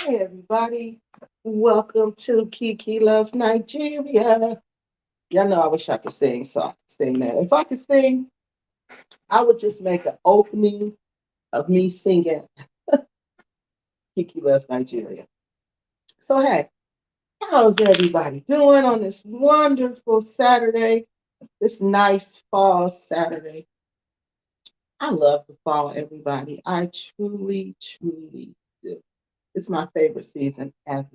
Hey everybody, welcome to Kiki Loves Nigeria. Y'all know I wish I could sing, so I could sing that. If I could sing, I would just make an opening of me singing Kiki Loves Nigeria. So hey, how's everybody doing on this wonderful Saturday? This nice fall Saturday. I love the fall, everybody. I truly, truly do. It's my favorite season ever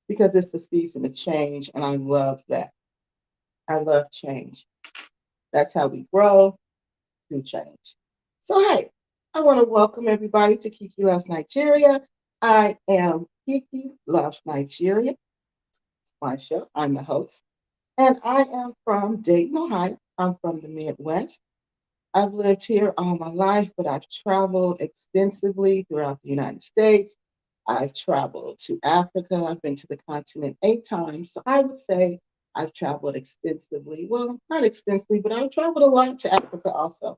because it's the season of change, and I love that. I love change. That's how we grow through change. So, hey, I want to welcome everybody to Kiki Loves Nigeria. I am Kiki Loves Nigeria. It's my show. I'm the host. And I am from Dayton, Ohio. I'm from the Midwest. I've lived here all my life, but I've traveled extensively throughout the United States. I've traveled to Africa. I've been to the continent 8 times. So I would say I've traveled extensively. Well, not extensively, but I've traveled a lot to Africa also.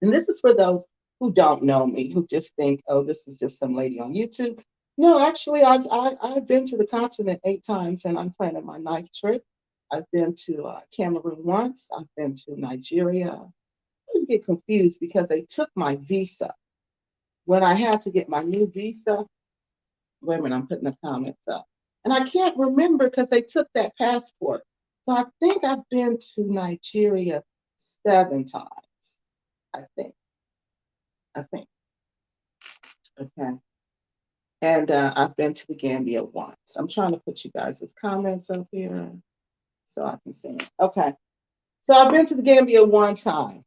And this is for those who don't know me, who just think, oh, this is just some lady on YouTube. No, actually, I've been to the continent 8 times, and I'm planning my ninth trip. I've been to Cameroon once. I've been to Nigeria. I always get confused because they took my visa. When I had to get my new visa, wait a minute, I'm putting the comments up. And I can't remember because they took that passport. So I think I've been to Nigeria 7 times. I think. I think. Okay. And I've been to the Gambia once. I'm trying to put you guys' comments up here so I can see it. Okay. So I've been to the Gambia 1 time.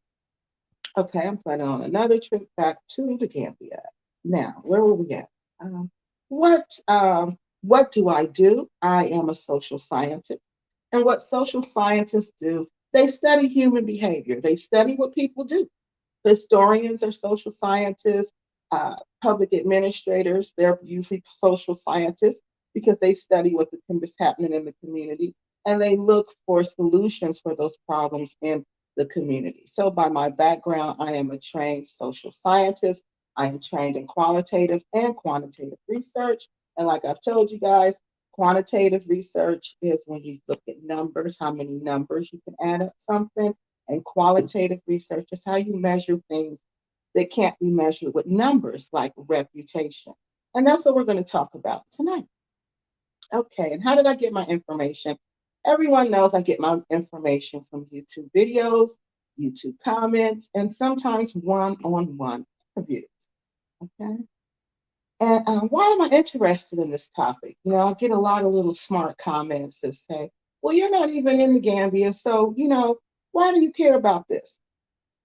Okay. I'm planning on another trip back to the Gambia. Now, where were we at? Um, what do I do? I am a social scientist. And what social scientists do, they study human behavior. They study what people do. Historians are social scientists, public administrators, they're usually social scientists because they study what's happening in the community and they look for solutions for those problems in the community. So, by my background, I am a trained social scientist. I am trained in qualitative and quantitative research. And like I've told you guys, quantitative research is when you look at numbers, how many numbers you can add up something, and qualitative research is how you measure things that can't be measured with numbers, like reputation. And that's what we're going to talk about tonight. Okay, and how did I get my information? Everyone knows I get my information from YouTube videos, YouTube comments, and sometimes one on one interviews. Okay. And why am I interested in this topic? I get a lot of little smart comments that say, well, you're not even in the Gambia, so, why do you care about this?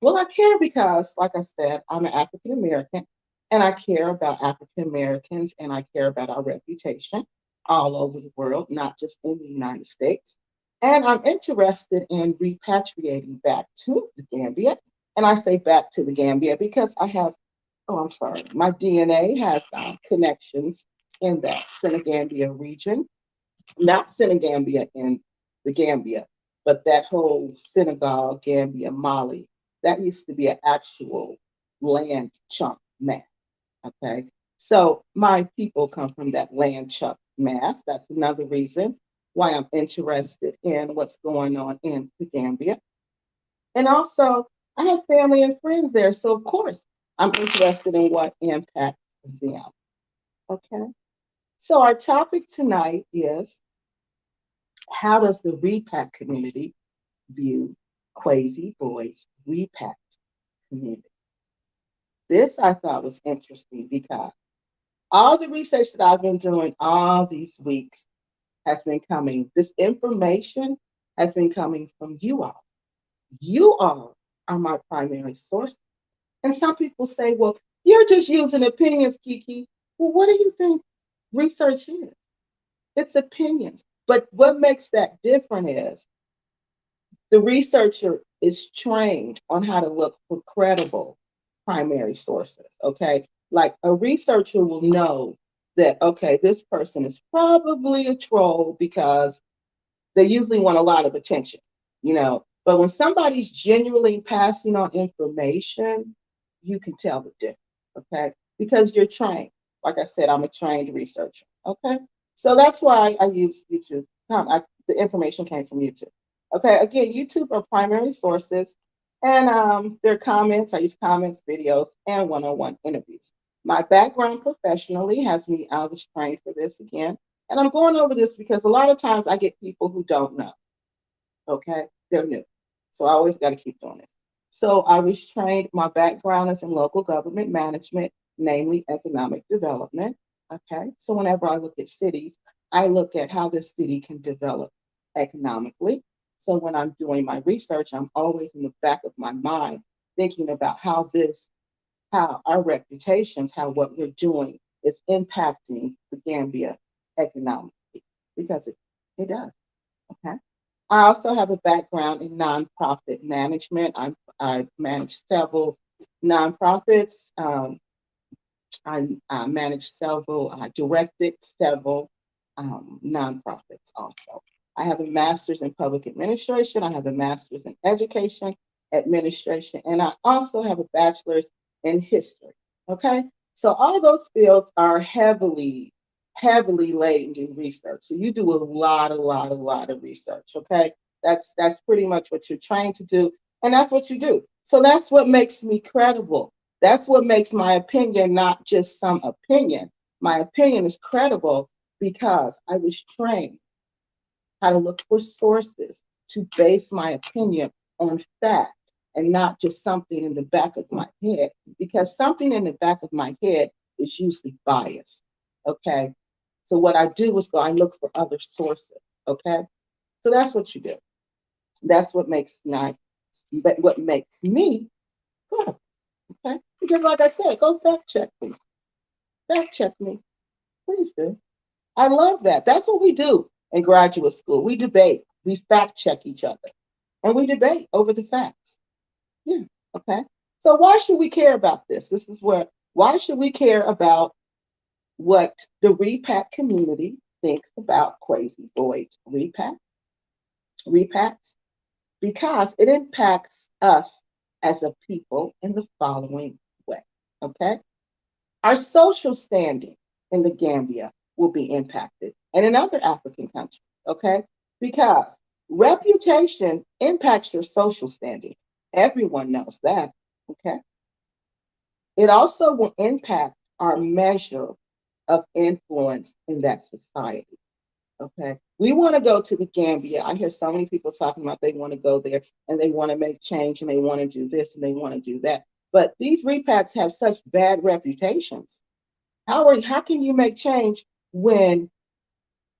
Well, I care because, like I said, I'm an African American and I care about African Americans and I care about our reputation all over the world, not just in the United States. And I'm interested in repatriating back to the Gambia. And I say back to the Gambia because I'm sorry, my DNA has connections in that Senegambia region, not Senegambia in the Gambia, but that whole Senegal, Gambia, Mali, that used to be an actual land chunk mass. Okay. So my people come from that land chunk mass. That's another reason why I'm interested in what's going on in the Gambia. And also, I have family and friends there. So, of course, I'm interested in what impacts them. Okay. So, our topic tonight is, how does the Repack community view KWESI Boys' Repack community? This I thought was interesting because all the research that I've been doing all these weeks has been coming, this information has been coming from you all. You all are my primary source. And some people say, well, you're just using opinions, Kiki. Well, what do you think research is? It's opinions. But what makes that different is the researcher is trained on how to look for credible primary sources. Okay. Like a researcher will know that, okay, this person is probably a troll because they usually want a lot of attention. But when somebody's genuinely passing on information, you can tell the difference. Okay. Because you're trained. Like I said, I'm a trained researcher. Okay. So that's why I use YouTube. The information came from YouTube. Okay. Again, YouTube are primary sources and their comments. I use comments, videos, and one-on-one interviews. My background professionally has me, I was trained for this again. And I'm going over this because a lot of times I get people who don't know. Okay. They're new. So I always got to keep doing this. So I was trained, my background is in local government management, namely economic development. Okay. So whenever I look at cities, I look at how this city can develop economically. So when I'm doing my research, I'm always in the back of my mind thinking about how our reputations, how what we're doing is impacting the Gambia economically, because it does. Okay. I also have a background in nonprofit management. I manage several nonprofits. I managed several, I directed several nonprofits also. I have a master's in public administration. I have a master's in education administration, and I also have a bachelor's in history. Okay. So all those fields are heavily laden in research. So you do a lot of research. Okay. That's pretty much what you're trying to do. And that's what you do. So that's what makes me credible. That's what makes my opinion not just some opinion. My opinion is credible because I was trained how to look for sources to base my opinion on fact and not just something in the back of my head, because something in the back of my head is usually biased. Okay. So what I do is I look for other sources. Okay. So that's what you do. That's what makes me good. Okay. Because like I said, go fact check me. Fact check me. Please do. I love that. That's what we do in graduate school. We debate, we fact check each other, and we debate over the facts. Yeah. Okay. So why should we care about this? Why should we care about what the Repack community thinks about KWESI Boyd's repacks? Because it impacts us as a people in the following way. Okay. Our social standing in the Gambia will be impacted and in other African countries, okay? Because reputation impacts your social standing. Everyone knows that, okay? It also will impact our measure of influence in that society, okay? We want to go to the Gambia. I hear so many people talking about they want to go there and they want to make change and they want to do this and they want to do that. But these repacks have such bad reputations. How can you make change when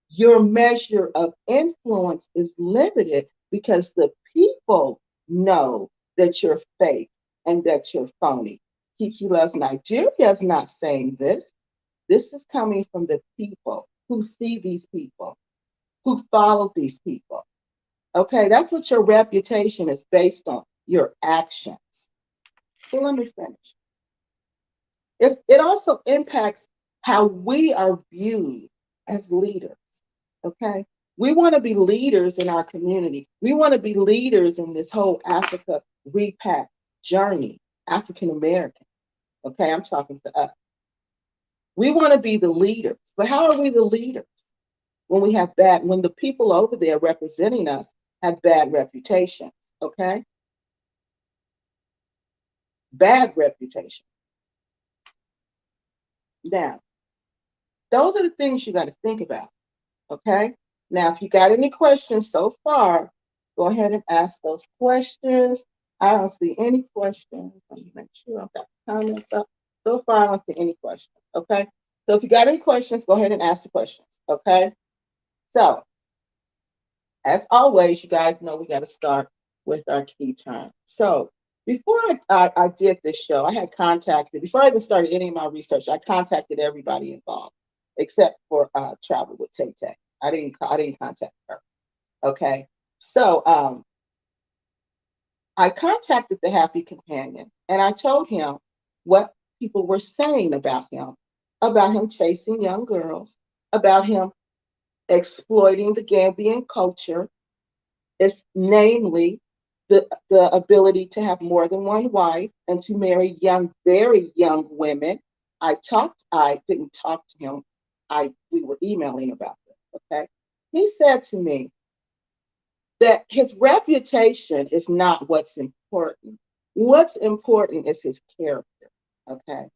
your measure of influence is limited because the people know that you're fake and that you're phony? Kiki Loves Nigeria is not saying this. This is coming from the people who see these people, who follow these people. Okay, that's what your reputation is based on, your actions. So let me finish. It also impacts how we are viewed as leaders. Okay. We want to be leaders in our community. We want to be leaders in this whole Africa repack journey, African American. Okay. I'm talking to us. We want to be the leaders. But how are we the leaders when when the people over there representing us have bad reputations? Okay. Bad reputation. Now, those are the things you got to think about. Okay. Now, if you got any questions so far, go ahead and ask those questions. I don't see any questions. Let me make sure I've got the comments up. So far, I don't see any questions. Okay. So if you got any questions, go ahead and ask the questions. Okay. So, as always, you guys know we got to start with our key term. So, before I did this show, before I even started any of my research, I contacted everybody involved except for Travel with Tay Tay. I didn't contact her. Okay. So I contacted the Happy Companion and I told him what people were saying about him chasing young girls, about him exploiting the Gambian culture, is namely the ability to have more than one wife and to marry very young women I didn't talk to him. We were emailing about this, okay? He said to me that his reputation is not what's important. What's important is his character, okay?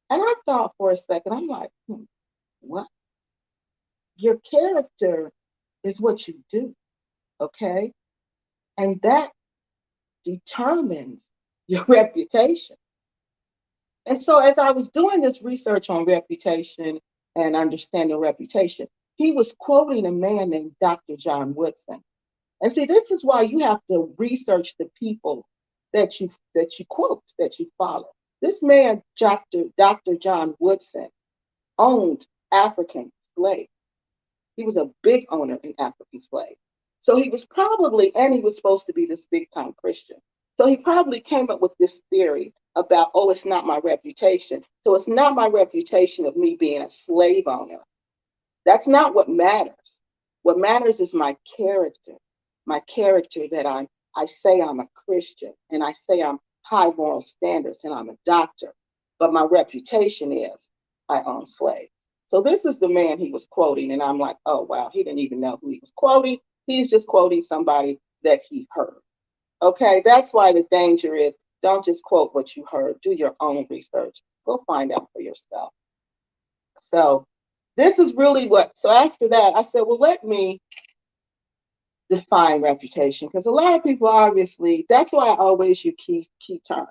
And I thought for a second, I'm like, what? Your character is what you do, okay? And that determines your reputation. And so, as I was doing this research on reputation and understanding reputation, he was quoting a man named Dr. John Woodson. And see, this is why you have to research the people that you quote, that you follow. This man, Dr. John Woodson, owned African slaves. He was a big owner in African slaves. So he was probably, and he was supposed to be this big time Christian. So he probably came up with this theory about, oh, it's not my reputation. So it's not my reputation of me being a slave owner. That's not what matters. What matters is my character that I say I'm a Christian and I say I'm high moral standards and I'm a doctor. But my reputation is I own slaves. So this is the man he was quoting, and I'm like, oh wow, he didn't even know who he was quoting. He's just quoting somebody that he heard. Okay, that's why the danger is don't just quote what you heard. Do your own research. Go find out for yourself. So this is really what. So after that, I said, well, let me define reputation because a lot of people obviously. That's why I always use key terms.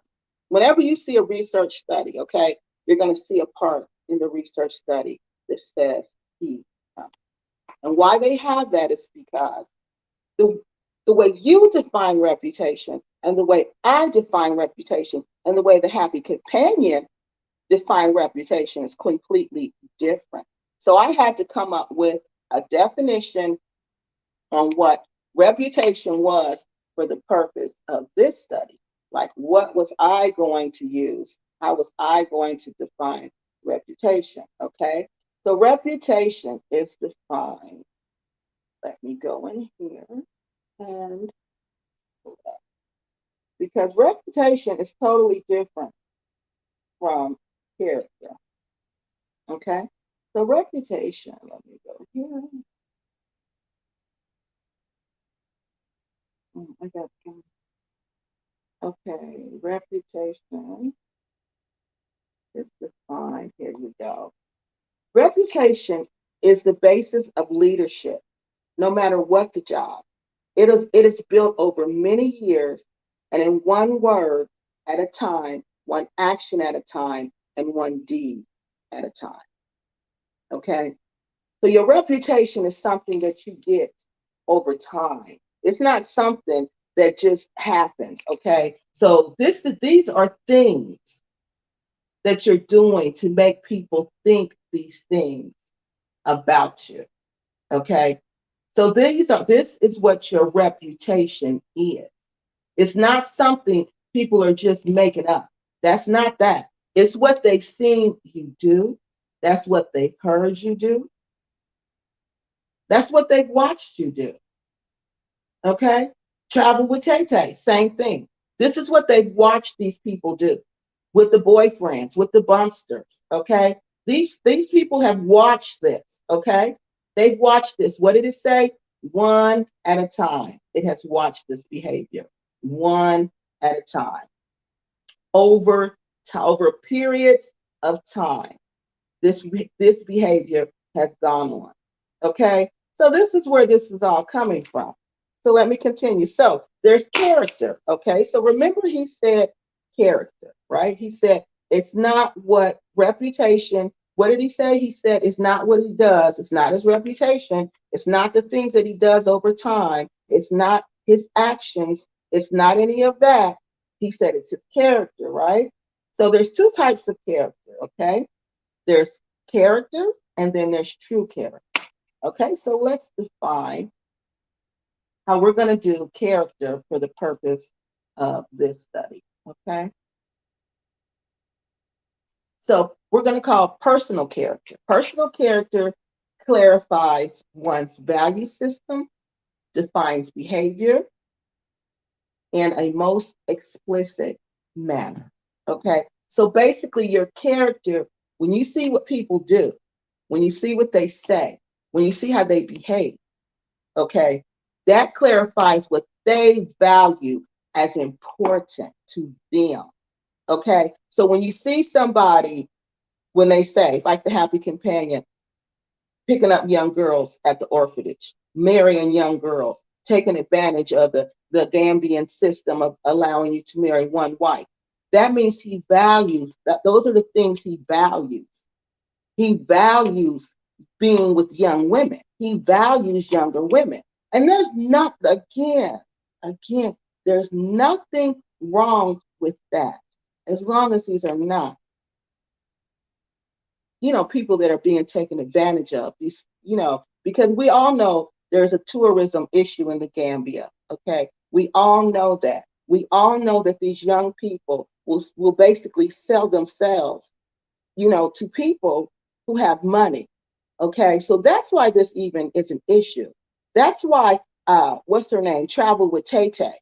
Whenever you see a research study, okay, you're going to see a part in the research study that says key terms. And why they have that is because the the way you define reputation and the way I define reputation and the way the happy companion define reputation is completely different. So I had to come up with a definition on what reputation was for the purpose of this study. Like, what was I going to use? How was I going to define reputation? Okay. So reputation is defined. Let me go in here and because reputation is totally different from character. Okay. So reputation, let me go here. I got okay, reputation is defined. Here you go. Reputation is the basis of leadership, no matter what the job. It is built over many years and in one word at a time, one action at a time, and one deed at a time. Okay. So your reputation is something that you get over time. It's not something that just happens. Okay. So these are things that you're doing to make people think these things about you. Okay. So this is what your reputation is. It's not something people are just making up. That's not that. It's what they've seen you do. That's what they've heard you do. That's what they've watched you do. Okay? Travel with Tay Tay, same thing. This is what they've watched these people do with the boyfriends, with the bumpsters. Okay? These people have watched this. Okay? They've watched this. What did it say? One at a time. It has watched this behavior. One at a time. Over periods of time. This behavior has gone on. Okay, so this is where this is all coming from. So let me continue. So there's character. Okay, so remember he said character, right? He said it's not what reputation. What did he say? He said it's not what he does. It's not his reputation. It's not the things that he does over time. It's not his actions. It's not any of that. He said it's his character, right? So there's two types of character. Okay, there's character and then there's true character. Okay, so let's define how we're going to do character for the purpose of this study. Okay, so we're going to call personal character. Personal character clarifies one's value system, defines behavior in a most explicit manner. Okay, so basically, your character When you see what people do, when you see what they say, when you see how they behave, okay, that clarifies what they value as important to them. Okay, so when you see somebody, when they say, like the happy companion, picking up young girls at the orphanage, marrying young girls, taking advantage of the Gambian system of allowing you to marry one wife. That means he values that. Those are the things he values. He values being with young women. He values younger women. And there's not, again, there's nothing wrong with that. As long as these are not, people that are being taken advantage of. These, because we all know there's a tourism issue in the Gambia. Okay. We all know that. We all know that these young people will basically sell themselves, to people who have money. Okay. So that's why this even is an issue. That's why what's her name? Travel with Tay Tay.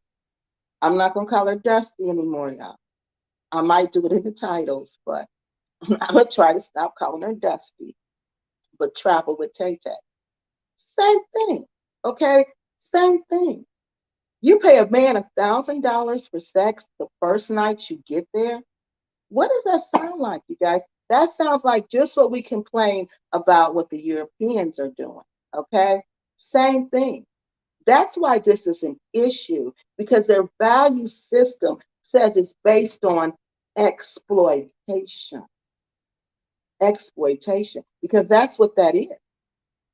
I'm not gonna call her Dusty anymore, y'all. I might do it in the titles, but I'm gonna try to stop calling her Dusty, but Travel with Tay Tay. Same thing. Okay, same thing. You pay a man $1,000 for sex the first night you get there. What does that sound like, you guys? That sounds like just what we complain about what the Europeans are doing. Okay, same thing. That's why this is an issue, because their value system says it's based on exploitation. Exploitation, because that's what that is.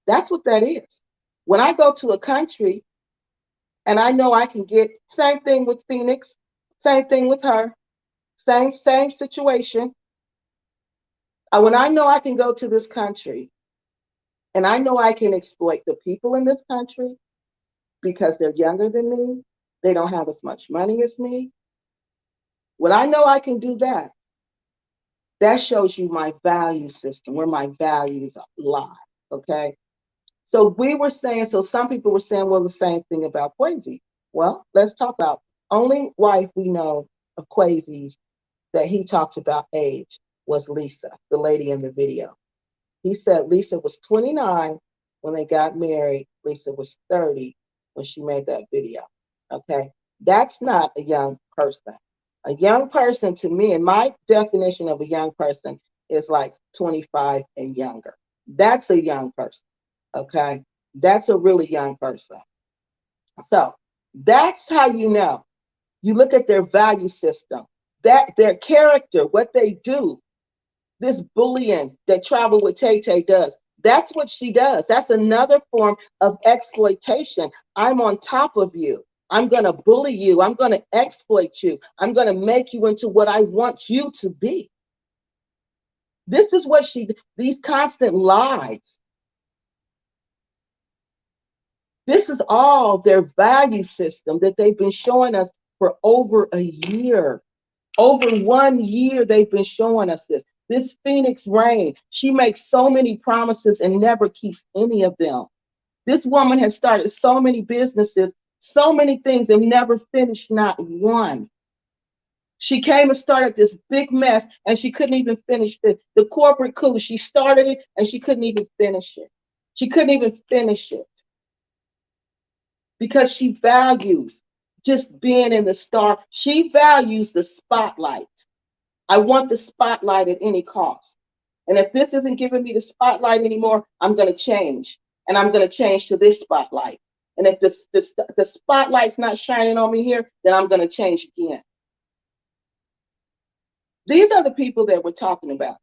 That's what that is. When I go to a country and I know I can get, same thing with Phoenix, same thing with her, same situation. When I know I can go to this country and I know I can exploit the people in this country because they're younger than me, they don't have as much money as me. When I know I can do that, that shows you my value system, where my values lie. Okay. So we were saying, so some people were saying, well, the same thing about KWESI. Well, let's talk about only wife we know of KWESI's that he talked about age was Lisa, the lady in the video. He said Lisa was 29 when they got married. Lisa was 30 when she made that video. Okay. That's not a young person. A young person, to me, and my definition of a young person is like 25 and younger. That's a young person. Okay. That's a really young person. So that's how you know. You look at their value system, that their character, what they do, this bullying that Travel with Tay Tay does. That's what she does. That's another form of exploitation. I'm on top of you. I'm going to bully you. I'm going to exploit you. I'm going to make you into what I want you to be. This is what these constant lies. This is all their value system that they've been showing us for over a year. Over 1 year, they've been showing us this. This Phoenix Rain, she makes so many promises and never keeps any of them. This woman has started so many businesses, so many things, and never finished not one. She came and started this big mess, and she couldn't even finish the corporate coup. She started it, and she couldn't even finish it. She couldn't even finish it because she values just being in the star. She values the spotlight. I want the spotlight at any cost. And if this isn't giving me the spotlight anymore, I'm going to change. And I'm going to change to this spotlight. And if the spotlight's not shining on me here, then I'm going to change again. These are the people that we're talking about.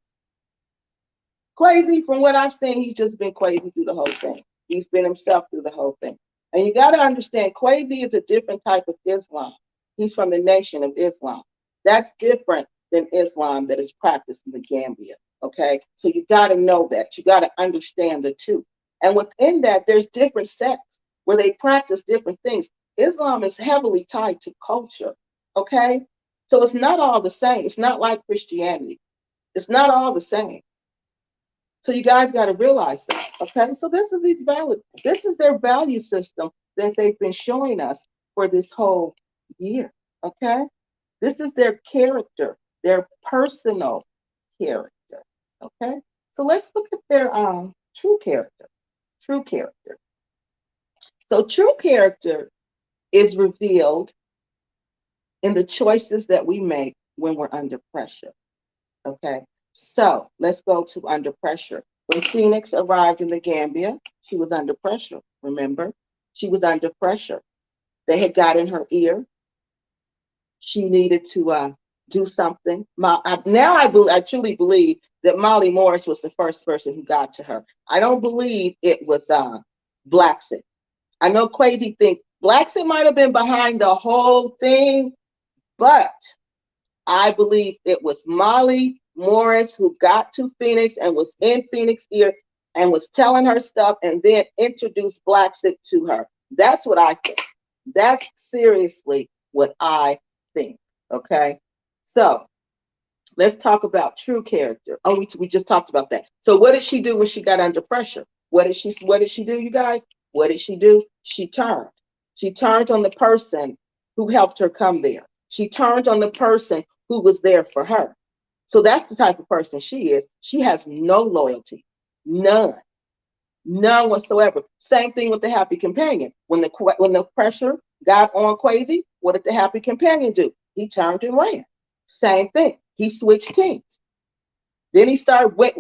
KWESI, from what I've seen, he's just been KWESI through the whole thing. He's been himself through the whole thing. And you got to understand, KWESI is a different type of Islam. He's from the Nation of Islam. That's different than Islam that is practiced in the Gambia. Okay, so you got to know that. You got to understand the two. And within that, there's different sects where they practice different things. Islam is heavily tied to culture. Okay, so it's not all the same. It's not like Christianity. It's not all the same. So you guys got to realize that. Okay, so this is their value system that they've been showing us for this whole year. Okay, this is their character, their personal character. Okay, so let's look at their true character. True character. So true character is revealed in the choices that we make when we're under pressure. Okay, so let's go to under pressure. When Phoenix arrived in the Gambia, she was under pressure. Remember, she was under pressure. They had got in her ear. She needed to do something. I truly believe that Molly Morris was the first person who got to her. I don't believe it was Blackson. I know Crazy think Blackson might have been behind the whole thing, but I believe it was Molly Morris who got to Phoenix and was in Phoenix's ear and was telling her stuff and then introduced Blackson to her. That's what I think. That's seriously what I think. Okay. So let's talk about true character. Oh, we just talked about that. So what did she do when she got under pressure? What did she do, you guys? What did she do? She turned. She turned on the person who helped her come there. She turned on the person who was there for her. So that's the type of person she is. She has no loyalty. None. None whatsoever. Same thing with the happy companion. When the pressure got on Crazy, what did the happy companion do? He turned and ran. Same thing. He switched teams. Then he went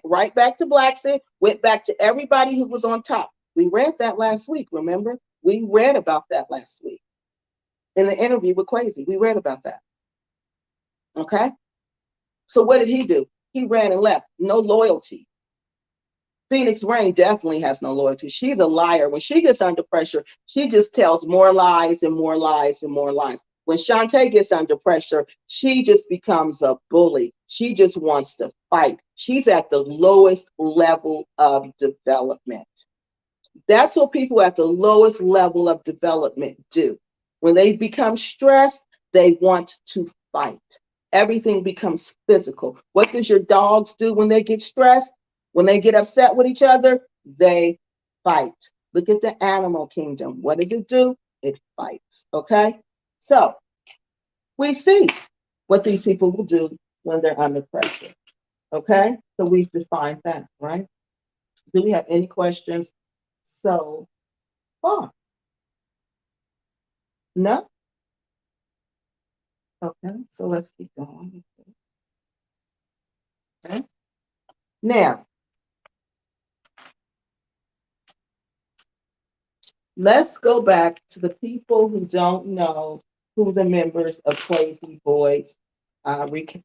right back to Blackson, went back to everybody who was on top. We read that last week, remember? We read about that last week in the interview with Crazy. We read about that. Okay? So what did he do? He ran and left. No loyalty. Phoenix Rain definitely has no loyalty. She's a liar. When she gets under pressure, she just tells more lies and more lies and more lies. When Shantae gets under pressure, she just becomes a bully. She just wants to fight. She's at the lowest level of development. That's what people at the lowest level of development do. When they become stressed, they want to fight. Everything becomes physical. What does your dogs do when they get stressed? When they get upset with each other, they fight. Look at the animal kingdom. What does it do? It fights. Okay? So we see what these people will do when they're under pressure. Okay? So we've defined that, right? Do we have any questions so far? No? Okay, so let's keep going. Okay. Now, let's go back to the people who don't know who the members of KWESI Boys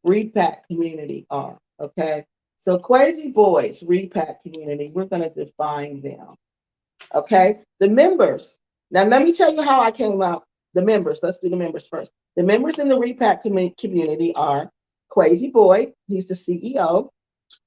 Repack Community are. Okay, so KWESI Boys Repack Community, we're going to define them. Okay, the members. Now, let me tell you how I came out. The members. Let's do the members first. The members in the Repack community are KWESI Boy. He's the CEO.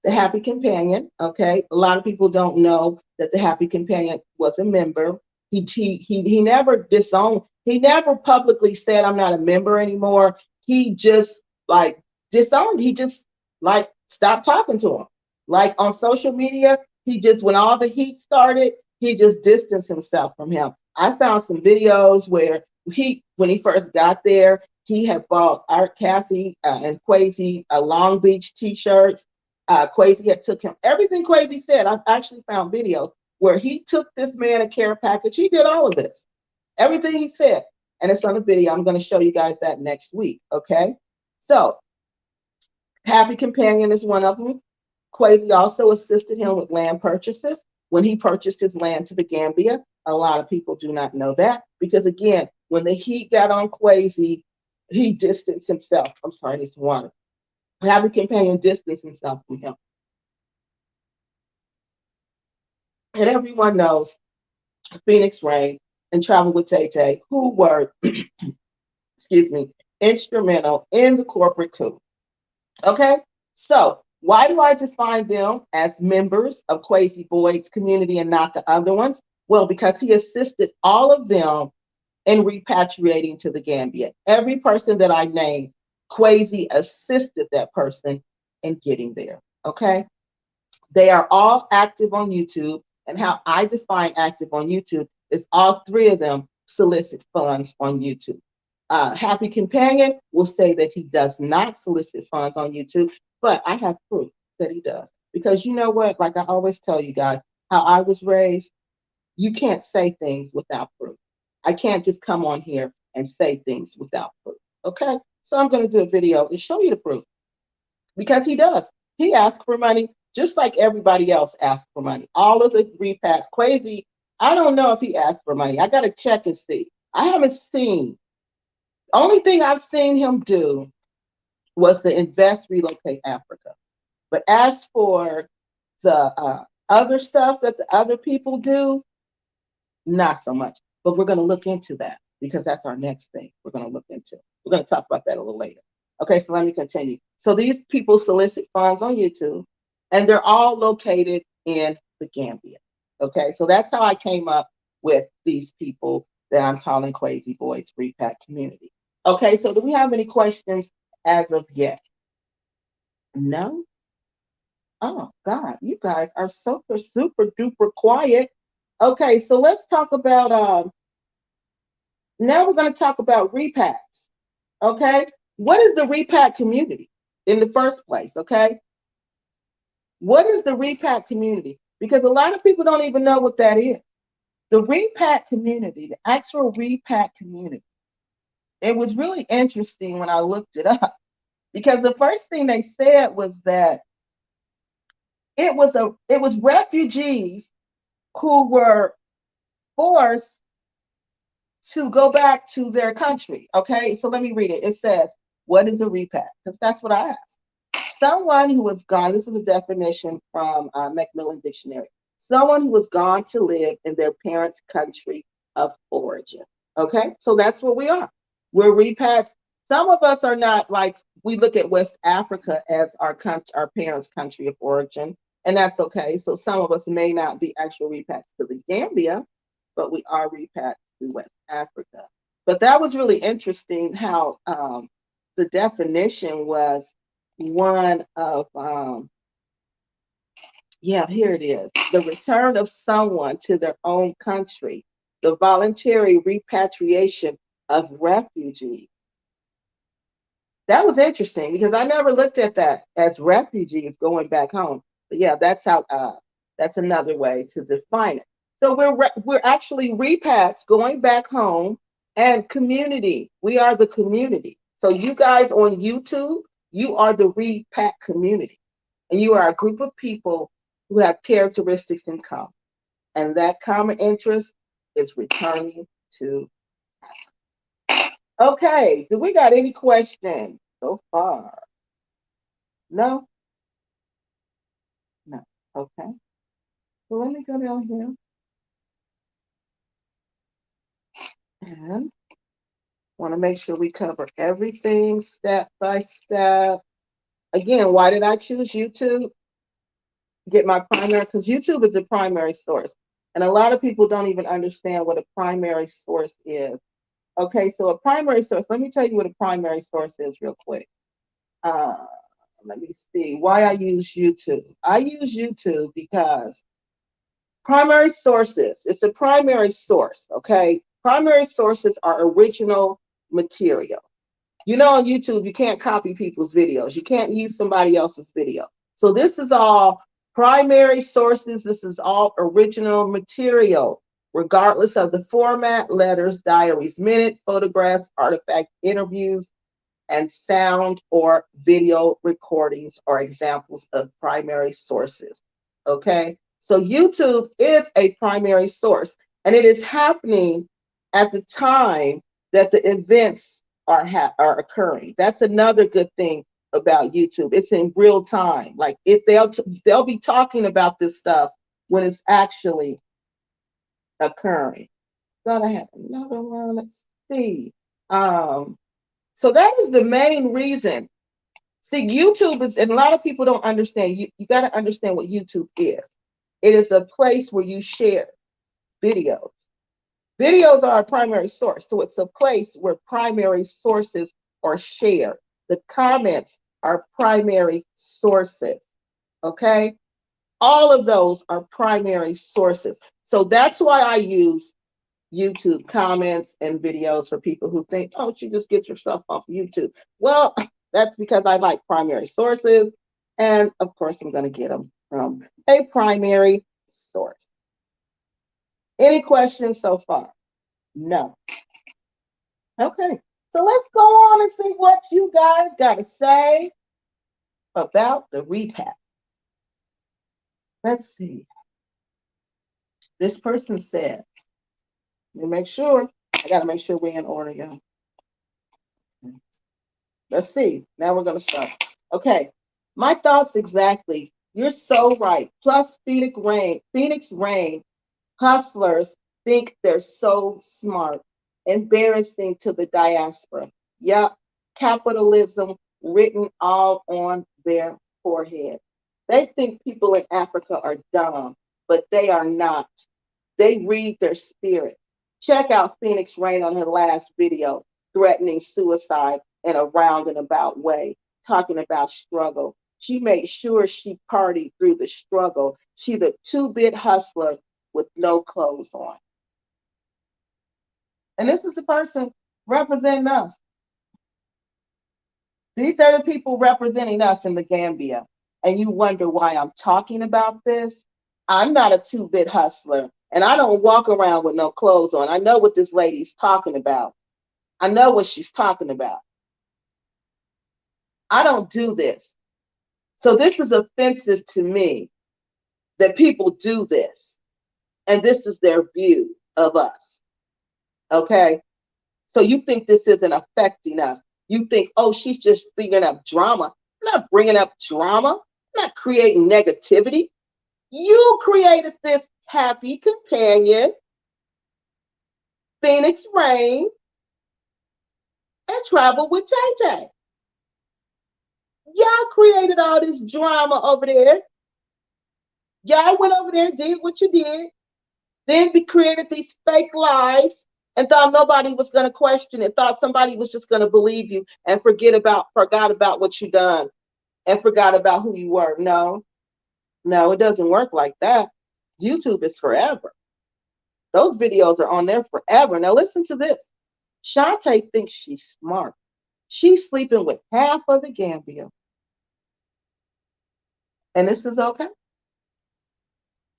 The Happy Companion. Okay, a lot of people don't know that the Happy Companion was a member. He never disowned. He never publicly said I'm not a member anymore. He just like disowned. He just like stopped talking to him. Like on social media, he just when all the heat started, he just distanced himself from him. I found some videos where when he first got there, he had bought Art Kathy and KWESI Long Beach t-shirts. KWESI had took him everything KWESI said. I've actually found videos where he took this man a care package. He did all of this, everything he said, and it's on a video. I'm going to show you guys that next week. Okay, so Happy Companion is one of them. KWESI also assisted him with land purchases when he purchased his land to the Gambia. A lot of people do not know that because, again, when the heat got on KWESI, he distanced himself. I'm sorry, I need some water. Happy Companion distanced himself from him. And everyone knows Phoenix Rain and Travel with Tay Tay, who were, excuse me, instrumental in the corporate coup. Okay, so why do I define them as members of KWESI Boyd's community and not the other ones? Well, because he assisted all of them in repatriating to the Gambia. Every person that I named, KWESI assisted that person in getting there. Okay, they are all active on YouTube, and how I define active on YouTube is all three of them solicit funds on YouTube. Happy Companion will say that he does not solicit funds on YouTube, but I have proof that he does. Because you know what? Like I always tell you guys, how I was raised, you can't say things without proof. I can't just come on here and say things without proof. Okay? So I'm going to do a video to show you the proof because he does. He asks for money just like everybody else asks for money. All of the repacks, KWESI, I don't know if he asked for money. I got to check and see. I haven't seen. Only thing I've seen him do was the invest, relocate Africa. But as for the other stuff that the other people do, not so much. But we're going to look into that because that's our next thing we're going to look into. We're going to talk about that a little later. Okay, so let me continue. So these people solicit funds on YouTube, and they're all located in the Gambia. Okay, so that's how I came up with these people that I'm calling KWESI Boyd'S Repack Community. Okay, so do we have any questions as of yet? No? Oh, God, you guys are super, super duper quiet. Okay, so let's talk about, now we're going to talk about repacks. Okay, what is the repack community in the first place? Okay, what is the repack community? Because a lot of people don't even know what that is. The repack community, the actual repack community, it was really interesting when I looked it up because the first thing they said was that it was refugees who were forced to go back to their country. Okay, so let me read it. It says, what is a repack? Because that's what I asked. Someone who was gone, this is a definition from Macmillan Dictionary. Someone who was gone to live in their parents' country of origin. Okay, so that's what we are. We're repacks. Some of us are not like, we look at West Africa as our parents' country of origin, and that's okay. So some of us may not be actual repacks to the Gambia, but we are repacks to West Africa. But that was really interesting how the definition was one of, yeah, here it is. The return of someone to their own country, the voluntary repatriation of refugees. That was interesting because I never looked at that as refugees going back home. But yeah, that's how, that's another way to define it. So we're actually repacks going back home and community. We are the community. So you guys on YouTube, you are the repack community. And you are a group of people who have characteristics in common. And that common interest is returning to. Okay, do we got any questions so far? No? No. Okay. So let me go down here. And want to make sure we cover everything step by step. Again, why did I choose YouTube? Get my primary, because YouTube is a primary source. And a lot of people don't even understand what a primary source is. Okay, so a primary source, let me tell you what a primary source is real quick. Let me see why I use YouTube. I use YouTube because primary sources, it's a primary source, okay? Primary sources are original material. You know, on YouTube, you can't copy people's videos. You can't use somebody else's video. So this is all primary sources. This is all original material, regardless of the format, letters, diaries, minutes, photographs, artifact, interviews, and sound or video recordings are examples of primary sources. Okay, so YouTube is a primary source, and it is happening at the time that the events are occurring. That's another good thing about YouTube. It's in real time. Like if they'll be talking about this stuff when it's actually occurring. Thought I had another one. Let's see. So that is the main reason. See, YouTube is, and a lot of people don't understand. You got to understand what YouTube is. It is a place where you share videos. Videos are a primary source. So it's a place where primary sources are shared. The comments are primary sources. Okay? All of those are primary sources. So that's why I use YouTube comments and videos for people who think, oh, she just gets herself off YouTube. Well, that's because I like primary sources. And of course, I'm going to get them from a primary source. Any questions so far? No. Okay. So let's go on and see what you guys got to say about the repack. Let's see. This person said, let me make sure. I got to make sure we're in order, y'all. Let's see. Now we're going to start. Okay. My thoughts exactly. You're so right. Plus Phoenix Rain hustlers think they're so smart. Embarrassing to the diaspora. Yup. Capitalism written all on their forehead. They think people in Africa are dumb, but they are not. They read their spirit. Check out Phoenix Rain on her last video, threatening suicide in a roundabout way, talking about struggle. She made sure she partied through the struggle. She's a two-bit hustler with no clothes on. And this is the person representing us. These are the people representing us in the Gambia. And you wonder why I'm talking about this? I'm not a two-bit hustler, and I don't walk around with no clothes on. I know what this lady's talking about. I know what she's talking about. I don't do this. So this is offensive to me that people do this. And this is their view of us. Okay? So you think this isn't affecting us. You think, oh, she's just bringing up drama. I'm not bringing up drama. I'm not creating negativity. You created this happy companion, Phoenix Rain, and Travel with Tay Tay. Y'all created all this drama over there. Y'all went over there and did what you did. Then we created these fake lives and thought nobody was going to question it, thought somebody was just going to believe you and forgot about what you done and forgot about who you were. No, it doesn't work like that. YouTube is forever. Those videos are on there forever. Now listen to this. Shantae thinks she's smart. She's sleeping with half of the Gambia. And this is okay.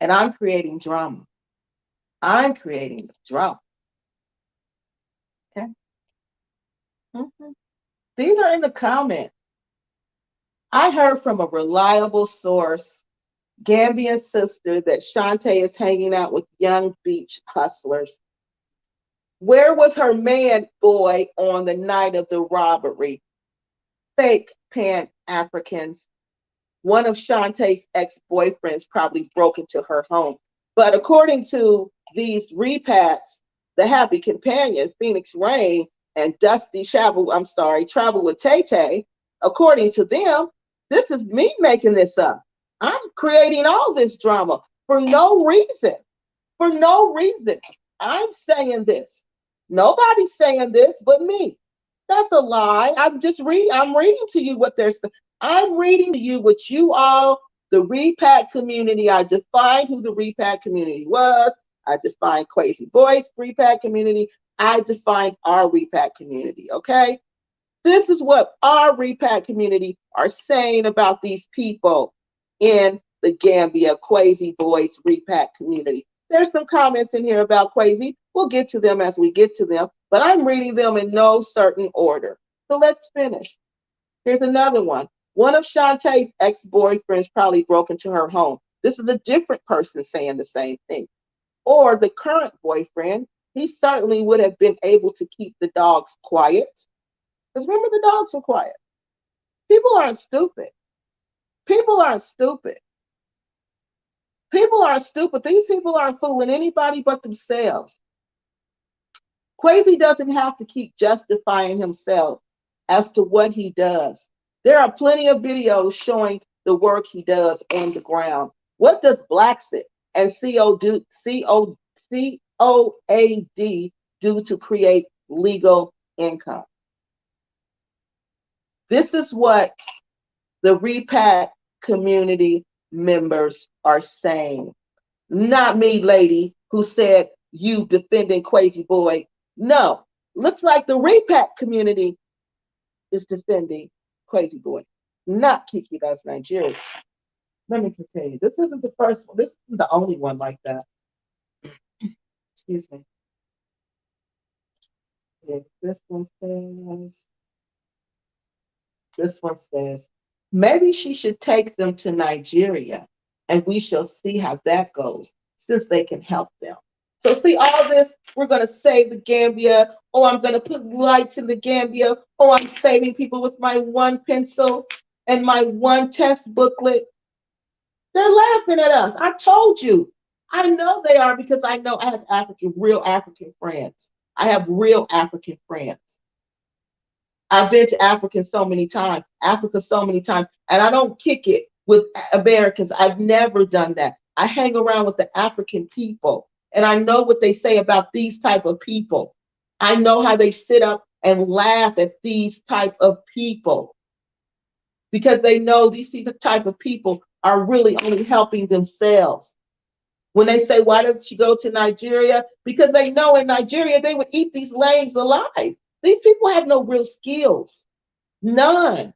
And I'm creating drama. I'm creating drama. Okay. These are in the comments. I heard from a reliable source, Gambian sister, that Shantae is hanging out with young beach hustlers. Where was her man boy on the night of the robbery? Fake Pan-Africans. One of Shantae's ex-boyfriends probably broke into her home. But according to these repacks, the happy companion, Phoenix Rain, and Travel with Tay Tay, according to them, this is me making this up. I'm creating all this drama for no reason. For no reason. I'm saying this. Nobody's saying this but me. That's a lie. I'm reading to you what they're saying. I'm reading to you what you all, the Repack community. I defined who the Repack community was. I defined KWESI Boys Repack community. I defined our Repack community. Okay? This is what our Repack community are saying about these people in the Gambia KWESI Boys Repack community. There's some comments in here about KWESI. We'll get to them as we get to them, but I'm reading them in no certain order. So let's finish. Here's another one. One of Shantae's ex-boyfriends probably broke into her home. This is a different person saying the same thing. Or the current boyfriend, he certainly would have been able to keep the dogs quiet. Because remember, the dogs were quiet. People aren't stupid. People aren't stupid. People aren't stupid. These people aren't fooling anybody but themselves. KWESI doesn't have to keep justifying himself as to what he does. There are plenty of videos showing the work he does on the ground. What does Blacksit and COAD do to create legal income? This is what the Repack community members are saying. Not me, lady, who said you defending KWESI Boy. No, looks like the Repack community is defending KWESI Boy. Not Kiki Loves Nigeria. Let me continue. This isn't the first one. This isn't the only one like that. Excuse me. Yeah, this one says, maybe she should take them to Nigeria and we shall see how that goes since they can help them. So, see, all this, we're going to save the Gambia. Oh, I'm going to put lights in the Gambia. Oh, I'm saving people with my one pencil and my one test booklet. They're laughing at us. I told you. I know they are because I know I have real African friends. I have real African friends. I've been to Africa so many times, and I don't kick it with Americans. I've never done that. I hang around with the African people, and I know what they say about these type of people. I know how they sit up and laugh at these type of people because they know these type of people are really only helping themselves. When they say, why does she go to Nigeria? Because they know in Nigeria they would eat these lames alive. These people have no real skills. None.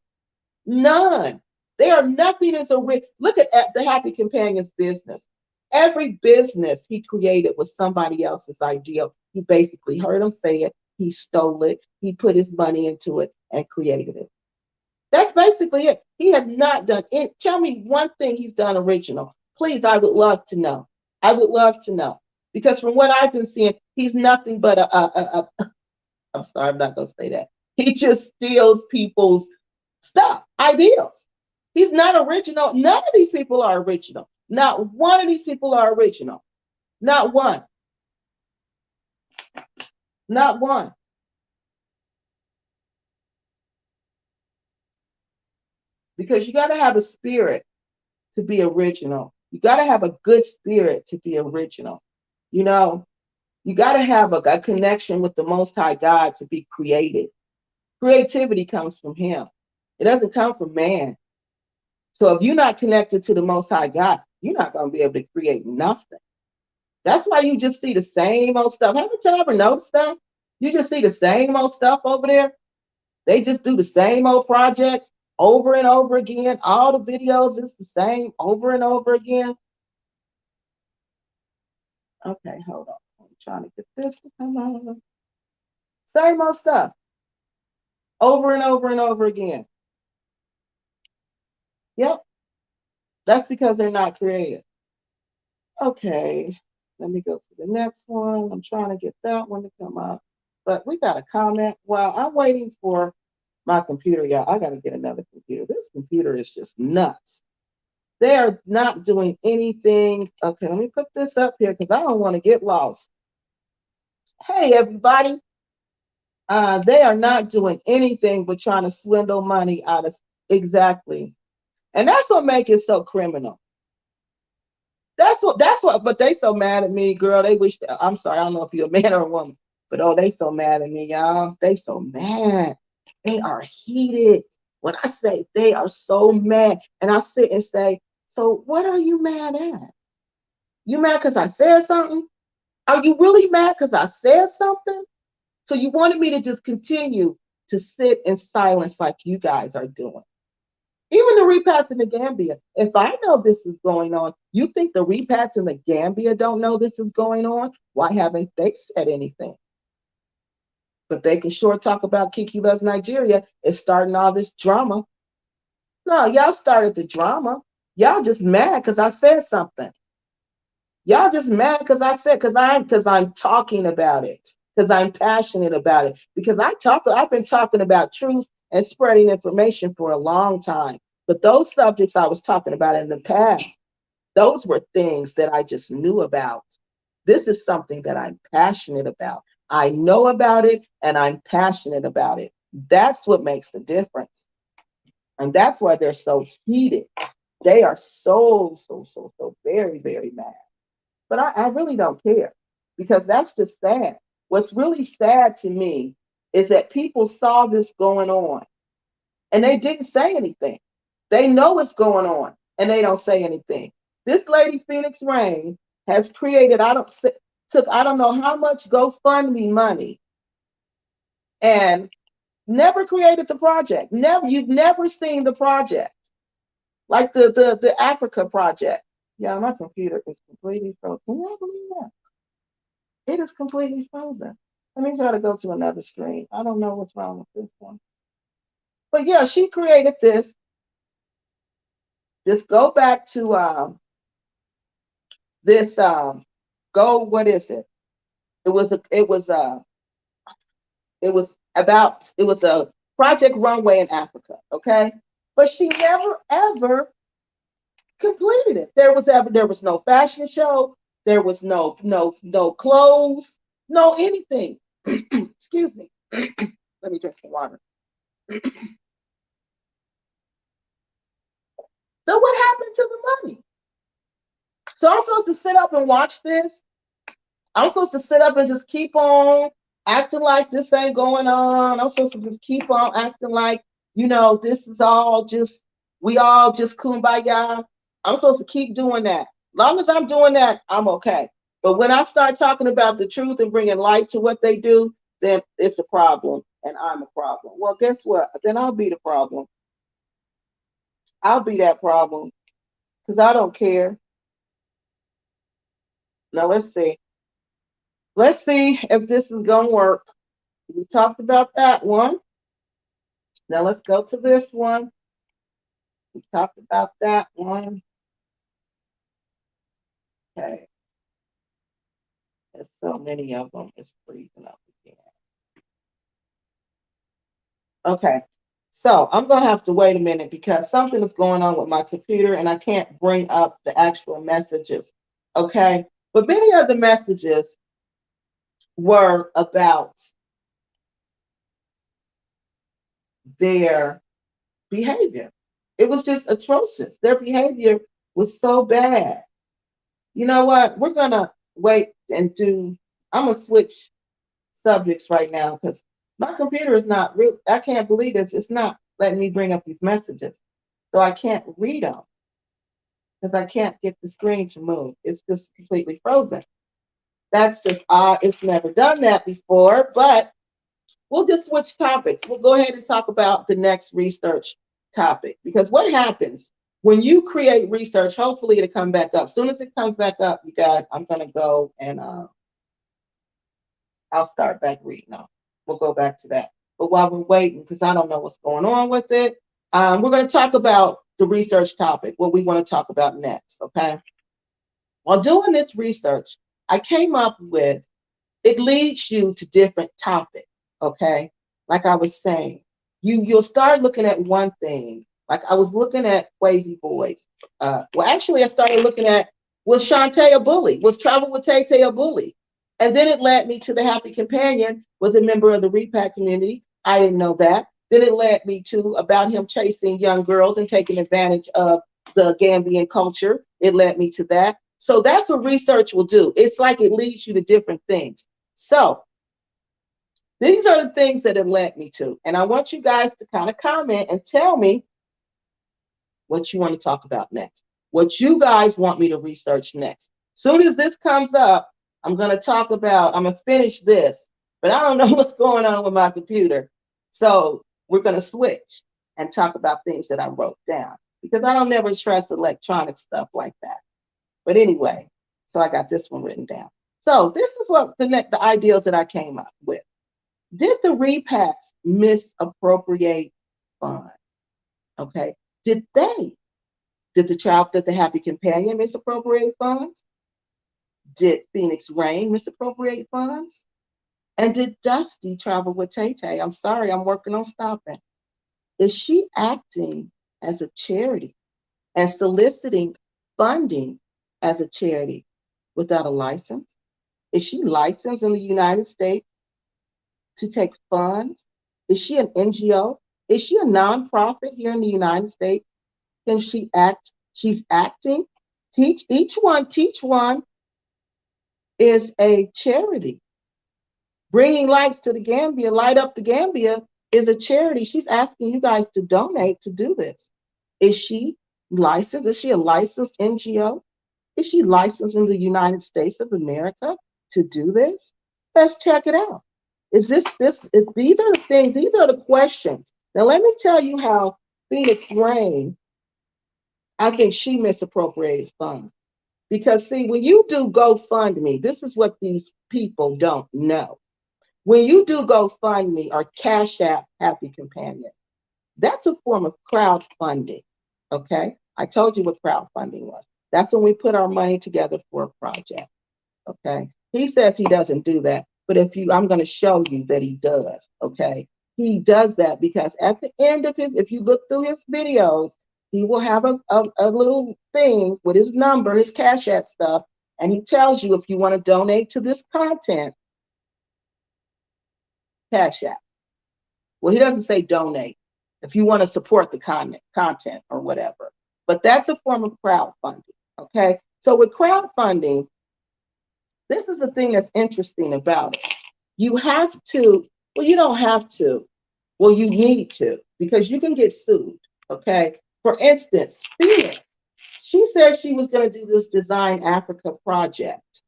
None. They are nothing as a rich. Look at the Happy Companions business. Every business he created was somebody else's idea. He basically heard them say it. He stole it. He put his money into it and created it. That's basically it. He has not done it. Tell me one thing he's done original. Please, I would love to know. I would love to know. Because from what I've been seeing, he's nothing but I'm sorry, I'm not going to say that. He just steals people's stuff, ideals. He's not original. None of these people are original. Not one of these people are original. Not one. Not one. Because you got to have a spirit to be original. You got to have a good spirit to be original. You know, you got to have a connection with the Most High God to be creative. Creativity comes from Him, it doesn't come from man. So if you're not connected to the Most High God, you're not going to be able to create nothing. That's why you just see the same old stuff. Haven't you ever noticed that? You just see the same old stuff over there. They just do the same old projects over and over again. All the videos is the same over and over again. Okay, hold on. I'm trying to get this to come on. Same old stuff over and over and over again. Yep, that's because they're not creative. Okay, let me go to the next one. I'm trying to get that one to come up. But we got a comment. Well, I'm waiting for my computer, y'all. I got to get another computer. This computer is just nuts. They are not doing anything. Okay, let me put this up here because I don't want to get lost. Hey, everybody. They are not doing anything but trying to swindle money out of exactly. And that's what makes it so criminal. That's what, but they so mad at me, girl. They wish that, I'm sorry, I don't know if you're a man or a woman, but oh, they so mad at me, y'all. They so mad. They are heated. When I say they are so mad, and I sit and say, so what are you mad at? You mad because I said something? Are you really mad because I said something? So you wanted me to just continue to sit in silence like you guys are doing. Even the repats in the Gambia. If I know this is going on, you think the repats in the Gambia don't know this is going on? Why haven't they said anything? But they can sure talk about Kiki Loves Nigeria. It's starting all this drama. No, y'all started the drama. Y'all just mad because I said something. Y'all just mad because I said because I'm talking about it. Because I'm passionate about it. Because I've been talking about truth and spreading information for a long time. But those subjects I was talking about in the past, those were things that I just knew about. This is something that I'm passionate about. I know about it and I'm passionate about it. That's what makes the difference. And that's why they're so heated. They are so very, very mad. But I really don't care because that's just sad. What's really sad to me is that people saw this going on and they didn't say anything. They know what's going on and they don't say anything. This lady, Phoenix Rain, has created, I don't know how much GoFundMe money. And Never created the project. Never, you've never seen the project. Like the Africa project. Yeah, my computer is completely frozen. Can you believe that? It is completely frozen. Let me try to go to another screen. I don't know what's wrong with this one. But yeah, she created this. Just go back to this go, what is it? It was a it was a Project Runway in Africa, okay? But she never ever completed it. There was no fashion show, there was no clothes, no anything. Excuse me. Let me drink some water. So what happened to the money? So I'm supposed to sit up and watch this? I'm supposed to sit up and just keep on acting like this ain't going on. I'm supposed to just keep on acting like, this is all just, we all just kumbaya. I'm supposed to keep doing that. As long as I'm doing that, I'm okay. But when I start talking about the truth and bringing light to what they do, then it's a problem and I'm a problem. Well, guess what? Then I'll be the problem. I'll be that problem because I don't care. Now, let's see. Let's see if this is going to work. We talked about that one. Now let's go to this one. We talked about that one. Okay. There's so many of them. It's freezing up again. Okay. So I'm going to have to wait a minute because something is going on with my computer and I can't bring up the actual messages. Okay. But many of the messages were about their behavior. It was just atrocious. Their behavior was so bad. You know what? We're going to wait and I'm going to switch subjects right now because my computer is not real. I can't believe this. It's not letting me bring up these messages. So I can't read them because I can't get the screen to move. It's just completely frozen. That's just odd. It's never done that before, but we'll just switch topics. We'll go ahead and talk about the next research topic because what happens when you create research, hopefully it'll come back up. As soon as it comes back up, you guys, I'm going to go and I'll start back reading them. We'll go back to that. But while we're waiting, because I don't know what's going on with it, we're going to talk about the research topic, what we want to talk about next, okay? While doing this research, I came up with, it leads you to different topics, okay? Like I was saying, you'll start looking at one thing. Like I was looking at KWESI Boys. Well, actually, I started looking at, was Shantae a bully? Was Travel with Tay Tay a bully? And then it led me to the Happy Companion, was a member of the Repack community. I didn't know that. Then it led me to about him chasing young girls and taking advantage of the Gambian culture. It led me to that. So that's what research will do. It's like it leads you to different things. So these are the things that it led me to. And I want you guys to kind of comment and tell me what you want to talk about next, what you guys want me to research next. Soon as this comes up, I'm going to finish this, but I don't know what's going on with my computer. So we're going to switch and talk about things that I wrote down because I don't never trust electronic stuff like that. But anyway, so I got this one written down. So this is what the ideals that I came up with. Did the repacks misappropriate funds? Okay. Did the Happy Companion misappropriate funds? Did Phoenix Rain misappropriate funds? And did Dusty travel with Tay Tay? I'm sorry, I'm working on stopping. Is she acting as a charity and soliciting funding as a charity without a license? Is she licensed in the United States to take funds? Is she an NGO? Is she a nonprofit here in the United States? Can she act? She's acting. Teach one is a charity. Bringing lights to the Gambia, light up the Gambia is a charity. She's asking you guys to donate to do this. Is she licensed? Is she a licensed NGO? Is she licensed in the United States of America to do this? Let's check it out. These are the things, these are the questions. Now, let me tell you how Phoenix Rain, I think she misappropriated funds. Because, see, when you do GoFundMe, this is what these people don't know. When you do GoFundMe or Cash App Happy Companion, that's a form of crowdfunding. Okay. I told you what crowdfunding was. That's when we put our money together for a project. Okay. He says he doesn't do that, but I'm going to show you that he does. Okay. He does that because at the end of if you look through his videos, he will have a little thing with his number, his Cash App stuff, and he tells you if you want to donate to this content, Cash App. Well, he doesn't say donate if you want to support the content or whatever. But that's a form of crowdfunding. Okay. So with crowdfunding, this is the thing that's interesting about it. You have to, well, you don't have to. Well, you need to, because you can get sued. Okay. For instance, Phoenix, she said she was going to do this Design Africa project.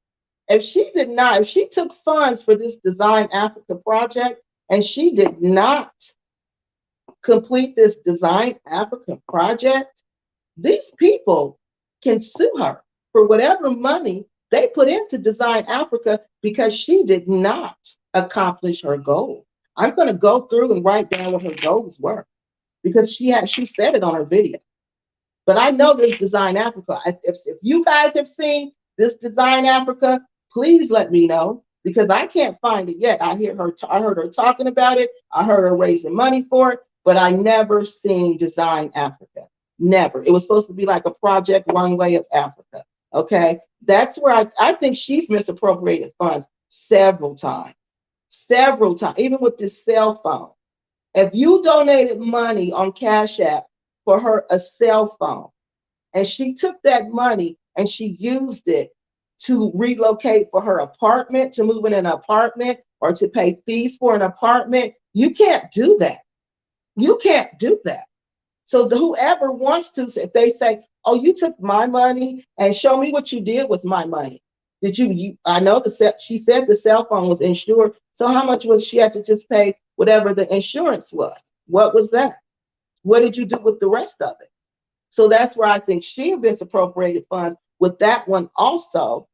If she took funds for this Design Africa project and she did not complete this Design Africa project, these people can sue her for whatever money they put into Design Africa because she did not accomplish her goal. I'm going to go through and write down what her goals were because she said it on her video. But I know this Design Africa. If you guys have seen this Design Africa, please let me know because I can't find it yet. I heard her talking about it. I heard her raising money for it, but I never seen Design Africa. Never. It was supposed to be like a Project Runway of Africa. Okay. That's where I think she's misappropriated funds several times. Several times, even with this cell phone. If you donated money on Cash App for her a cell phone, and she took that money and she used it to relocate for her apartment, to move in an apartment, or to pay fees for an apartment, you can't do that. You can't do that. So whoever wants to, if they say, "Oh, you took my money and show me what you did with my money." Did you? I know she said the cell phone was insured. So how much was she had to just pay whatever the insurance was? What was that? What did you do with the rest of it? So that's where I think she misappropriated funds with that one also.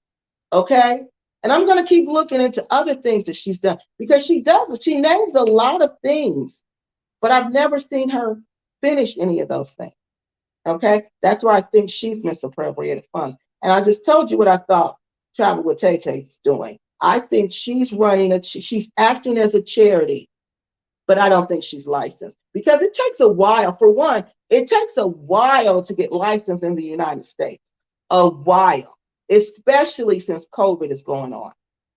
Okay. And I'm going to keep looking into other things that she's done because she names a lot of things, but I've never seen her finish any of those things. Okay. That's why I think she's misappropriated funds. And I just told you what I thought Travel with Tay Tay's doing. I think she's she's acting as a charity, but I don't think she's licensed because it takes a while. For one, it takes a while to get licensed in the United States. A while, especially since COVID is going on.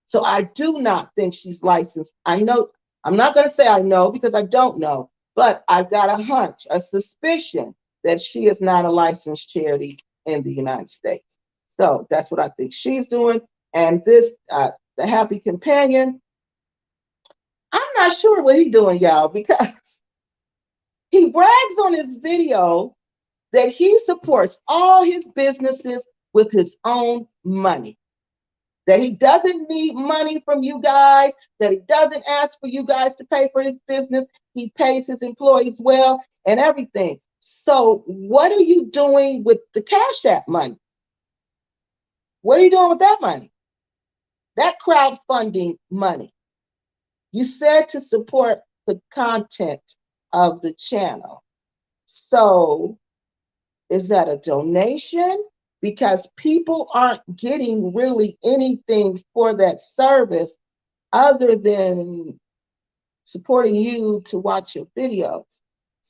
So I do not think she's licensed. I know, I'm not going to say I know because I don't know, but I've got a hunch, a suspicion that she is not a licensed charity in the United States. So that's what I think she's doing. And this, the Happy Companion, I'm not sure what he's doing, y'all, because he brags on his video that he supports all his businesses with his own money, that he doesn't need money from you guys, that he doesn't ask for you guys to pay for his business. He pays his employees well and everything. So what are you doing with the Cash App money? What are you doing with that money? That crowdfunding money. You said to support the content of the channel. So is that a donation? Because people aren't getting really anything for that service other than supporting you to watch your videos.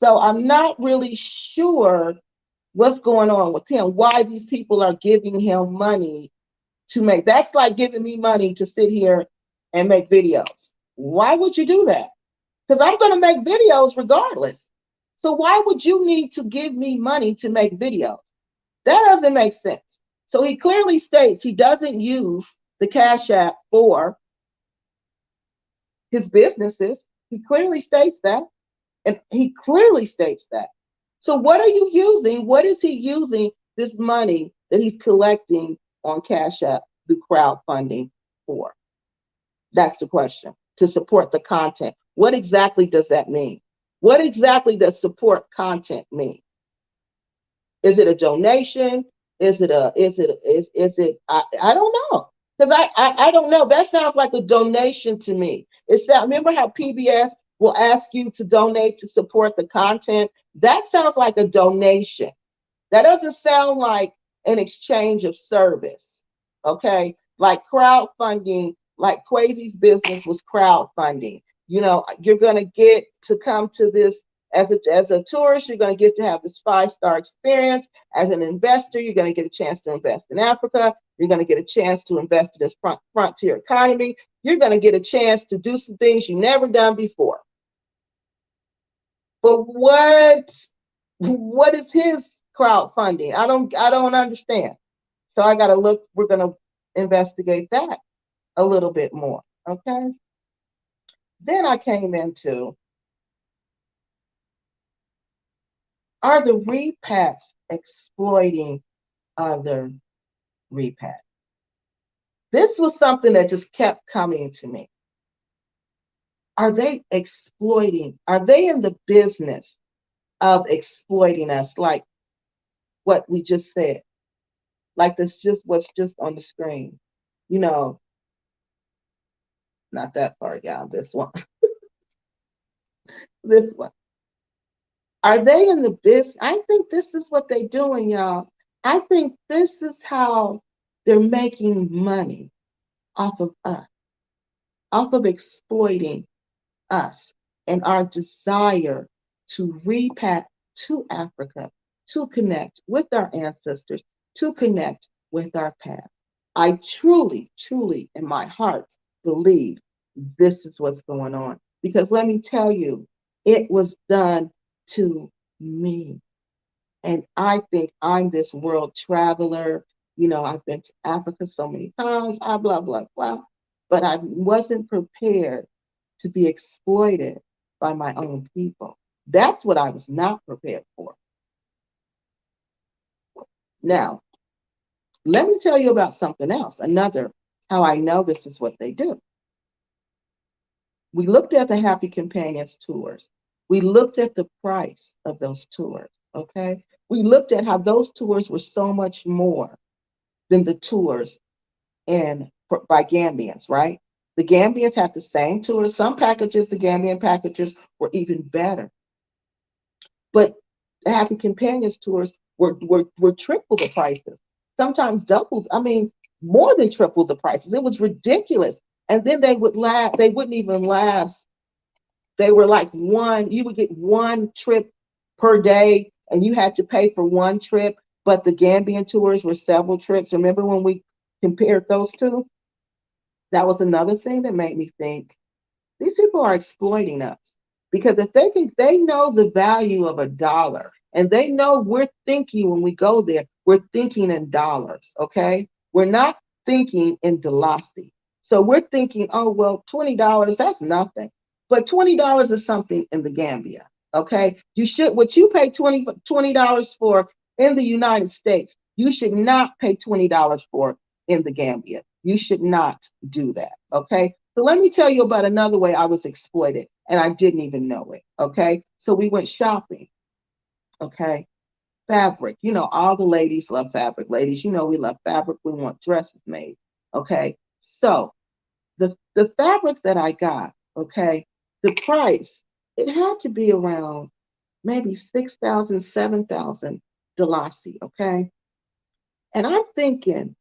So I'm not really sure what's going on with him, why these people are giving him money to make. That's like giving me money to sit here and make videos. Why would you do that? Because I'm going to make videos regardless. So why would you need to give me money to make videos? That doesn't make sense. So he clearly states he doesn't use the Cash App for his businesses. He clearly states that. And he clearly states that. So what are you using? What is he using this money that he's collecting on Cash App through crowdfunding for? That's the question. to support the content. What exactly does that mean? What exactly does support content mean? Is it a donation? I don't know. Because I don't know. That sounds like a donation to me. It's that, remember how PBS will ask you to donate to support the content? That sounds like a donation. That doesn't sound like an exchange of service. Okay. Like crowdfunding, like KWESI's business was crowdfunding. You know, you're going to get to come to this as a tourist, you're going to get to have this 5-star experience. As an investor, you're going to get a chance to invest in Africa. You're going to get a chance to invest in this frontier economy. You're going to get a chance to do some things you've never done before. But what is his crowdfunding? I don't understand. So I got to look. We're going to investigate that a little bit more. Okay. Then I came into, are the repacks exploiting other repacks? This was something that just kept coming to me. Are they exploiting? Are they in the business of exploiting us, like what we just said? Like this just what's just on the screen. You know, not that far, y'all. This one. This one. Are they in the business? I think this is what they're doing, y'all. I think this is how they're making money off of us, off of exploiting us and our desire to repack to Africa, to connect with our ancestors, to connect with our past. I truly, truly, in my heart, believe this is what's going on. Because let me tell you, it was done to me. And I think I'm this world traveler. You know, I've been to Africa so many times, blah, blah, blah. But I wasn't prepared to be exploited by my own people. That's what I was not prepared for. Now, let me tell you about something else. Another, how I know this is what they do. We looked at the Happy Companions tours. We looked at the price of those tours, okay? We looked at how those tours were so much more than the tours by Gambians, right? The Gambians had the same tours. Some packages, the Gambian packages, were even better. But the Happy Companions tours were triple the prices, sometimes double. I mean, more than triple the prices. It was ridiculous. And then they wouldn't even last. They were like you would get one trip per day and you had to pay for one trip, but the Gambian tours were several trips. Remember when we compared those two? That was another thing that made me think these people are exploiting us. Because if they know the value of $1 and they know we're thinking when we go there, we're thinking in dollars, okay? We're not thinking in Dalasi. So we're thinking, oh, well, $20, that's nothing. But $20 is something in the Gambia, okay? What you pay $20 for in the United States, you should not pay $20 for in the Gambia. You should not do that, okay? So let me tell you about another way I was exploited and I didn't even know it, okay? So we went shopping, okay? Fabric, you know, all the ladies love fabric. Ladies, you know, we love fabric. We want dresses made, okay? So the fabrics that I got, okay, the price, it had to be around maybe 6,000, 7,000 Dalasi, okay? And I'm thinking,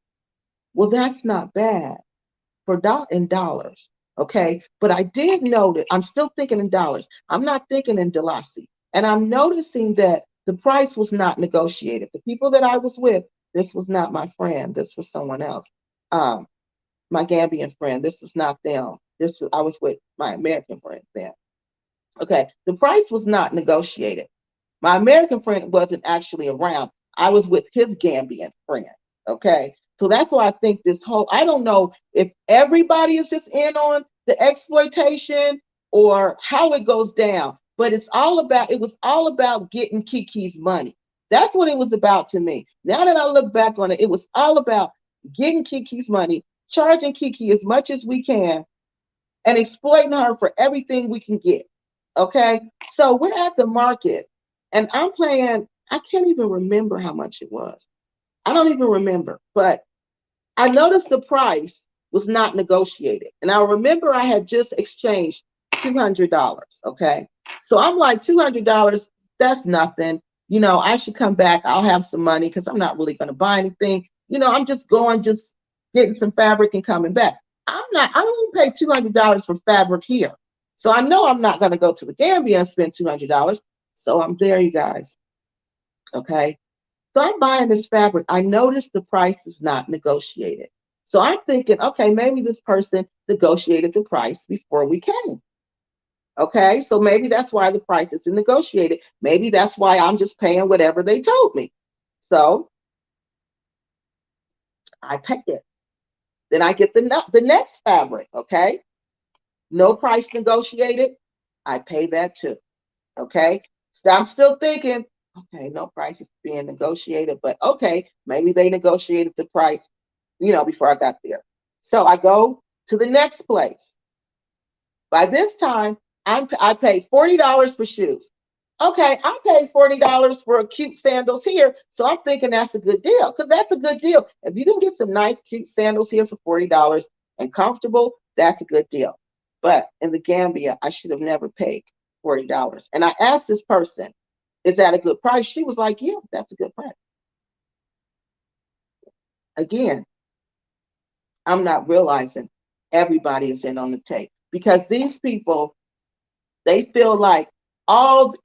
well, that's not bad in dollars, okay? But I did know that I'm still thinking in dollars. I'm not thinking in Dalasi. And I'm noticing that the price was not negotiated. The people that I was with, this was not my friend. This was someone else. My Gambian friend, this was not them. I was with my American friend then. Okay, the price was not negotiated. My American friend wasn't actually around. I was with his Gambian friend. Okay, so that's why I think I don't know if everybody is just in on the exploitation or how it goes down, but it was all about getting Kiki's money. That's what it was about to me. Now that I look back on it, it was all about getting Kiki's money, charging Kiki as much as we can, and exploiting her for everything we can get. Okay. So we're at the market and I'm playing, I can't even remember how much it was. I don't even remember, but I noticed the price was not negotiated. And I remember I had just exchanged $200. Okay. So I'm like, $200, that's nothing. I should come back. I'll have some money because I'm not really going to buy anything. I'm just going, just getting some fabric and coming back. I don't even pay $200 for fabric here. So I know I'm not going to go to the Gambia and spend $200. So I'm there, you guys. Okay. So I'm buying this fabric. I noticed the price is not negotiated. So I'm thinking, okay, maybe this person negotiated the price before we came. Okay, so maybe that's why the price isn't negotiated. Maybe that's why I'm just paying whatever they told me. So I pay it. Then I get the next fabric. Okay, no price negotiated. I pay that too. Okay, so I'm still thinking, okay, no price is being negotiated, but okay, maybe they negotiated the price, before I got there. So I go to the next place. By this time, I paid $40 for shoes. Okay, I paid $40 for cute sandals here, so I'm thinking that's a good deal because that's a good deal. If you can get some nice cute sandals here for $40 and comfortable, that's a good deal. But in the Gambia, I should have never paid $40. And I asked this person, "Is that a good price?" She was like, "Yeah, that's a good price." Again, I'm not realizing everybody is in on the tape because these people, they feel like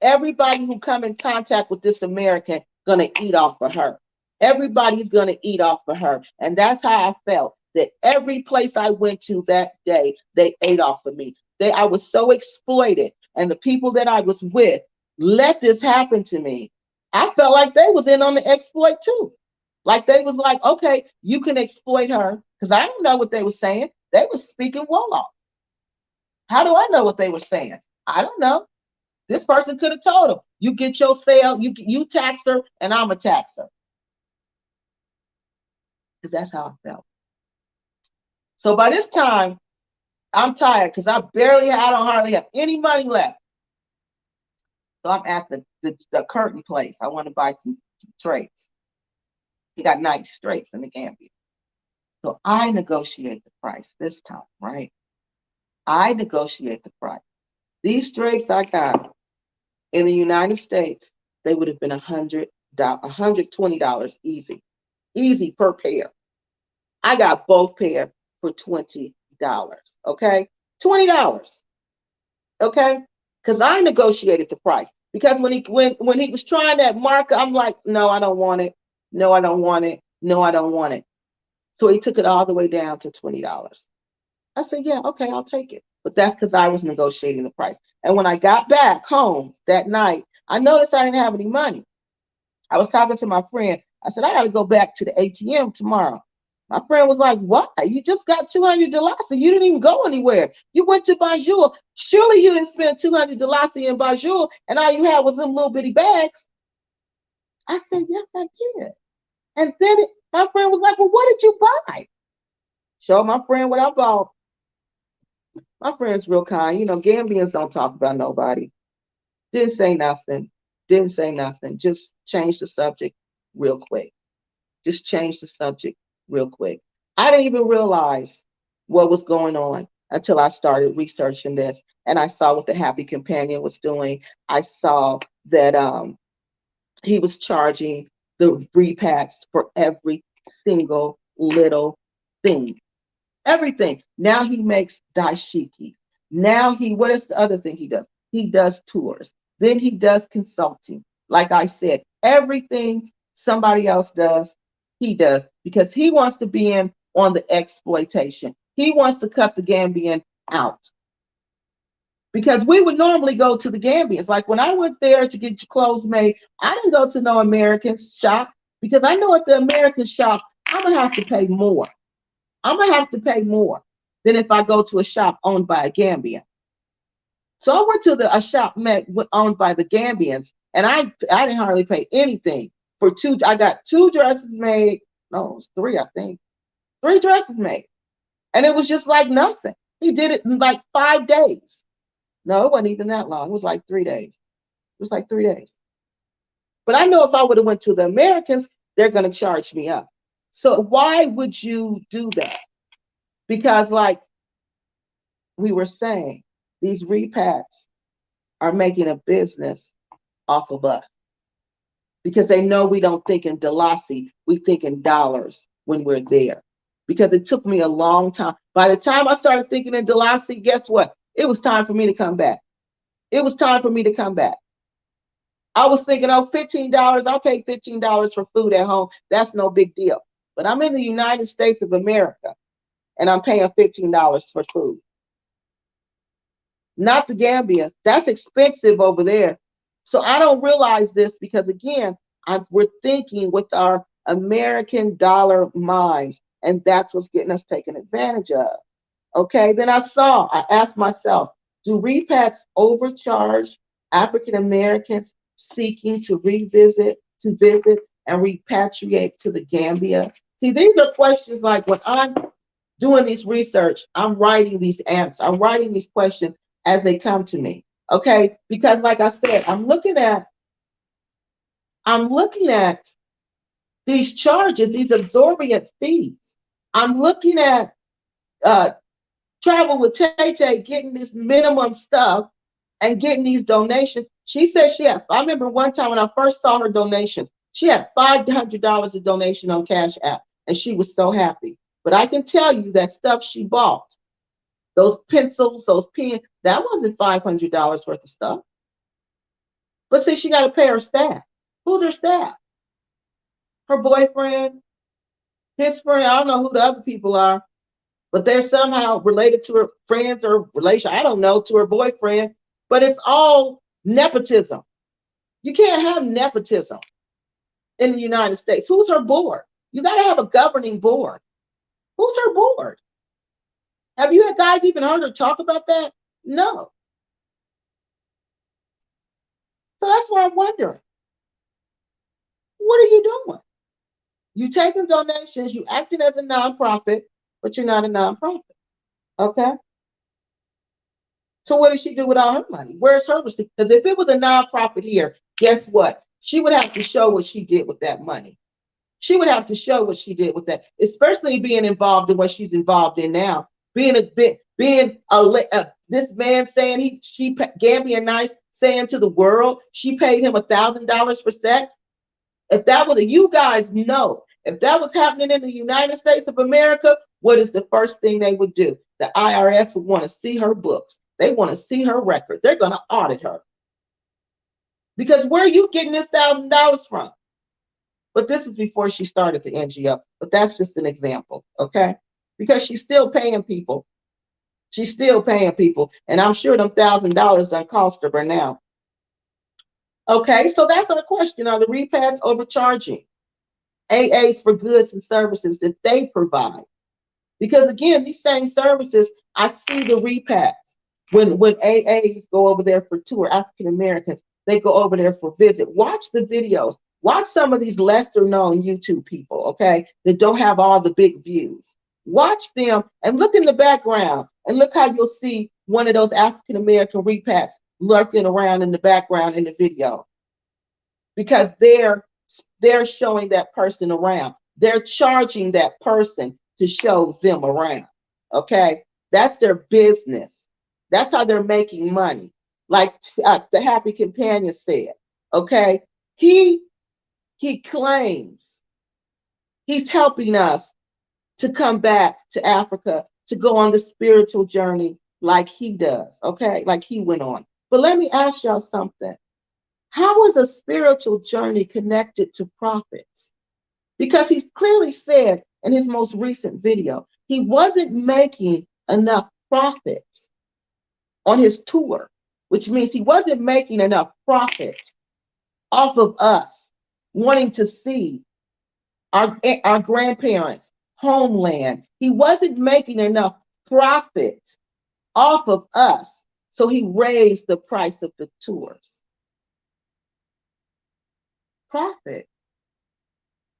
everybody who come in contact with this American gonna eat off of her. Everybody's gonna eat off of her. And that's how I felt that every place I went to that day, they ate off of me. I was so exploited. And the people that I was with let this happen to me. I felt like they was in on the exploit too. Like they was like, okay, you can exploit her. Because I don't know what they were saying. They were speaking Wolof. How do I know what they were saying? I don't know. This person could have told them, you get your sale, you tax her, and I'm a taxer. Because that's how I felt. So by this time, I'm tired because I don't hardly have any money left. So I'm at the curtain place. I want to buy some drapes. He got nice drapes in the Gambia. So I negotiate the price this time, right? I negotiate the price. These drapes I got in the United States, they would have been $120 easy per pair. I got both pair for $20. Okay, $20. Okay, because I negotiated the price. Because when he was trying that marker, I'm like, no, I don't want it. No, I don't want it. No, I don't want it. So he took it all the way down to $20. I said, yeah, okay, I'll take it. But that's because I was negotiating the price. And when I got back home that night, I noticed I didn't have any money. I was talking to my friend. I said, I got to go back to the ATM tomorrow. My friend was like, what? You just got $200 and you didn't even go anywhere. You went to Bonjour. Surely you didn't spend $200 in Bonjour and all you had was them little bitty bags. I said, yes, I did. And then my friend was like, well, what did you buy? Show my friend what I bought. My friend's real kind. Gambians don't talk about nobody. Didn't say nothing. Didn't say nothing. Just change the subject real quick. Just change the subject real quick. I didn't even realize what was going on until I started researching this and I saw what the Happy Companion was doing. I saw that he was charging the repacks for every single little thing. Everything. Now he makes dashikis. Now what is the other thing he does? He does tours. Then he does consulting. Like I said, everything somebody else does, he does because he wants to be in on the exploitation. He wants to cut the Gambian out. Because we would normally go to the Gambians. Like when I went there to get your clothes made, I didn't go to no American shop because I know at the American shop, I'm going to have to pay more. I'm going to have to pay more than if I go to a shop owned by a Gambian. So I went to a shop owned by the Gambians, and I didn't hardly pay anything for two. I got two dresses made. No, it was three, I think. Three dresses made. And it was just like nothing. He did it in like 5 days. No, it wasn't even that long. It was like 3 days. It was like 3 days. But I know if I would have went to the Americans, they're going to charge me up. So why would you do that? Because like we were saying, these repacks are making a business off of us because they know we don't think in Dalasi, we think in dollars when we're there. Because it took me a long time. By the time I started thinking in Dalasi, guess what? It was time for me to come back. It was time for me to come back. I was thinking, oh, $15, I'll pay $15 for food at home. That's no big deal. But I'm in the United States of America and I'm paying $15 for food. Not the Gambia. That's expensive over there. So I don't realize this because, again, we're thinking with our American dollar minds, and that's what's getting us taken advantage of. Okay, then I asked myself, do repacks overcharge African Americans seeking to visit, and repatriate to the Gambia? See, these are questions like when I'm doing this research, I'm writing these answers, I'm writing these questions as they come to me. Okay, because like I said, I'm looking at these charges, these exorbitant fees. I'm looking at Travel with Tay Tay getting this minimum stuff and getting these donations. She said I remember one time when I first saw her donations, she had $500 of donation on Cash App, and she was so happy. But I can tell you that stuff she bought, those pencils, those pens, that wasn't $500 worth of stuff. But see, she got to pay her staff. Who's her staff? Her boyfriend, his friend. I don't know who the other people are, but they're somehow related to her friends or relation. I don't know, to her boyfriend. But it's all nepotism. You can't have nepotism in the United States. Who's her board? You got to have a governing board. Who's her board? Have you guys even heard her talk about that? No. So that's why I'm wondering, what are you doing? You taking donations, you acting as a nonprofit, but you're not a nonprofit. Okay? So what does she do with all her money? Where's her receipt? Because if it was a nonprofit here, guess what? She would have to show what she did with that money. She would have to show what she did with that, especially being involved in what she's involved in now. This man saying Gambian Nice saying to the world she paid him $1,000 for sex. If that was you guys know, if that was happening in the United States of America, what is the first thing they would do? The IRS would want to see her books. They want to see her record. They're going to audit her. Because where are you getting this $1,000 from? But this is before she started the NGO. But that's just an example, okay? Because she's still paying people. She's still paying people. And I'm sure them $1,000 done cost her by now. Okay, so that's our question. Are the repacks overcharging AAs for goods and services that they provide? Because again, these same services, I see the repacks. When AAs go over there for tour, African Americans, they go over there for visit. Watch the videos. Watch some of these lesser known YouTube people, okay, that don't have all the big views. Watch them and look in the background and look how you'll see one of those African American repacks lurking around in the background in the video. Because they're showing that person around. They're charging that person to show them around. Okay, that's their business. That's how they're making money. Like the Happy Companion said. Okay, he claims he's helping us to come back to Africa to go on the spiritual journey like he does. Okay, like he went on. But let me ask y'all something. How is a spiritual journey connected to profits? Because he's clearly said in his most recent video, he wasn't making enough profits on his tour, which means he wasn't making enough profits off of us wanting to see our grandparents' homeland. He wasn't making enough profit off of us, so he raised the price of the tours. Profit.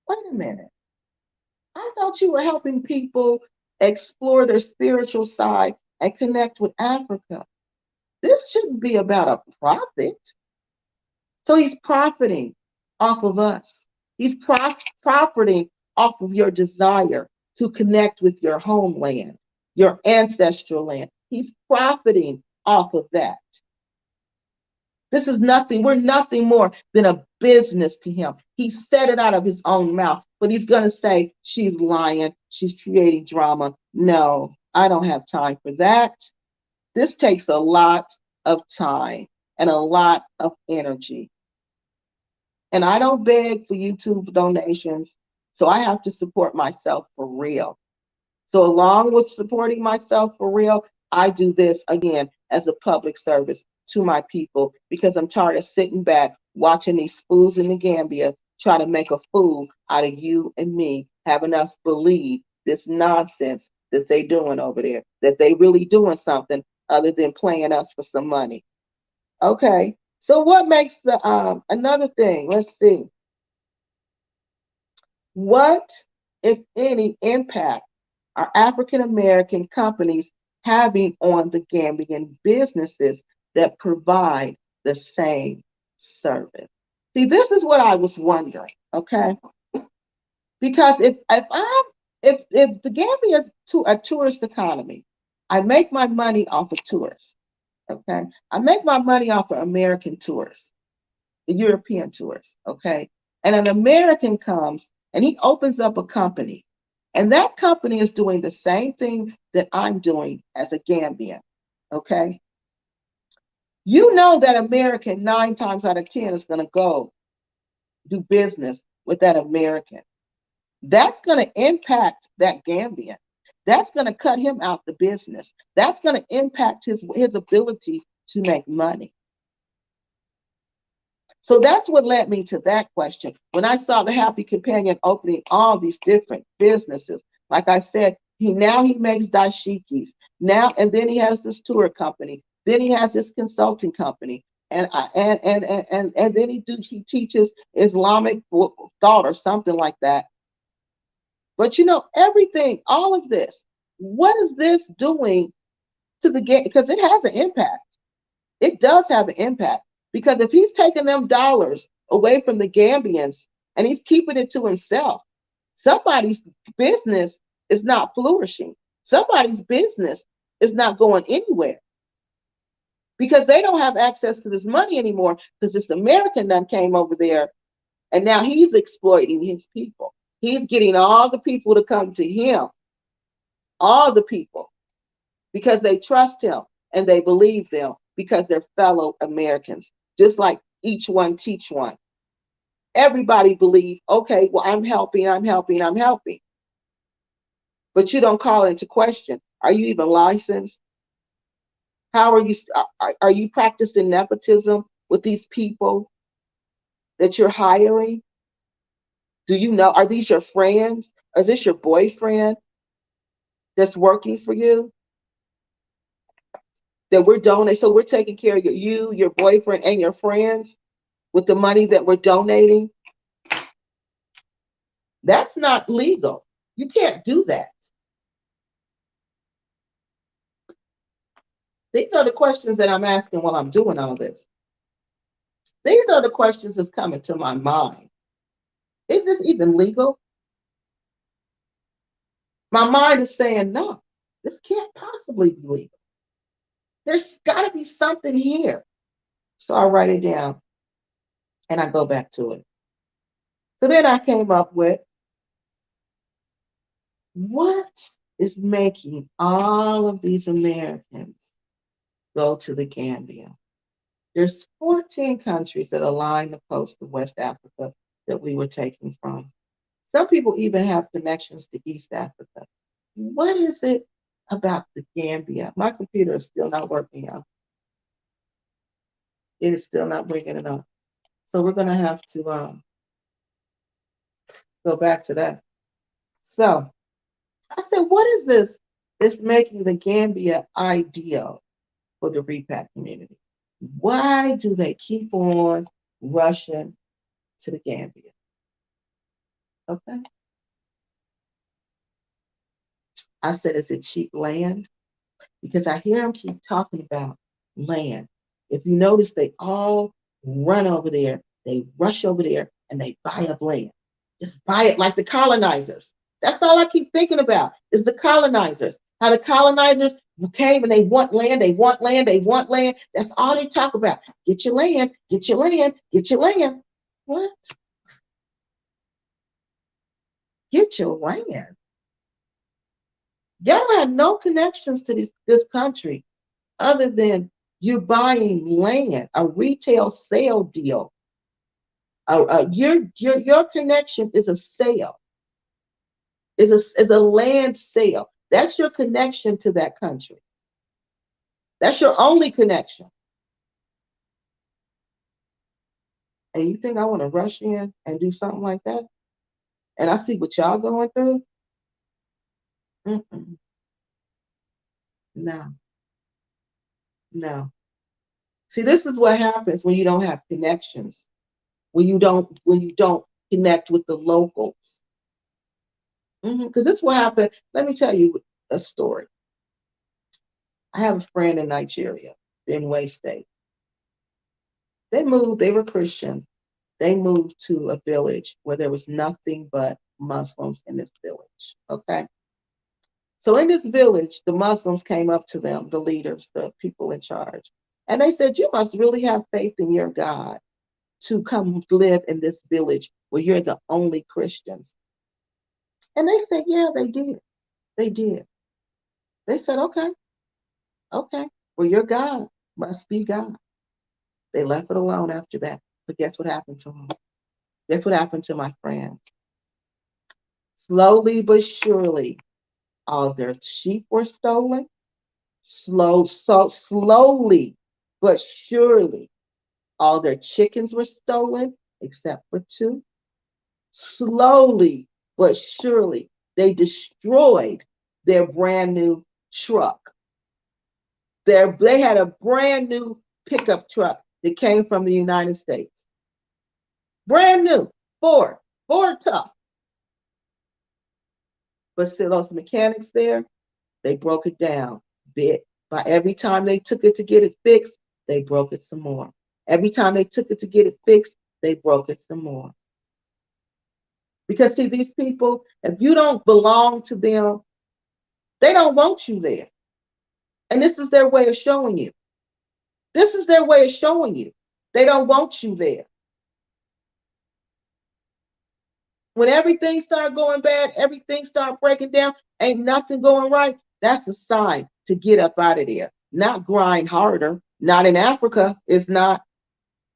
Wait a minute. I thought you were helping people explore their spiritual side and connect with Africa. This shouldn't be about a profit. So he's profiting off of us. He's profiting off of your desire to connect with your homeland, your ancestral land. He's profiting off of that. This is nothing. We're nothing more than a business to him. He said it out of his own mouth, but he's going to say, she's lying. She's creating drama. No, I don't have time for that. This takes a lot of time and a lot of energy. And I don't beg for YouTube donations, so I have to support myself for real. So along with supporting myself for real, I do this again as a public service to my people because I'm tired of sitting back watching these fools in the Gambia try to make a fool out of you and me, having us believe this nonsense that they doing over there, that they really doing something other than playing us for some money. Okay, so what makes the another thing? Let's see. What, if any, impact are African American companies having on the Gambian businesses that provide the same service? See, this is what I was wondering, okay? Because if the Gambia is a tourist economy, I make my money off of tourists, okay? I make my money off of American tourists, the European tourists, okay? And an American comes and he opens up a company, and that company is doing the same thing that I'm doing as a Gambian, okay? You know that American 9 times out of 10 is going to go do business with that American. That's going to impact that Gambian. That's going to cut him out the business. That's going to impact his ability to make money. So that's what led me to that question. When I saw the Happy Companion opening all these different businesses, like I said, he makes dashikis now, and then he has this tour company. Then he has this consulting company, and then he teaches Islamic thought or something like that. But everything, all of this, what is this doing to the game? Because it has an impact. It does have an impact. Because if he's taking them dollars away from the Gambians and he's keeping it to himself, somebody's business is not flourishing. Somebody's business is not going anywhere because they don't have access to this money anymore because this American done came over there and now he's exploiting his people. He's getting all the people to come to him, all the people, because they trust him and they believe them because they're fellow Americans, just like each one teach one. Everybody believe, okay, well, I'm helping. But you don't call into question, are you even licensed? How are you practicing nepotism with these people that you're hiring? Do you know, are these your friends? Is this your boyfriend that's working for you? That we're donating, so we're taking care of you, your boyfriend, and your friends with the money that we're donating. That's not legal. You can't do that. These are the questions that I'm asking while I'm doing all this. These are the questions that's coming to my mind. Is this even legal? My mind is saying, no, this can't possibly be legal. There's got to be something here. So I write it down and I go back to it. So then I came up with, what is making all of these Americans go to the Gambia? There's 14 countries that align the coast of West Africa that we were taking from. Some people even have connections to East Africa. What is it about the Gambia? My computer is still not working out. It is still not bringing it up. So we're going to have to go back to that. So I said, what is this that's making the Gambia ideal for the Repack community? Why do they keep on rushing to the Gambia? Okay. I said, is it cheap land? because I hear them keep talking about land. If you notice, they all run over there, they rush over there, and they buy up land. Just buy it like the colonizers. That's all I keep thinking about is the colonizers. How the colonizers came and they want land, they want land, they want land. That's all they talk about. Get your land, get your land, get your land. What? Get your land. Y'all have no connections to this country other than you buying land, a retail sale deal. Your connection is a sale, is a land sale. That's your connection to that country. That's your only connection. And you think I want to rush in and do something like that? And I see what y'all going through? Mm-mm. No, no. See, this is what happens when you don't have connections. When you don't connect with the locals. Because this is what happened. Let me tell you a story. I have a friend in Nigeria, in Way State. They moved, they were Christian. They moved to a village where there was nothing but Muslims in this village. Okay. So in this village, the Muslims came up to them, the leaders, the people in charge, and they said, "You must really have faith in your God to come live in this village where you're the only Christians." And they said, "Yeah, they did. They did." They said, "Okay, okay. Well, your God must be God." They left it alone after that. But guess what happened to them? Guess what happened to my friend? Slowly but surely, all their sheep were stolen. Slowly but surely, all their chickens were stolen, except for two. Slowly but surely, they destroyed their brand new truck. They had a brand new pickup truck that came from the United States. Brand new, Ford tough. But still, those mechanics there, they broke it down bit by every time they took it to get it fixed, they broke it some more. Every time they took it to get it fixed, they broke it some more. Because see, these people, if you don't belong to them, they don't want you there. And this is their way of showing you. This is their way of showing you. They don't want you there. When everything start going bad, everything start breaking down, ain't nothing going right, that's a sign to get up out of there. Not grind harder. Not in Africa, it's not.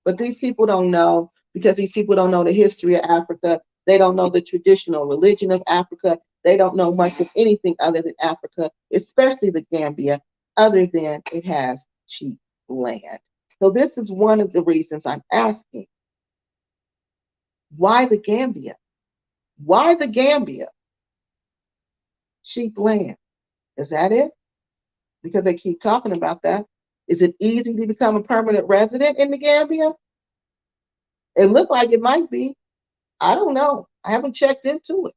But these people don't know because these people don't know the history of Africa. They don't know the traditional religion of Africa. They don't know much of anything other than Africa, especially the Gambia, other than it has cheap land. So this is one of the reasons I'm asking, why the Gambia? Why the Gambia? Cheap land. Is that it? Because they keep talking about that. Is it easy to become a permanent resident in the Gambia? It looked like it might be. I don't know. I haven't checked into it.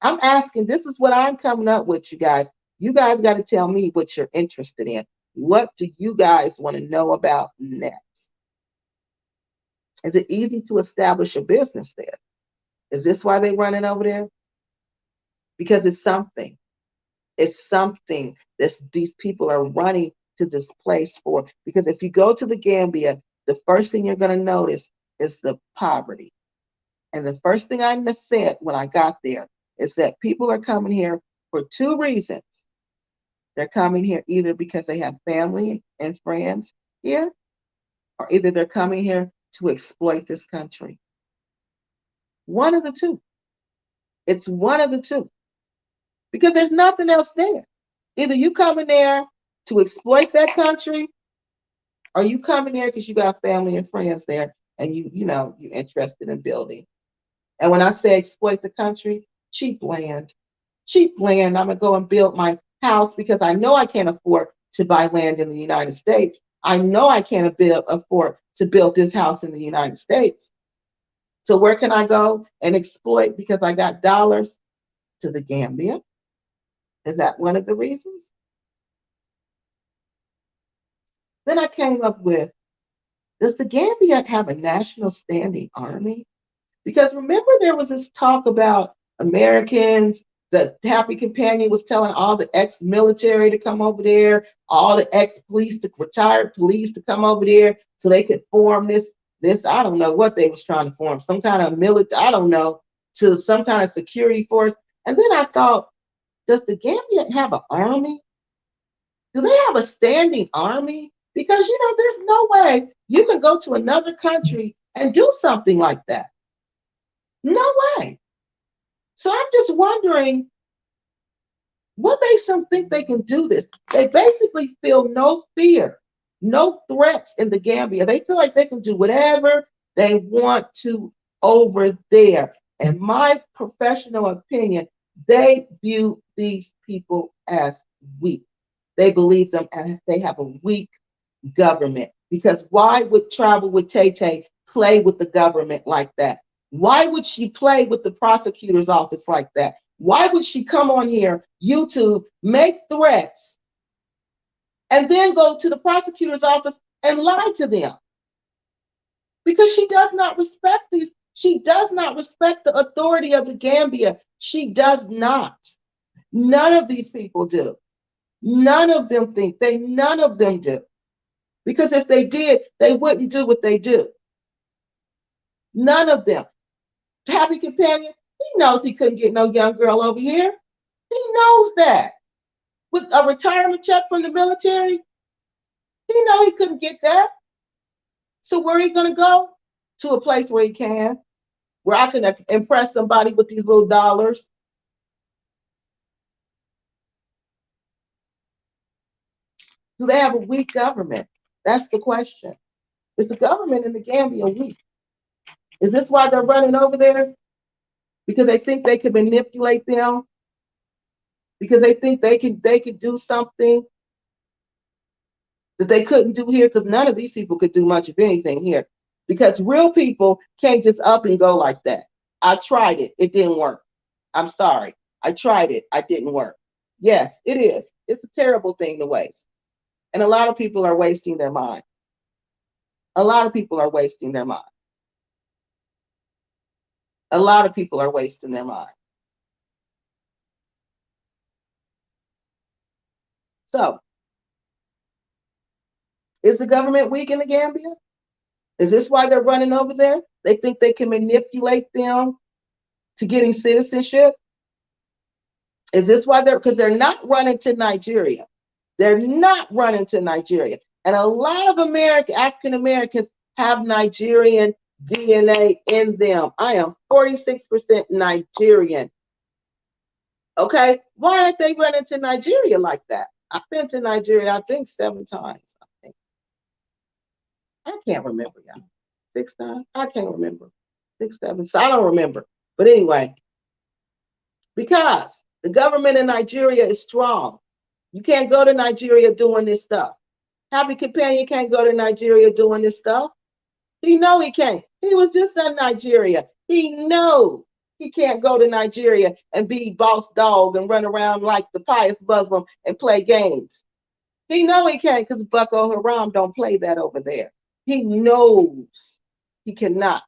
I'm asking, this is what I'm coming up with, you guys. You guys got to tell me what you're interested in. What do you guys want to know about next? Is it easy to establish a business there? Is this why they're running over there? Because it's something. It's something that these people are running to this place for. Because if you go to the Gambia, the first thing you're going to notice is the poverty. And the first thing I said when I got there is that people are coming here for two reasons. They're coming here either because they have family and friends here, or either they're coming here to exploit this country. One of the two. It's one of the two. Because there's nothing else there. Either you coming there to exploit that country, or you coming there because you got family and friends there and you're interested in building. And when I say exploit the country, cheap land. Cheap land. I'm gonna go and build my house because I know I can't afford to buy land in the United States. I know I can't afford to build this house in the United States. So where can I go and exploit because I got dollars? To the Gambia. Is that one of the reasons? Then I came up with, does the Gambia have a national standing army? Because remember, there was this talk about Americans. The Happy Companion was telling all the ex-military to come over there, all the ex-police, the retired police to come over there so they could form this. I don't know what they was trying to form, some kind of military, I don't know, to some kind of security force. And then I thought, does the Gambia have an army? Do they have a standing army? Because there's no way you can go to another country and do something like that. No way. So I'm just wondering, what makes them think they can do this? They basically feel no fear, no threats in the Gambia. They feel like they can do whatever they want to over there. In my professional opinion, they view these people as weak. They believe them and they have a weak government. Because why would Travel with Tay Tay play with the government like that? Why would she play with the prosecutor's office like that? Why would she come on here, YouTube, make threats, and then go to the prosecutor's office and lie to them? Because she does not respect these. She does not respect the authority of the Gambia. She does not. None of these people do. None of them think. None of them do. Because if they did, they wouldn't do what they do. None of them. Happy Companion, he knows he couldn't get no young girl over here. He knows that. With a retirement check from the military, he know he couldn't get that. So where are he going to go? To a place where he can, where I can impress somebody with these little dollars. Do they have a weak government? That's the question. Is the government in the Gambia weak? Is this why they're running over there? Because they think they can manipulate them? Because they think they could do something that they couldn't do here? Because none of these people could do much of anything here. Because real people can't just up and go like that. I tried it. It didn't work. I'm sorry. I tried it. I didn't work. Yes, it is. It's a terrible thing to waste. And a lot of people are wasting their mind. A lot of people are wasting their mind. A lot of people are wasting their mind. So, is the government weak in the Gambia? Is this why they're running over there? They think they can manipulate them to getting citizenship? Is this why because they're not running to Nigeria. They're not running to Nigeria. And a lot of African Americans have Nigerian DNA in them. I am 46% Nigerian. Okay, why aren't they running to Nigeria like that? I've been to Nigeria, I think 7 times. I can't remember, y'all. 6 times? I can't remember. 6, 7. So I don't remember. But anyway, because the government in Nigeria is strong. You can't go to Nigeria doing this stuff. Happy Companion can't go to Nigeria doing this stuff. He know he can't. He was just in Nigeria. He knows he can't go to Nigeria and be boss dog and run around like the pious Muslim and play games. He know he can't because Boko Haram don't play that over there. He knows he cannot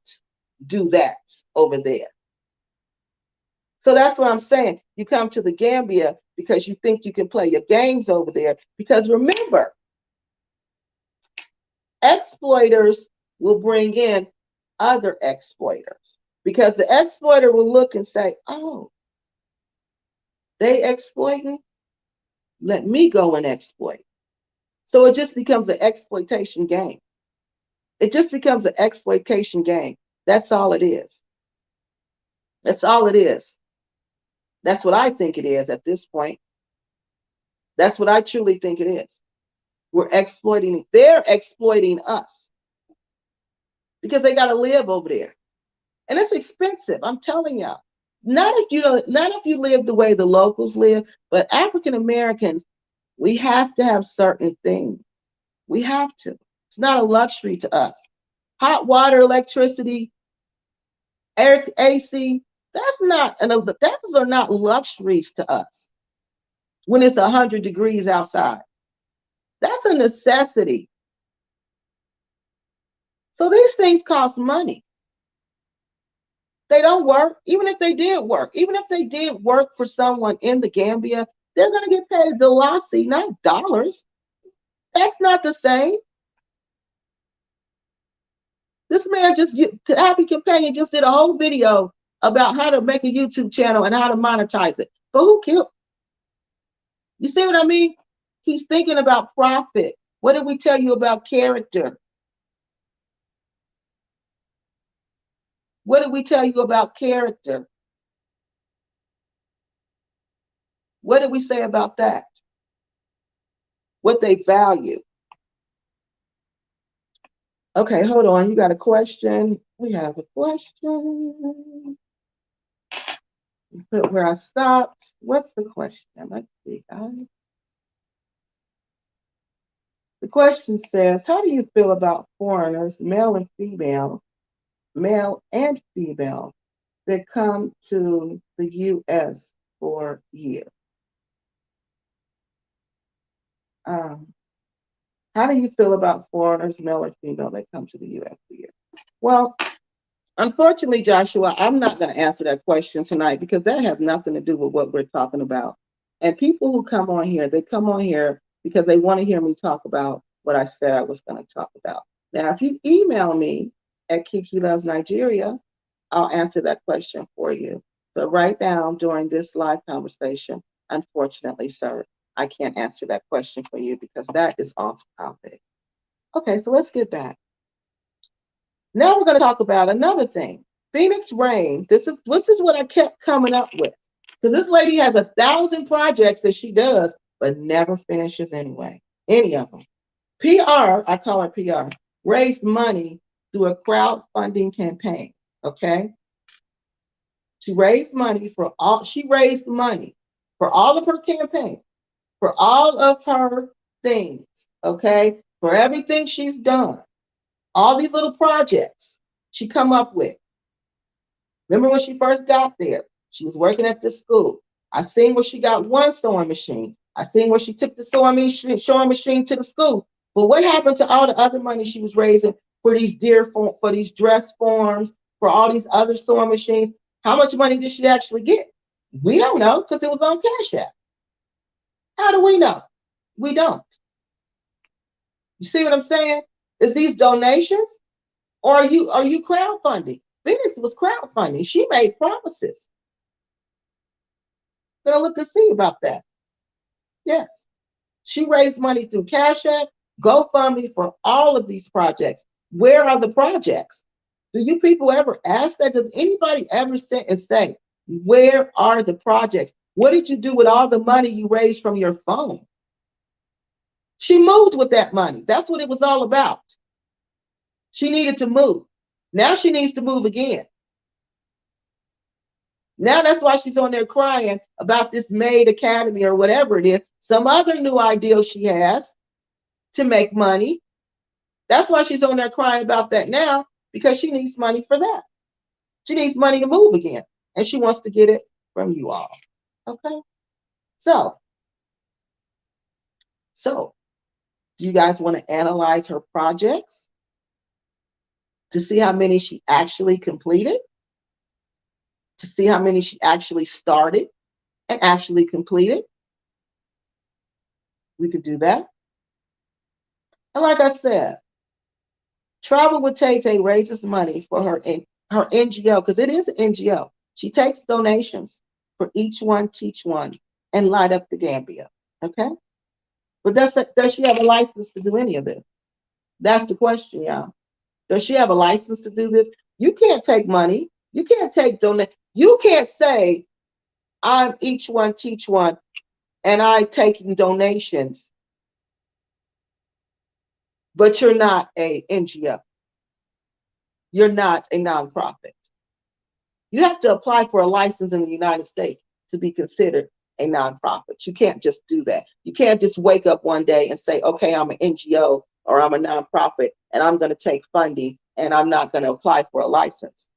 do that over there. So that's what I'm saying. You come to the Gambia because you think you can play your games over there. Because remember, exploiters will bring in other exploiters. Because the exploiter will look and say, oh, they exploiting? Let me go and exploit. So it just becomes an exploitation game. It just becomes an exploitation game. That's all it is. That's all it is. That's what I think it is at this point. That's what I truly think it is. We're exploiting, they're exploiting us because they got to live over there. And it's expensive, I'm telling y'all. Not if you live the way the locals live, but African Americans, we have to have certain things. We have to. It's not a luxury to us. Hot water, electricity, air, AC, those are not luxuries to us when it's 100 degrees outside. That's a necessity. So these things cost money. They don't work. Even if they did work, even if they did work for someone in the Gambia, they're going to get paid Dalasi, not dollars. That's not the same. This man just, Happy Companion just did a whole video about how to make a YouTube channel and how to monetize it. But who killed? You see what I mean? He's thinking about profit. What did we tell you about character? What did we tell you about character? What did we say about that? What they value. Okay, hold on. You got a question? We have a question. Put where I stopped. What's the question? Let's see, guys. The question says, how do you feel about foreigners, male and female, that come to the U.S. for years? How do you feel about foreigners, male or female, that come to the U.S. for years? Well, unfortunately, Joshua, I'm not going to answer that question tonight because that has nothing to do with what we're talking about. And people who come on here, they come on here because they want to hear me talk about what I said I was going to talk about. Now, if you email me at Kiki Loves Nigeria, I'll answer that question for you. But right now, during this live conversation, unfortunately, sir, I can't answer that question for you because that is off topic. Okay, so let's get back. Now we're going to talk about another thing. Phoenix Rain, this is what I kept coming up with. Because this lady has 1,000 projects that she does, but never finishes anyway. Any of them. PR, I call her PR, raised money through a crowdfunding campaign. Okay. She raised money for all of her campaign, for all of her things. Okay. For everything she's done. All these little projects she come up with. Remember when she first got there? She was working at the school. I seen where she got one sewing machine. I seen where she took the sewing machine to the school. But what happened to all the other money she was raising for these for these dress forms, for all these other sewing machines? How much money did she actually get? We don't know because it was on Cash App. How do we know? We don't. You see what I'm saying? Is these donations? Or are you crowdfunding? Venus was crowdfunding. She made promises. Gonna look and see about that. Yes. She raised money through Cash App, GoFundMe for all of these projects. Where are the projects? Do you people ever ask that? Does anybody ever sit and say, where are the projects? What did you do with all the money you raised from your phone? She moved with that money. That's what it was all about. She needed to move. Now she needs to move again. Now that's why she's on there crying about this Maid Academy or whatever it is, some other new ideal she has to make money. That's why she's on there crying about that now, because she needs money for that. She needs money to move again, and she wants to get it from you all. Okay? So do you guys want to analyze her projects to see how many she actually completed? To see how many she actually started and actually completed? We could do that. And like I said, Travel with Tay Tay raises money for her NGO, because it is an NGO. She takes donations for Each One Teach One and Light Up the Gambia. Okay? But does she have a license to do any of this? That's the question, y'all. Does she have a license to do this? You can't take money. You can't take donate. You can't say, I'm Each One Teach One and I'm taking donations, but you're not a NGO. You're not a nonprofit. You have to apply for a license in the United States to be considered a nonprofit. You can't just do that. You can't just wake up one day and say, okay, I'm an NGO or I'm a nonprofit and I'm going to take funding and I'm not going to apply for a license.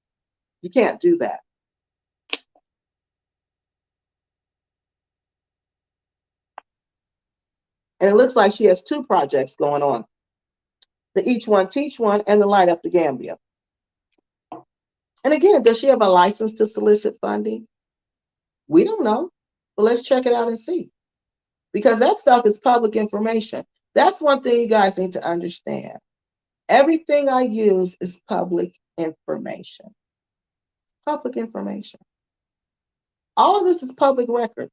You can't do that. And it looks like she has 2 projects going on. the Each One Teach One, and the Light Up the Gambia. And again, does she have a license to solicit funding? We don't know, but let's check it out and see. Because that stuff is public information. That's one thing you guys need to understand. Everything I use is public information. Public information. All of this is public record.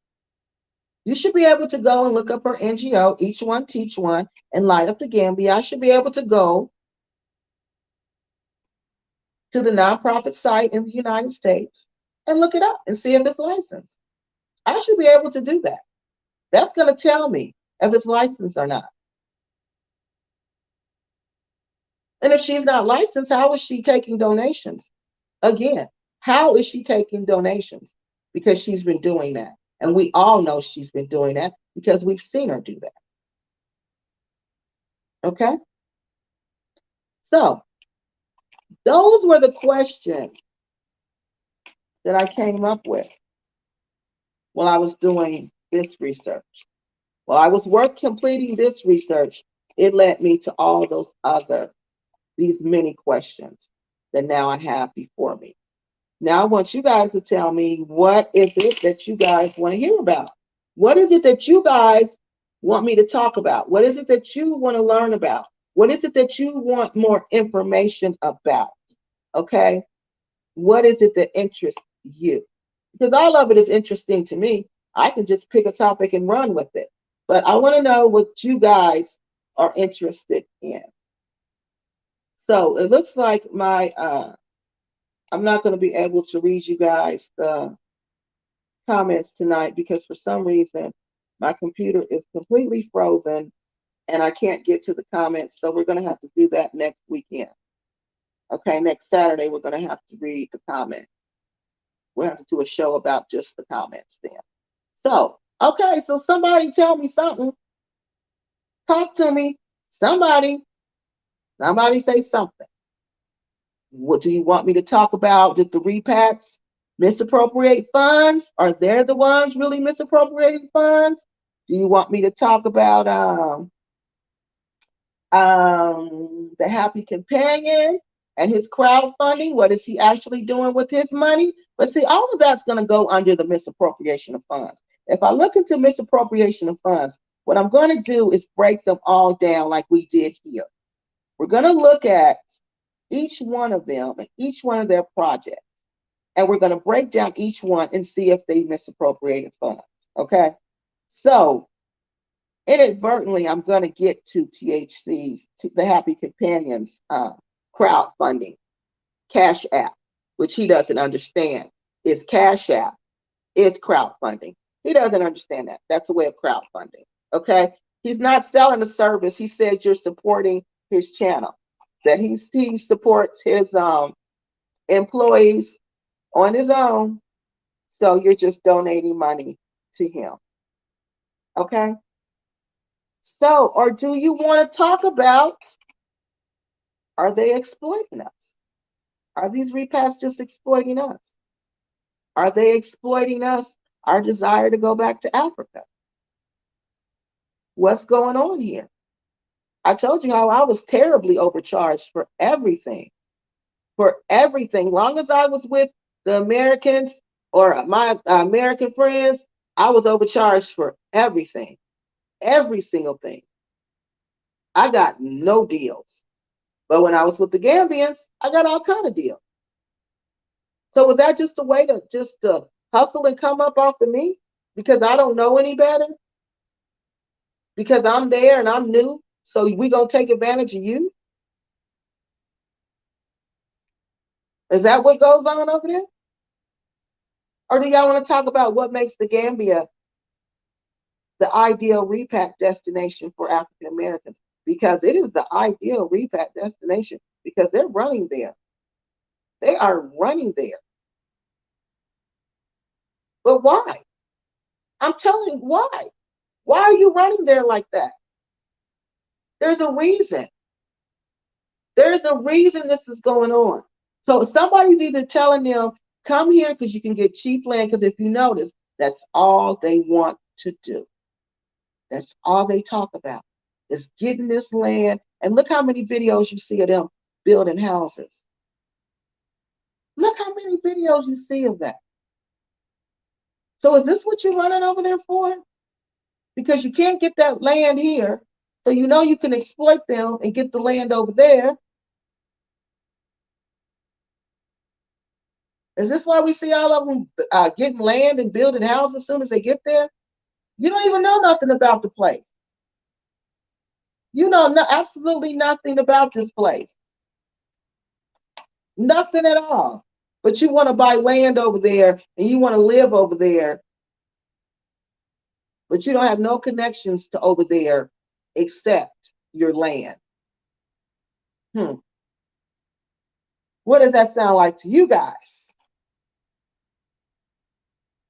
You should be able to go and look up her NGO, Each One Teach One, and Light Up the Gambia. I should be able to go to the nonprofit site in the United States and look it up and see if it's licensed. I should be able to do that. That's going to tell me if it's licensed or not. And if she's not licensed, how is she taking donations? Again, how is she taking donations? Because she's been doing that. And we all know she's been doing that because we've seen her do that. Okay? So, those were the questions that I came up with while I was doing this research. While I was completing this research, it led me to all these many questions that now I have before me. Now I want you guys to tell me, what is it that you guys want to hear about? What is it that you guys want me to talk about? What is it that you want to learn about? What is it that you want more information about? Okay? What is it that interests you? Because all of it is interesting to me. I can just pick a topic and run with it. But I want to know what you guys are interested in. So it looks like I'm not going to be able to read you guys the comments tonight because for some reason my computer is completely frozen and I can't get to the comments. So we're going to have to do that next weekend. Okay, next Saturday we're going to have to read the comments. We'll have to do a show about just the comments then. So, okay, so somebody tell me something. Talk to me. Somebody say something. What do you want me to talk about? Did the repacks misappropriate funds? Are they the ones really misappropriating funds? Do you want me to talk about the Happy Companion and his crowdfunding? What is he actually doing with his money? But see, all of that's going to go under the misappropriation of funds. If I look into misappropriation of funds, what I'm going to do is break them all down like we did here. We're going to look at each one of them and each one of their projects. And we're going to break down each one and see if they misappropriated funds. Okay? So, inadvertently, I'm going to get to THC's, the Happy Companions crowdfunding, Cash App, which he doesn't understand. Is Cash App, is crowdfunding. He doesn't understand that. That's a way of crowdfunding. Okay? He's not selling a service. He says you're supporting his channel, that he supports his employees on his own. So you're just donating money to him. Okay? So, or do you want to talk about, are they exploiting us? Are these repacks just exploiting us? Are they exploiting us, our desire to go back to Africa? What's going on here? I told you how I was terribly overcharged for everything. For everything. Long as I was with the Americans or my American friends, I was overcharged for everything. Every single thing. I got no deals. But when I was with the Gambians, I got all kind of deals. So was that just a way to just hustle and come up off of me? Because I don't know any better? Because I'm there and I'm new? So we going to take advantage of you? Is that what goes on over there? Or do y'all want to talk about what makes the Gambia the ideal repack destination for African Americans? Because it is the ideal repack destination because they're running there. They are running there. But why? I'm telling you, why? Why are you running there like that? There's a reason. There's a reason this is going on. So somebody's either telling them, come here because you can get cheap land, because if you notice, that's all they want to do. That's all they talk about, is getting this land And look how many videos you see of them building houses. Look how many videos you see of that. So is this what you're running over there for? Because you can't get that land here, so you know you can exploit them and get the land over there. Is this why we see all of them getting land and building houses as soon as they get there? You don't even know nothing about the place. You know absolutely nothing about this place. Nothing at all. But you want to buy land over there and you want to live over there, but you don't have no connections to over there except your land. What does that sound like to you guys?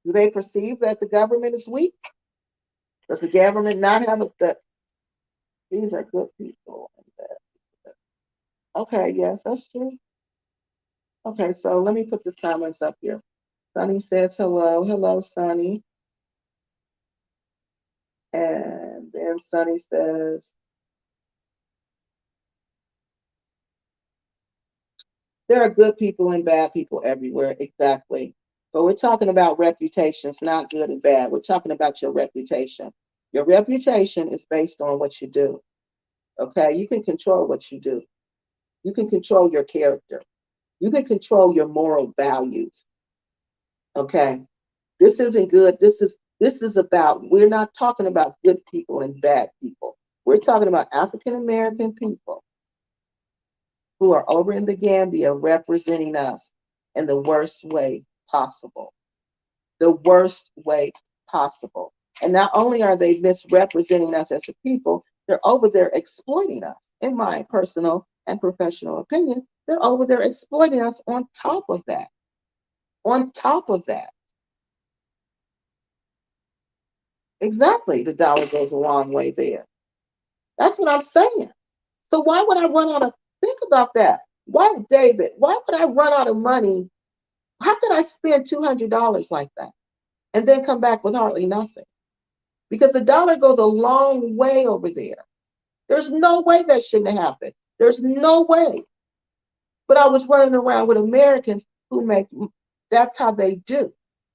Do they perceive that the government is weak? Does the government not have these are good people? Okay, yes, that's true. Okay, so let me put the comments up here. Sunny says hello. Hello, Sunny. And then Sunny says, there are good people and bad people everywhere. Exactly. But we're talking about reputations, not good and bad. We're talking about your reputation. Your reputation is based on what you do. Okay? You can control what you do. You can control your character. You can control your moral values. Okay? This isn't good. This is about, we're not talking about good people and bad people. We're talking about African American people who are over in the Gambia representing us in the worst way possible. The worst way possible. And not only are they misrepresenting us as a people, they're over there exploiting us. In my personal and professional opinion, they're over there exploiting us on top of that. On top of that. Exactly. The dollar goes a long way there. That's what I'm saying. So why would I run out of, think about that. Why, David, why would I run out of money? How could I spend $200 like that and then come back with hardly nothing? Because the dollar goes a long way over there. There's no way that shouldn't have happened. There's no way. But I was running around with Americans who that's how they do.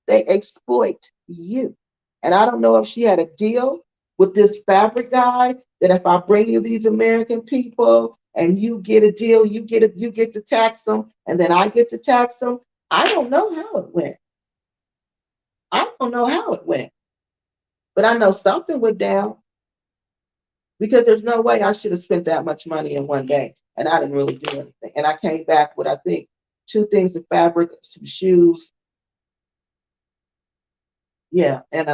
They exploit you. And I don't know if she had a deal with this fabric guy that if I bring you these American people and you get a deal, you get to tax them, and then I get to tax them. I don't know how it went. I don't know how it went. But I know something went down because there's no way I should have spent that much money in one day. And I didn't really do anything. And I came back with, I think, 2 things of fabric, some shoes. Yeah, and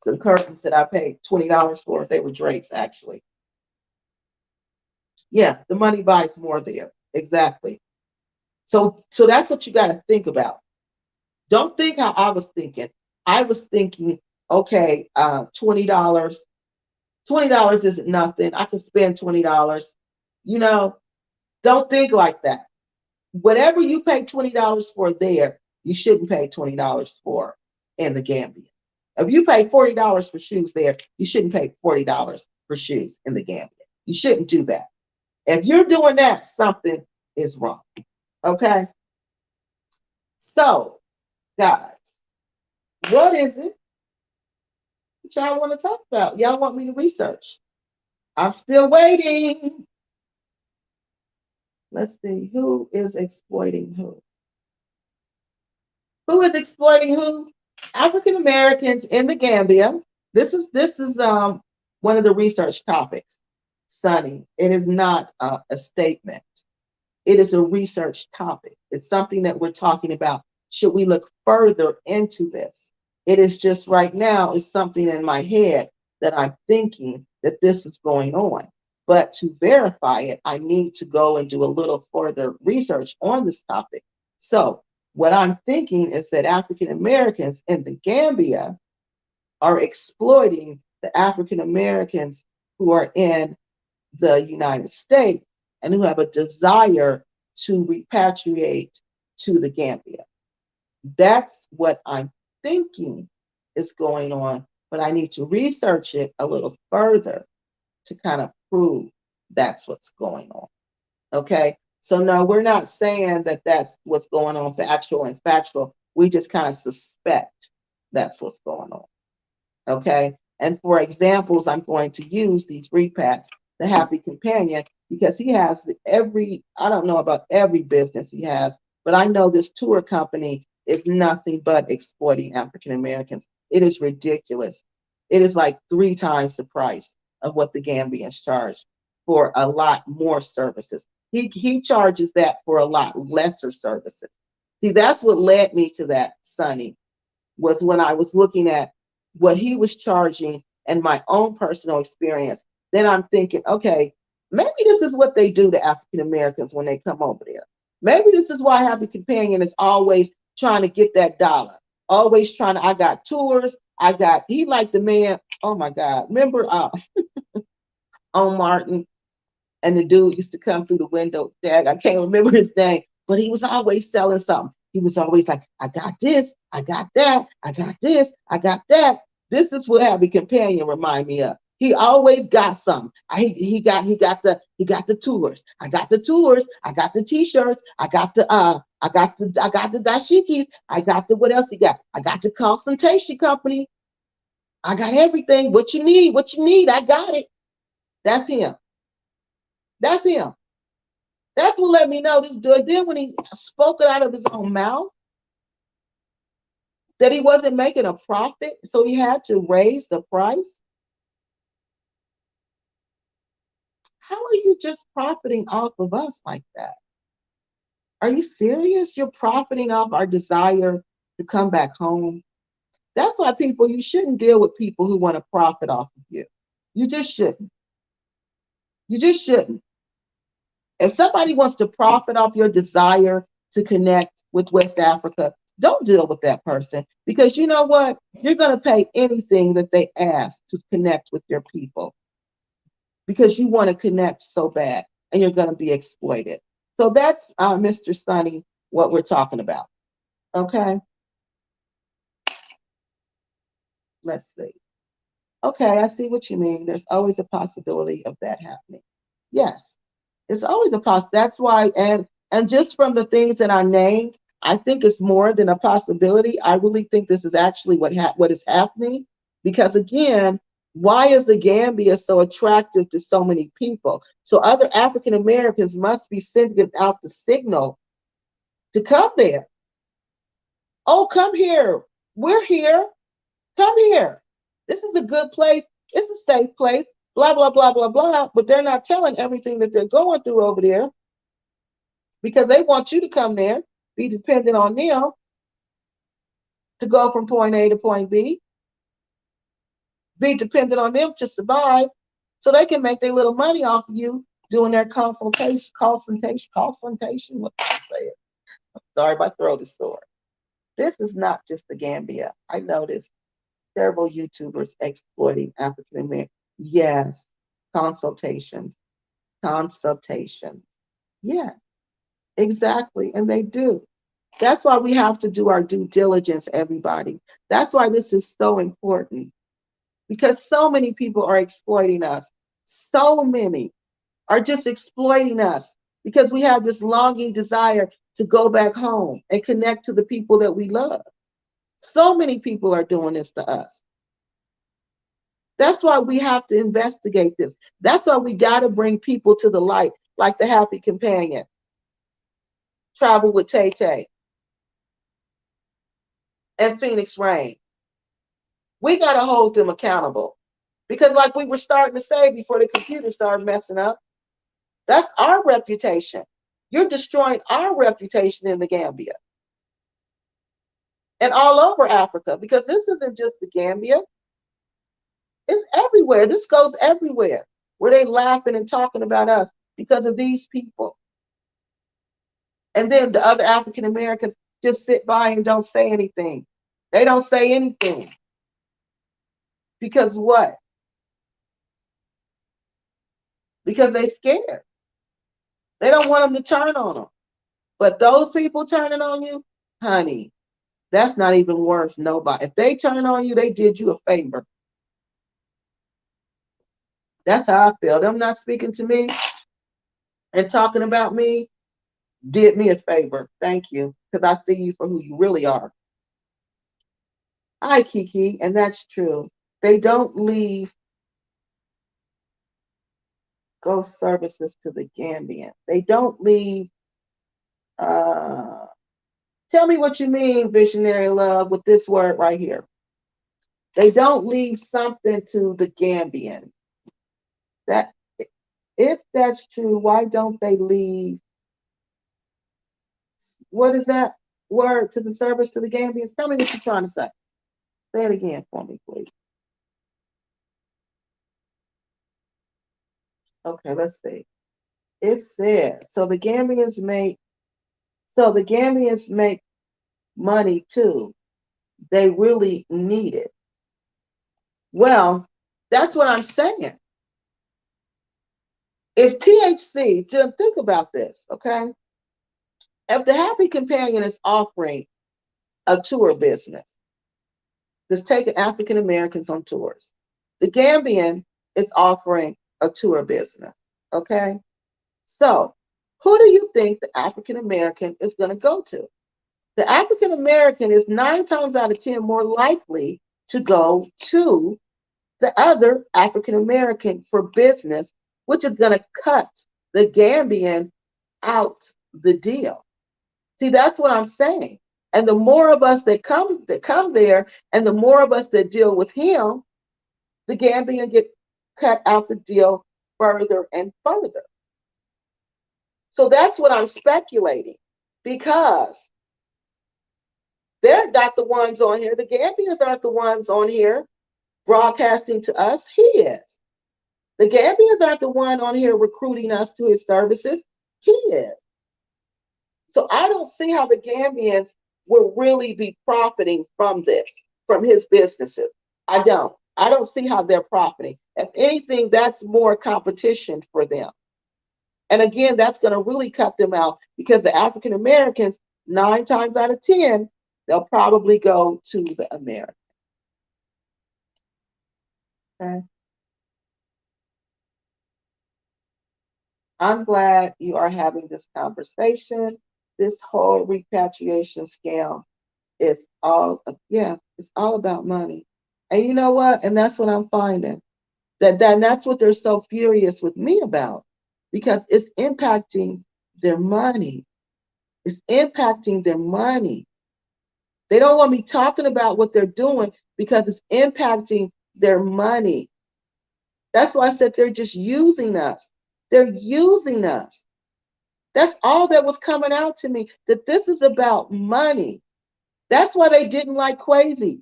some curtains that I paid $20 for. They were drapes, actually. Yeah, the money buys more there. Exactly. So that's what you got to think about. Don't think how I was thinking. I was thinking, okay, $20. $20 isn't nothing. I can spend $20. You know, don't think like that. Whatever you pay $20 for there, you shouldn't pay $20 for in the Gambia. If you pay $40 for shoes there, you shouldn't pay $40 for shoes in the Gambia. You shouldn't do that. If you're doing that, something is wrong. Okay? So, guys, what is it that y'all want to talk about? Y'all want me to research? I'm still waiting. Let's see. Who is exploiting who? Who is exploiting who? African Americans in the Gambia. This is one of the research topics, Sunny. It is not a statement. It is a research topic. It's something that we're talking about. Should we look further into this? It is just right now is something in my head that I'm thinking that this is going on. But to verify it, I need to go and do a little further research on this topic. So what I'm thinking is that African Americans in the Gambia are exploiting the African Americans who are in the United States and who have a desire to repatriate to the Gambia. That's what I'm thinking is going on, but I need to research it a little further to kind of prove that's what's going on. Okay. So no, we're not saying that that's what's going on factual and factual. We just kind of suspect that's what's going on. Okay. And for examples, I'm going to use these repacks, the Happy Companion, because he has I don't know about every business he has, but I know this tour company is nothing but exploiting African Americans. It is ridiculous. It is like 3 times the price of what the Gambians charge for a lot more services. He charges that for a lot lesser services. See, that's what led me to that, Sonny, was when I was looking at what he was charging and my own personal experience. Then I'm thinking, okay, maybe this is what they do to African Americans when they come over there. Maybe this is why Happy Companion is always trying to get that dollar. Always trying to, I got tours. He like the man, oh my God. Remember on Martin, and the dude used to come through the window. Dag, I can't remember his name, but he was always selling something. He was always like, I got this, I got that, I got this, I got that. This is what Happy Companion remind me of. He always got something. He got the tours. I got the tours. I got the t-shirts. I got the dashikis. I got the what else he got? I got the consultation company. I got everything. What you need, I got it. That's him. That's him. That's what let me know this dude. Then when he spoke it out of his own mouth that he wasn't making a profit, so he had to raise the price. How are you just profiting off of us like that? Are you serious? You're profiting off our desire to come back home. That's why you shouldn't deal with people who want to profit off of you. You just shouldn't. You just shouldn't. If somebody wants to profit off your desire to connect with West Africa, don't deal with that person, because you know what? You're going to pay anything that they ask to connect with your people, because you want to connect so bad and you're going to be exploited. So that's Mr. Sonny, what we're talking about. Okay. Let's see. Okay, I see what you mean. There's always a possibility of that happening. Yes, it's always a possibility. That's why, and just from the things that I named, I think it's more than a possibility. I really think this is actually what is happening. Because again, why is the Gambia so attractive to so many people? So other African Americans must be sending out the signal to come there. Oh, come here. We're here. Come here. This is a good place. It's a safe place. Blah, blah, blah, blah, blah. But they're not telling everything that they're going through over there, because they want you to come there, be dependent on them to go from point A to point B, be dependent on them to survive, so they can make their little money off of you doing their consultation. What did I say? Sorry, my throat is sore. This is not just the Gambia. I noticed several YouTubers exploiting African Americans. Yes, consultations. Yes, exactly. And they do. That's why we have to do our due diligence, everybody. That's why this is so important, because so many people are exploiting us. So many are just exploiting us because we have this longing desire to go back home and connect to the people that we love. So many people are doing this to us. That's why we have to investigate this. That's why we got to bring people to the light, like the Happy Companion, Travel with Tay Tay, and Phoenix Rain. We got to hold them accountable, because like we were starting to say before the computer started messing up, that's our reputation. You're destroying our reputation in the Gambia and all over Africa, because this isn't just the Gambia. It's everywhere. This goes everywhere where they laughing and talking about us because of these people. And then the other African Americans just sit by and don't say anything. They don't say anything. Because what? Because they scared. They don't want them to turn on them. But those people turning on you, honey, that's not even worth nobody. If they turn on you, they did you a favor. That's how I feel. Them not speaking to me and talking about me did me a favor. Thank you. Because I see you for who you really are. Hi, Kiki. And that's true. They don't leave ghost services to the Gambian. They don't leave. Uh, Tell me what you mean, visionary love, with this word right here. They don't leave something to the Gambian. That if that's true, why don't they leave? What is that word to the service to the Gambians? Tell me what you're trying to say. Say it again for me, please. Okay, let's see. It says so the Gambians make money too. They really need it. Well, that's what I'm saying. If THC, Jim, think about this, okay? If the Happy Companion is offering a tour business that's taking African Americans on tours, the Gambian is offering a tour business, okay? So, who do you think the African American is going to go to? The African American is 9 times out of 10 more likely to go to the other African American for business, which is going to cut the Gambian out the deal. See, that's what I'm saying. And the more of us that come there, and the more of us that deal with him, the Gambian get cut out the deal further and further. So that's what I'm speculating, because they're not the ones on here. The Gambians aren't the ones on here broadcasting to us. He is. The Gambians aren't the one on here recruiting us to his services. He is. So I don't see how the Gambians will really be profiting from this, from his businesses. I don't. I don't see how they're profiting. If anything, that's more competition for them. And again, that's going to really cut them out, because the African Americans, 9 times out of 10, they'll probably go to the American. Okay. I'm glad you are having this conversation. This whole repatriation scam is yeah, it's all about money. And you know what? And that's what I'm finding. That's what they're so furious with me about, because it's impacting their money. It's impacting their money. They don't want me talking about what they're doing because it's impacting their money. That's why I said they're just using us. They're using us. That's all that was coming out to me, that this is about money. That's why they didn't like KWESI,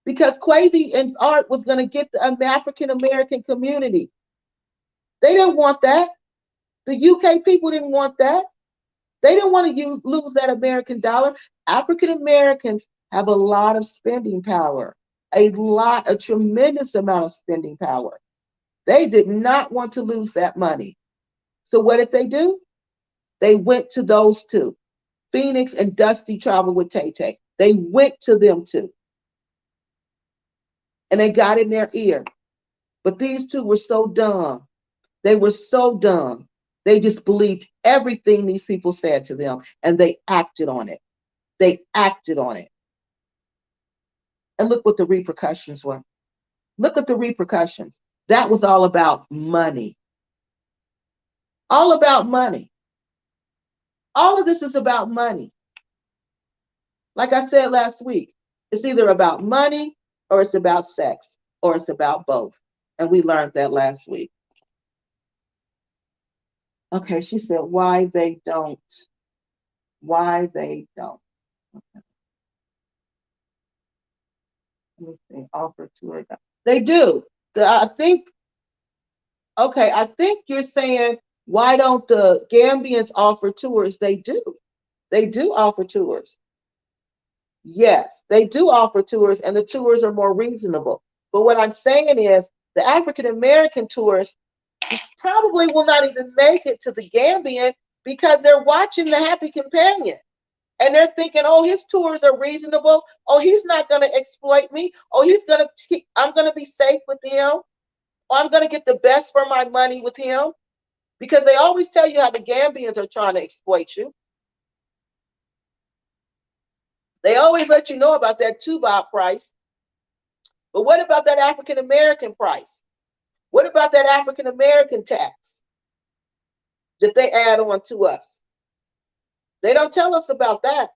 because KWESI and art was going to get the African American community. They didn't want that. The UK people didn't want that. They didn't want to lose that American dollar. African Americans have a lot of spending power, a tremendous amount of spending power. They did not want to lose that money. So what did they do? They went to those two. Phoenix and Dusty traveled with Tay Tay. They went to them two. And they got in their ear. But these two were so dumb. They were so dumb. They just believed everything these people said to them, and they acted on it. They acted on it. And look what the repercussions were. Look at the repercussions. That was all about money. All about money. All of this is about money. Like I said last week, it's either about money, or it's about sex, or it's about both. And we learned that last week. Okay, she said, why they don't. Why they don't. Okay. Let me see. Offer tour. They do. I think, okay, I think you're saying, why don't the Gambians offer tours? They do. They do offer tours. Yes, they do offer tours, and the tours are more reasonable. But what I'm saying is, the African American tourists probably will not even make it to the Gambian, because they're watching the Happy Companion. And they're thinking, oh, his tours are reasonable. Oh, he's not going to exploit me. Oh, I'm going to be safe with him. Or I'm going to get the best for my money with him. Because they always tell you how the Gambians are trying to exploit you. They always let you know about that 2 baht price. But what about that African American price? What about that African American tax that they add on to us? They don't tell us about that,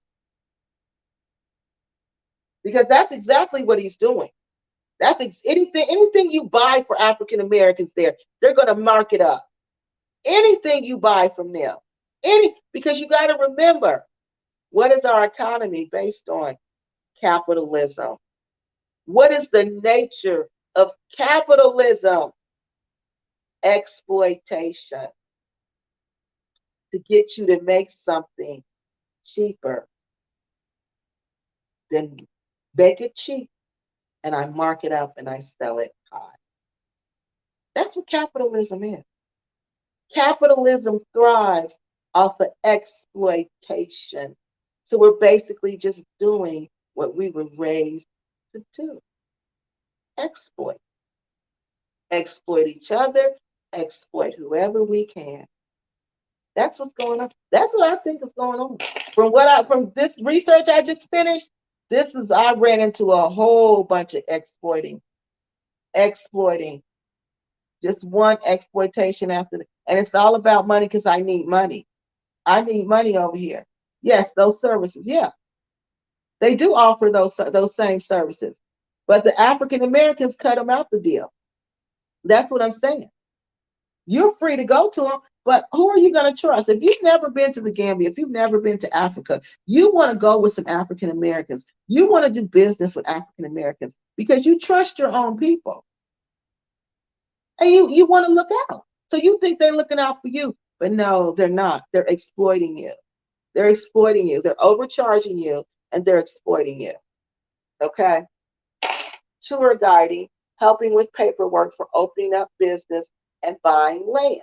because that's exactly what he's doing. That's anything you buy for African Americans there, they're going to mark it up. Anything you buy from them. Because you got to remember, what is our economy based on? Capitalism. What is the nature of capitalism? Exploitation. To get you to make something cheaper, then make it cheap, and I mark it up and I sell it high. That's what capitalism is. Capitalism thrives off of exploitation. So we're basically just doing what we were raised to do. Exploit. Exploit each other, exploit whoever we can. That's what's going on. That's what I think is going on. From this research I just finished, I ran into a whole bunch of exploiting, just one exploitation after the, and it's all about money, because I need money. I need money over here. Yes, those services. Yeah, they do offer those same services, but the African Americans cut them out the deal. That's what I'm saying. You're free to go to them, but who are you going to trust? If you've never been to the Gambia, if you've never been to Africa, you want to go with some African Americans. You want to do business with African Americans because you trust your own people. And you want to look out. So you think they're looking out for you, but no, they're not. They're exploiting you. They're exploiting you. They're overcharging you, and they're exploiting you. Okay? Tour guiding, helping with paperwork for opening up business and buying land.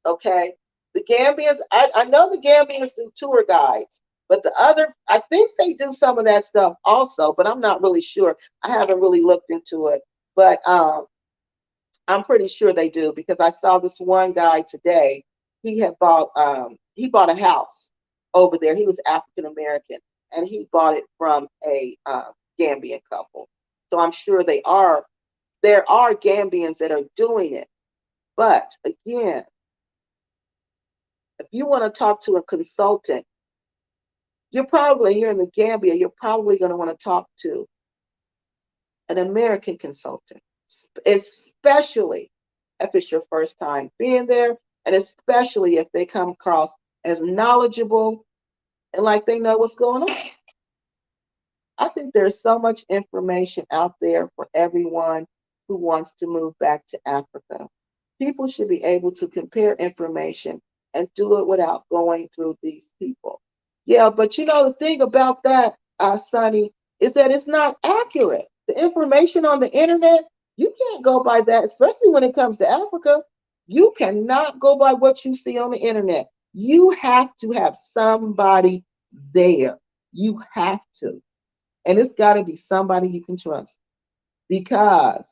Okay? The Gambians, I know the Gambians do tour guides, but I think they do some of that stuff also, but I'm not really sure. I haven't really looked into it. But I'm pretty sure they do, because I saw this one guy today. He bought a house over there. He was African American, and he bought it from a Gambian couple. So I'm sure there are Gambians that are doing it. But again, if you want to talk to a consultant, you're in the Gambia, you're probably going to want to talk to an American consultant, especially if it's your first time being there, and especially if they come across as knowledgeable and like they know what's going on. I think there's so much information out there for everyone who wants to move back to Africa. People should be able to compare information and do it without going through these people. Yeah, but the thing about that, Sonny, is that it's not accurate. The information on the internet, you can't go by that, especially when it comes to Africa. You cannot go by what you see on the internet. You have to have somebody there. You have to. And it's got to be somebody you can trust. Because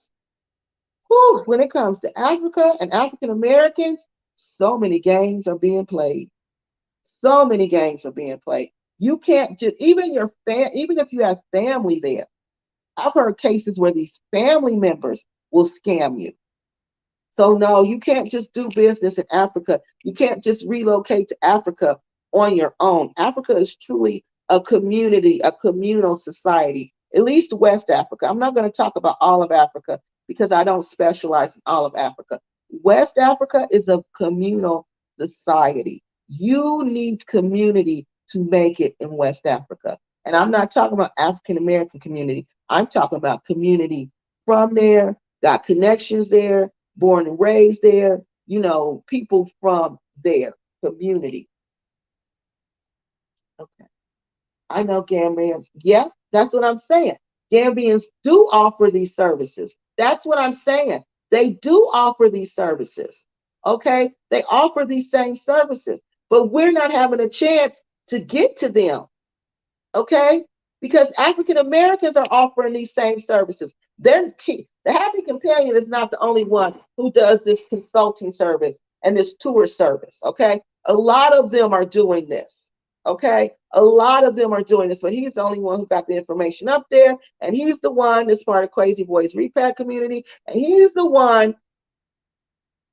when it comes to Africa and African Americans, so many games are being played. So many games are being played. You can't just, even if you have family there. I've heard cases where these family members will scam you. So no, you can't just do business in Africa. You can't just relocate to Africa on your own. Africa is truly a community, a communal society, at least West Africa. I'm not going to talk about all of Africa because I don't specialize in all of Africa. West Africa is a communal society. You need community to make it in West Africa. And I'm not talking about African American community. I'm talking about community from there, got connections there, born and raised there, people from their community. Okay. I know Gambians. Yeah, that's what I'm saying. Gambians do offer these services. That's what I'm saying. They do offer these services. Okay? They offer these same services, but we're not having a chance to get to them. Okay? Because African Americans are offering these same services. Then the Happy Companion is not the only one who does this consulting service and this tour service. Okay, a lot of them are doing this. Okay, a lot of them are doing this, but he's the only one who got the information up there, and he's the one that's part of KWESI Boys Repack Community, and he's the one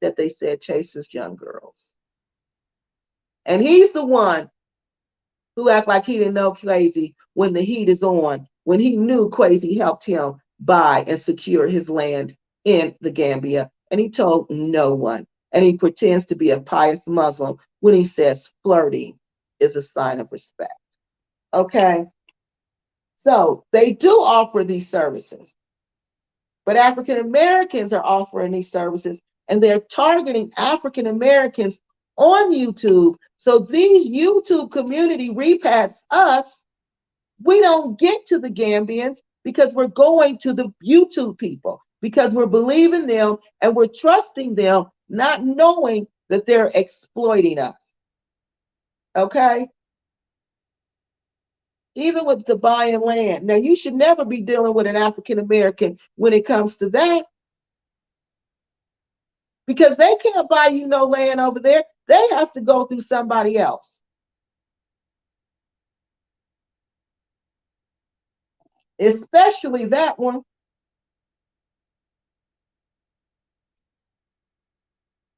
that they said chases young girls, and he's the one who act like he didn't know KWESI when the heat is on, when he knew KWESI helped him buy and secure his land in the Gambia, and he told no one. And he pretends to be a pious Muslim when he says flirting is a sign of respect. Okay? So they do offer these services, but African Americans are offering these services, and they're targeting African Americans on YouTube. So these YouTube community repacks us. We don't get to the Gambians because we're going to the YouTube people, because we're believing them and we're trusting them, not knowing that they're exploiting us. Okay? Even with the buying land. Now, you should never be dealing with an African American when it comes to that, because they can't buy you no land over there. They have to go through somebody else. Especially that one.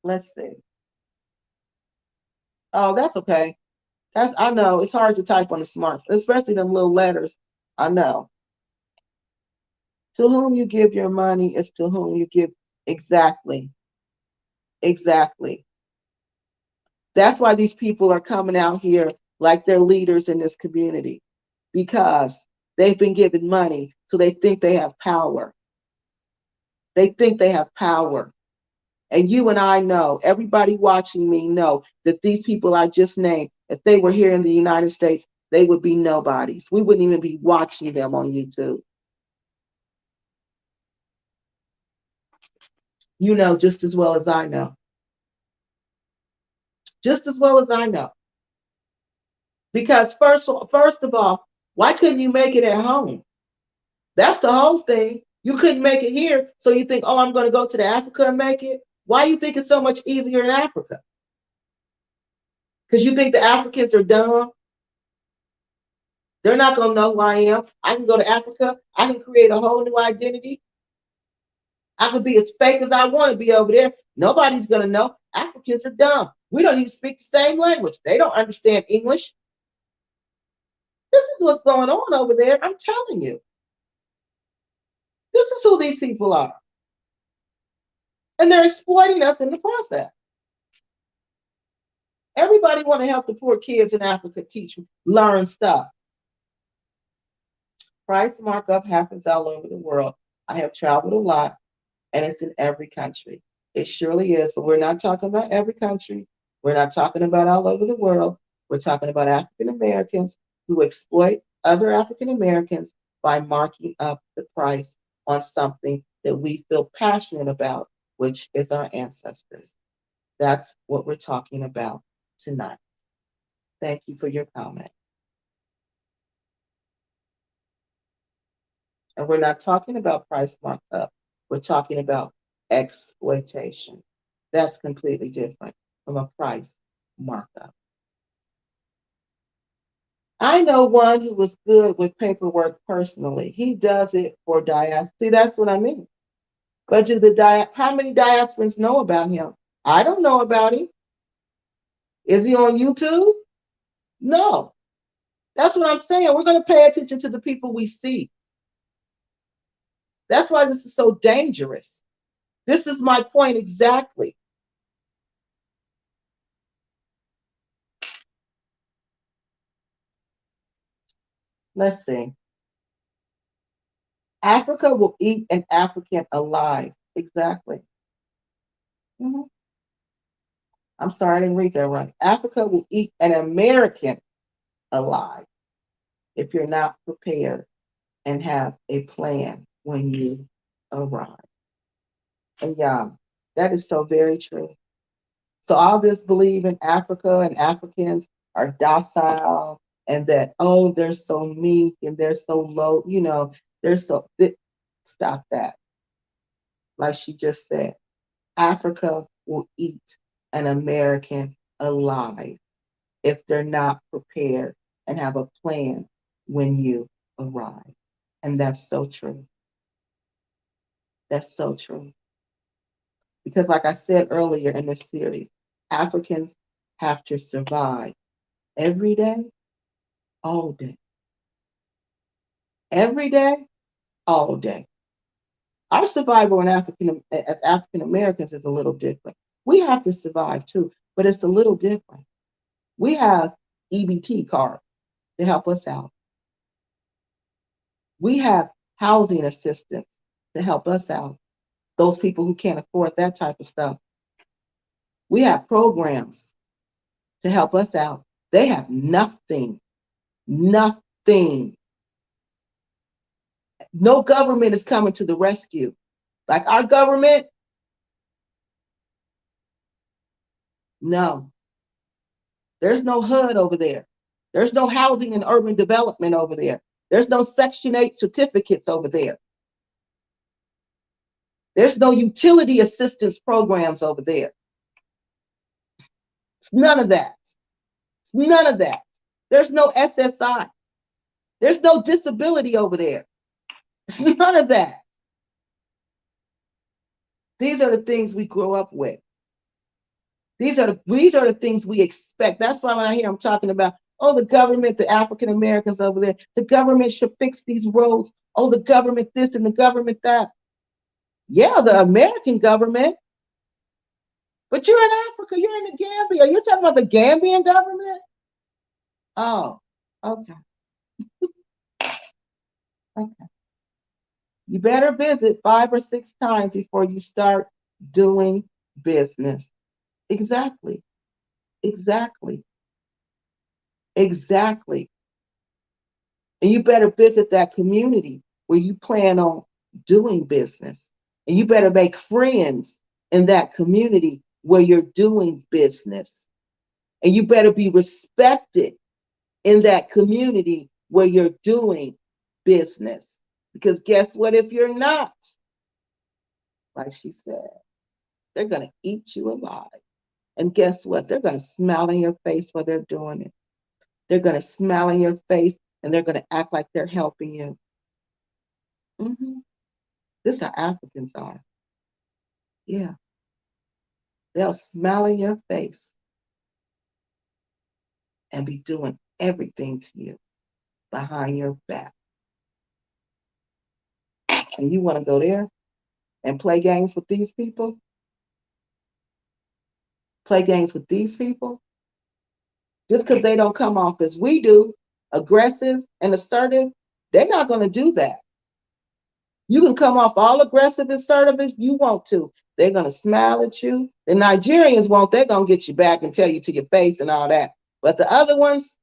Let's see. Oh, that's okay. I know it's hard to type on the smartphone, especially them little letters. I know. To whom you give your money is to whom you give. Exactly. Exactly. That's why these people are coming out here like they're leaders in this community, because they've been given money, so they think they have power. They think they have power. And you and I know, everybody watching me know that these people I just named, if they were here in the United States, they would be nobodies. We wouldn't even be watching them on YouTube. You know just as well as I know. Just as well as I know. Because first of all, why couldn't you make it at home? That's the whole thing. You couldn't make it here, so you think, oh, I'm going to go to the Africa and make it. Why do you think it's so much easier in Africa? Because you think the Africans are dumb? They're not going to know who I am. I can go to Africa. I can create a whole new identity. I can be as fake as I want to be over there. Nobody's going to know. Africans are dumb. We don't even speak the same language. They don't understand English. This is what's going on over there. I'm telling you. This is who these people are. And they're exploiting us in the process. Everybody want to help the poor kids in Africa learn stuff. Price markup happens all over the world. I have traveled a lot, and it's in every country. It surely is, but we're not talking about every country. We're not talking about all over the world. We're talking about African Americans who exploit other African Americans by marking up the price on something that we feel passionate about, which is our ancestors. That's what we're talking about tonight. Thank you for your comment. And we're not talking about price markup. We're talking about exploitation. That's completely different from a price markup. I know one who was good with paperwork personally. He does it for diaspora. See, that's what I mean. But how many diasporans know about him? I don't know about him. Is he on YouTube? No. That's what I'm saying. We're going to pay attention to the people we see. That's why this is so dangerous. This is my point exactly. Let's see. Africa will eat an African alive. Exactly. Mm-hmm. I'm sorry, I didn't read that right. Africa will eat an American alive if you're not prepared and have a plan when you arrive. And yeah, that is so very true. So all this believe in Africa and Africans are docile and that, oh, they're so meek and they're so low, they're so Stop that. Like she just said, Africa will eat an American alive if they're not prepared and have a plan when you arrive. And that's so true. That's so true. Because, like I said earlier in this series, Africans have to survive every day, all day. Every day, all day. Our survival as African Americans is a little different. We have to survive too, but it's a little different. We have EBT cards to help us out. We have housing assistance to help us out. Those people who can't afford that type of stuff. We have programs to help us out. They have nothing. Nothing. No government is coming to the rescue. Like our government, no. There's no HUD over there. There's no housing and urban development over there. There's no Section 8 certificates over there. There's no utility assistance programs over there. It's none of that. It's none of that. There's no SSI. There's no disability over there. It's none of that. These are the things we grow up with. These are the things we expect. That's why when I hear them talking about, oh, the government, the African Americans over there, the government should fix these roads. Oh, the government this and the government that. Yeah, the American government. But you're in Africa, you're in the Gambia. You're talking about the Gambian government? Oh, okay. Okay. You better visit 5 or 6 times before you start doing business. Exactly. Exactly. Exactly. And you better visit that community where you plan on doing business. And you better make friends in that community where you're doing business. And you better be respected in that community where you're doing business. Because guess what? If you're not, like she said, they're going to eat you alive. And guess what? They're going to smile in your face while they're doing it. They're going to smile in your face and they're going to act like they're helping you. This is how Africans are. Yeah. They'll smile in your face and be doing everything to you behind your back. And you want to go there and play games with these people? Play games with these people? Just because they don't come off as we do, aggressive and assertive, they're not going to do that. You can come off all aggressive and assertive if you want to. They're going to smile at you. The Nigerians won't. They're going to get you back and tell you to your face and all that. But the other ones,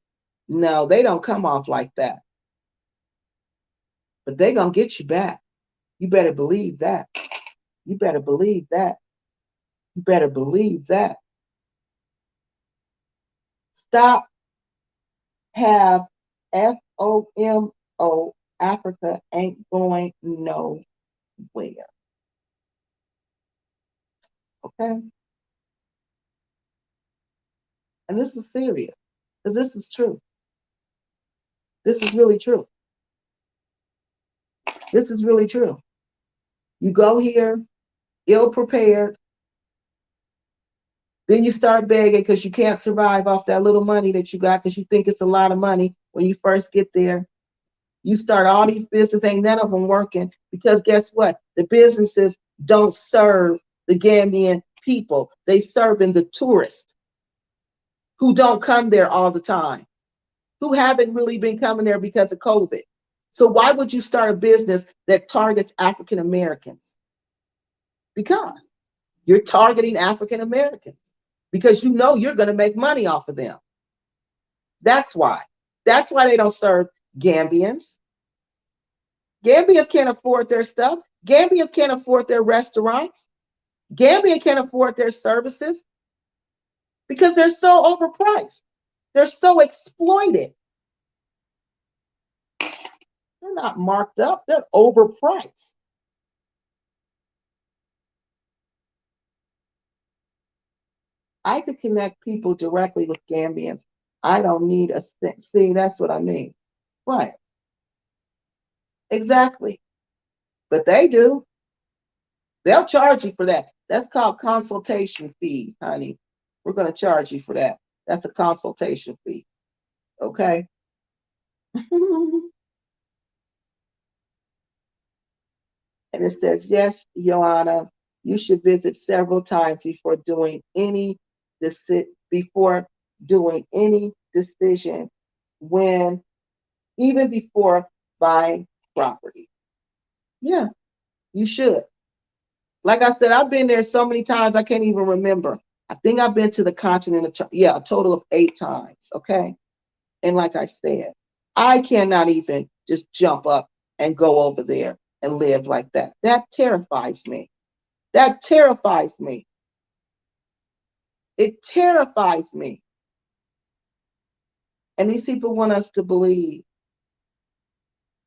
no, they don't come off like that. But they're going to get you back. You better believe that. You better believe that. You better believe that. Stop. Have FOMO. Africa ain't going nowhere. Okay? And this is serious. Because this is true. This is really true. This is really true. You go here, ill prepared, then you start begging because you can't survive off that little money that you got because you think it's a lot of money when you first get there. You start all these businesses, ain't none of them working because guess what? The businesses don't serve the Gambian people. They serving the tourists who don't come there all the time, who haven't really been coming there because of COVID. So why would you start a business that targets African Americans? Because you're targeting African Americans because you know you're going to make money off of them. That's why. That's why they don't serve Gambians. Gambians can't afford their stuff. Gambians can't afford their restaurants. Gambians can't afford their services because they're so overpriced. They're so exploited. They're not marked up. They're overpriced. I could connect people directly with Gambians. I don't need a see. That's what I mean. Right. Exactly. But they do. They'll charge you for that. That's called consultation fees, honey. We're going to charge you for that. That's a consultation fee. Okay. And it says, yes, Joanna, you should visit several times before doing any decision when even before buying property. Yeah, you should. Like I said, I've been there so many times I can't even remember. I think I've been to the continent of a total of 8 times. Okay. And like I said, I cannot even just jump up and go over there and live like that. That terrifies me. That terrifies me. It terrifies me. And these people want us to believe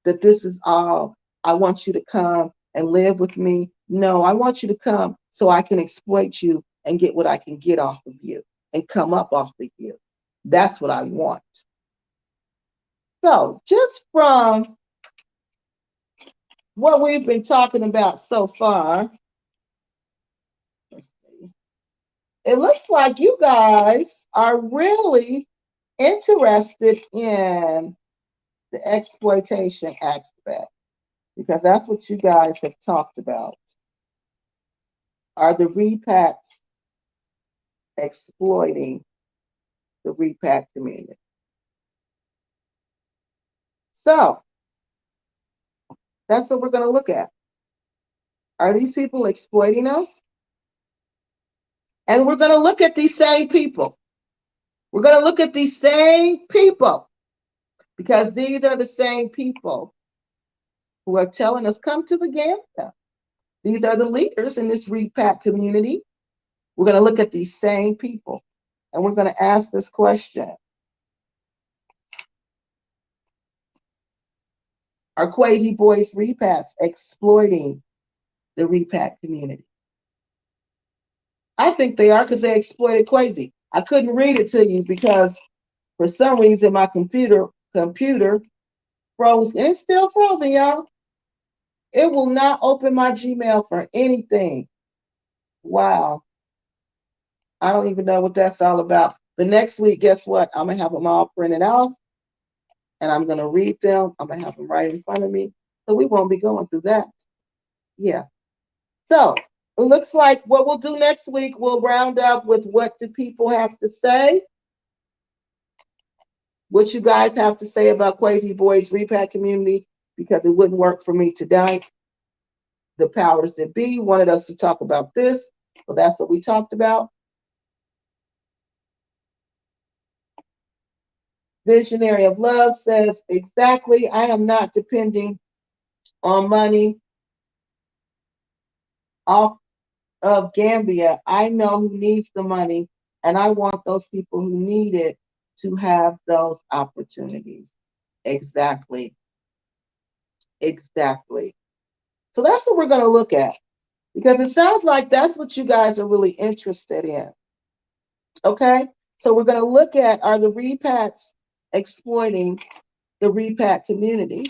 that this is all. I want you to come and live with me. No, I want you to come so I can exploit you and get what I can get off of you and come up off of you. That's what I want. So, just from what we've been talking about so far, it looks like you guys are really interested in the exploitation aspect because that's what you guys have talked about. Are the repacks exploiting the repack community? So that's what we're going to look at. Are these people exploiting us? And we're going to look at these same people. We're going to look at these same people because these are the same people who are telling us, come to the Gambia. These are the leaders in this repack community. We're going to look at these same people and we're going to ask this question. Are KWESI Boys Repacks exploiting the repack community? I think they are because they exploited KWESI. I couldn't read it to you because for some reason my computer froze and it's still frozen, y'all. It will not open my Gmail for anything. Wow. I don't even know what that's all about. But next week, guess what? I'm going to have them all printed out and I'm going to read them. I'm going to have them right in front of me. So we won't be going through that. Yeah. So it looks like what we'll do next week, we'll round up with what do people have to say, what you guys have to say about KWESI Boys Repack Community, because it wouldn't work for me tonight. The powers that be wanted us to talk about this, so that's what we talked about. Visionary of Love says, exactly, I am not depending on money off of Gambia. I know who needs the money, and I want those people who need it to have those opportunities. Exactly. Exactly. So that's what we're going to look at because it sounds like that's what you guys are really interested in. Okay? So we're going to look at, are the repacks exploiting the repack community?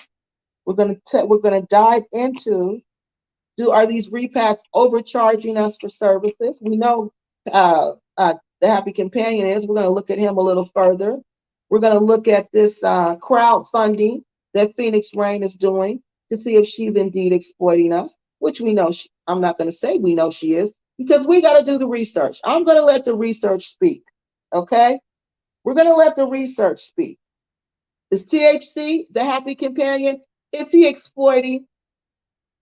We're going to dive into, are these repacks overcharging us for services? We know the Happy Companion is. We're going to look at him a little further. We're going to look at this crowdfunding that Phoenix Rain is doing to see if she's indeed exploiting us, which we know. I'm not going to say we know she is because we got to do the research. I'm going to let the research speak. Okay? We're going to let the research speak. Is THC, the Happy Companion, is he exploiting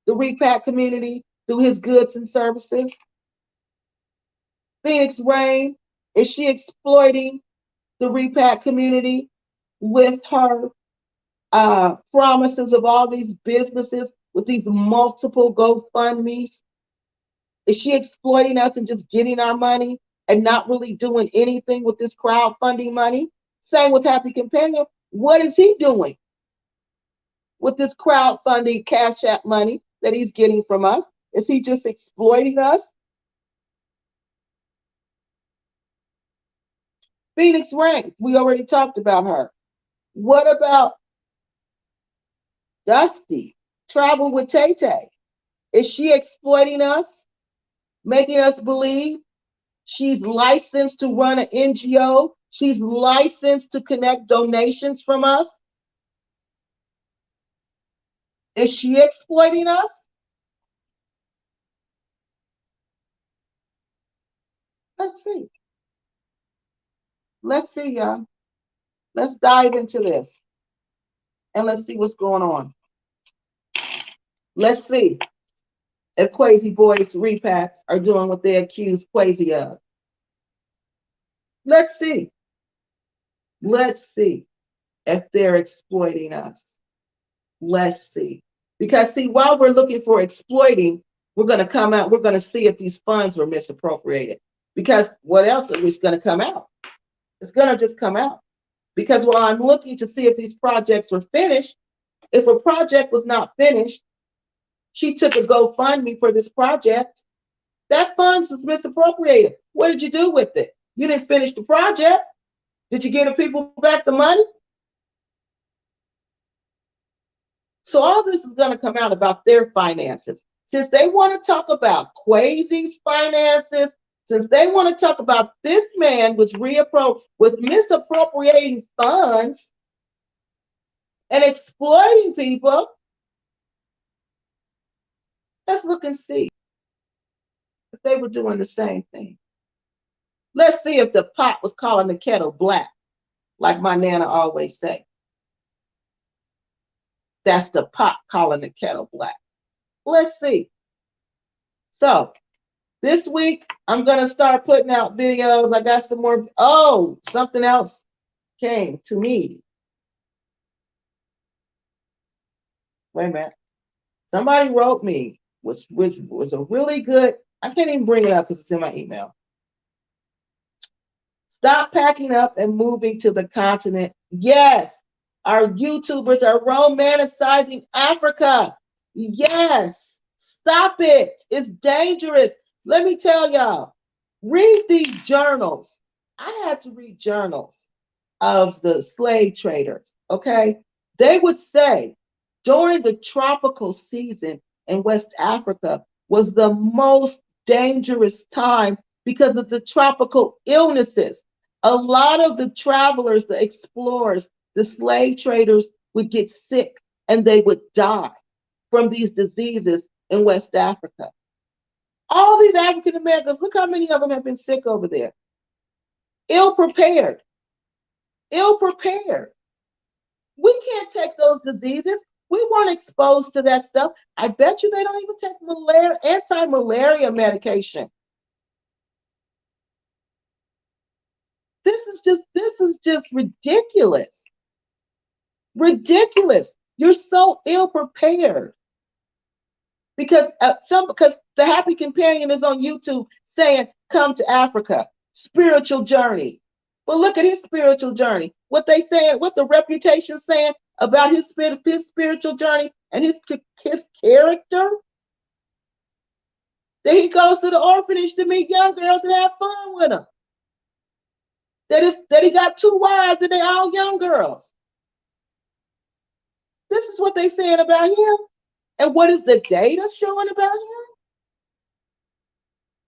the repack community through his goods and services? Phoenix Rain, is she exploiting the repack community with her promises of all these businesses with these multiple GoFundMe's? Is she exploiting us and just getting our money and not really doing anything with this crowdfunding money? Same with Happy Companion. What is he doing with this crowdfunding Cash App money that he's getting from us? Is he just exploiting us? Phoenix Rank, we already talked about her. What about Dusty? Travel with Tay Tay. Is she exploiting us? Making us believe she's licensed to run an NGO? She's licensed to connect donations from us? Is she exploiting us? Let's see. Let's see, y'all. Let's dive into this and let's see what's going on. Let's see if KWESI Boys Repacks are doing what they accuse KWESI of. Let's see. Let's see if they're exploiting us. Let's see. Because, see, while we're looking for exploiting, we're going to come out, we're going to see if these funds were misappropriated. Because what else is going to come out? It's going to just come out. Because while I'm looking to see if these projects were finished, if a project was not finished, she took a GoFundMe for this project. That funds was misappropriated. What did you do with it? You didn't finish the project. Did you give the people back the money? So all this is going to come out about their finances. Since they want to talk about KWESI's finances, since they want to talk about this man was misappropriating funds and exploiting people, let's look and see if they were doing the same thing. Let's see if the pot was calling the kettle black, like my Nana always say. That's the pot calling the kettle black. Let's see. So this week, I'm going to start putting out videos. I got some more. Oh, something else came to me. Wait a minute. Somebody wrote me, which was a really good, I can't even bring it up because it's in my email. Stop packing up and moving to the continent. Yes, our YouTubers are romanticizing Africa. Yes, stop it. It's dangerous. Let me tell y'all, read these journals. I had to read journals of the slave traders, okay? They would say during the tropical season in West Africa was the most dangerous time because of the tropical illnesses. A lot of the travelers, the explorers, the slave traders would get sick and they would die from these diseases in West Africa. All these African Americans, look how many of them have been sick over there. Ill prepared. Ill prepared. We can't take those diseases. We weren't exposed to that stuff. I bet you they don't even take anti-malaria medication. This is just ridiculous. Ridiculous. You're so ill prepared. Because the Happy Companion is on YouTube saying, come to Africa, spiritual journey. But look at his spiritual journey. What they saying, what the reputation saying about his spiritual journey and his character. That he goes to the orphanage to meet young girls and have fun with them. That he got 2 wives and they're all young girls. This is what they saying about him. And what is the data showing about him?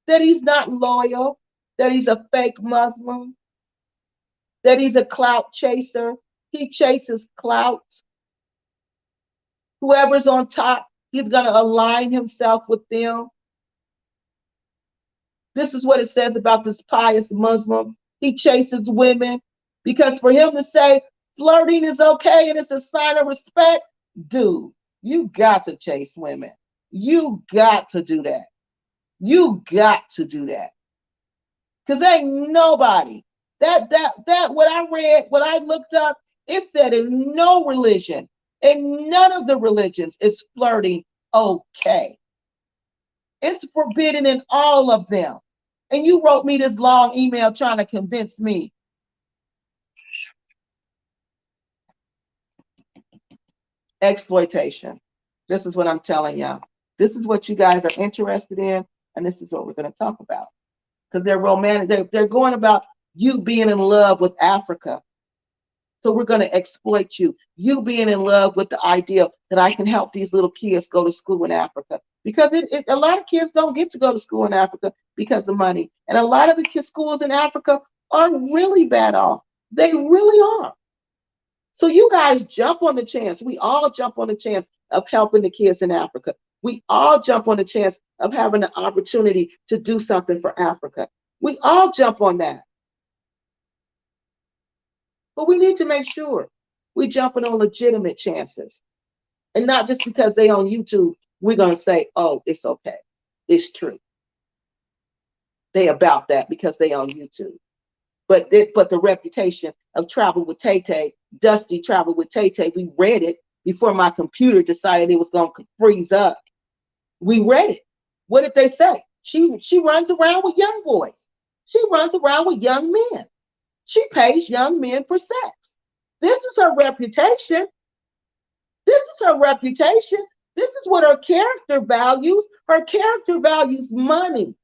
That he's not loyal, that he's a fake Muslim, that he's a clout chaser. He chases clout. Whoever's on top, he's going to align himself with them. This is what it says about this pious Muslim. He chases women because for him to say flirting is okay and it's a sign of respect, dude, you got to chase women. You got to do that. You got to do that. Because ain't nobody. That what I read, what I looked up, it said in no religion, in none of the religions is flirting okay. It's forbidden in all of them. And you wrote me this long email trying to convince me. Exploitation. This is what I'm telling y'all. This is what you guys are interested in, and this is what we're going to talk about. Because they're romantic. They're going about You being in love with Africa. So we're going to exploit you. You being in love with the idea that I can help these little kids go to school in Africa. Because a lot of kids don't get to go to school in Africa because of money. And a lot of the kids' schools in Africa are really bad off. They really are. So you guys jump on the chance. We all jump on the chance of helping the kids in Africa. We all jump on the chance of having an opportunity to do something for Africa. We all jump on that. But we need to make sure we're jumping on legitimate chances. And not just because they on YouTube, we're going to say, oh, it's okay. It's true. They about that because they on YouTube. But the reputation of Travel with Tay Tay, Dusty Travel with Tay Tay, we read it before my computer decided it was going to freeze up. We read it. What did they say? She runs around with young boys. She runs around with young men. She pays young men for sex. This is her reputation. This is her reputation. This is what her character values. Her character values money.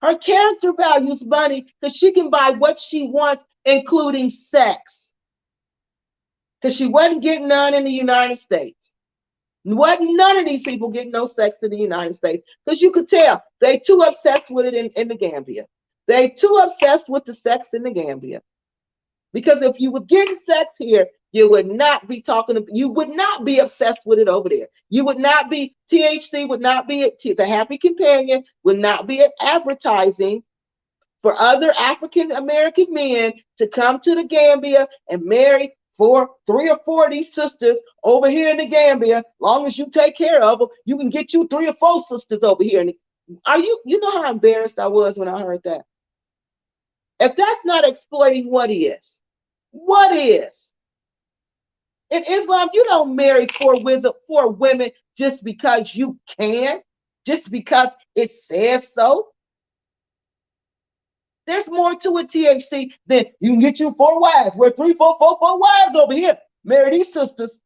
Her character values money because she can buy what she wants, including sex. Because she wasn't getting none in the United States. Wasn't none of these people getting no sex in the United States. Because you could tell they too obsessed with it in the Gambia. They too obsessed with the sex in the Gambia. Because if you were getting sex here, you would not be you would not be obsessed with it over there. You would not be, THC would not be, the Happy Companion would not be advertising for other African American men to come to the Gambia and marry 3 or 4 of these sisters over here in the Gambia. Long as you take care of them, you can get you 3 or 4 sisters over here. You know how embarrassed I was when I heard that? If that's not exploiting, what is? What is? In Islam, you don't marry 4 women just because you can, just because it says so. There's more to it, THC, than you can get you 4 wives. We're 3, 4 wives over here. Marry these sisters.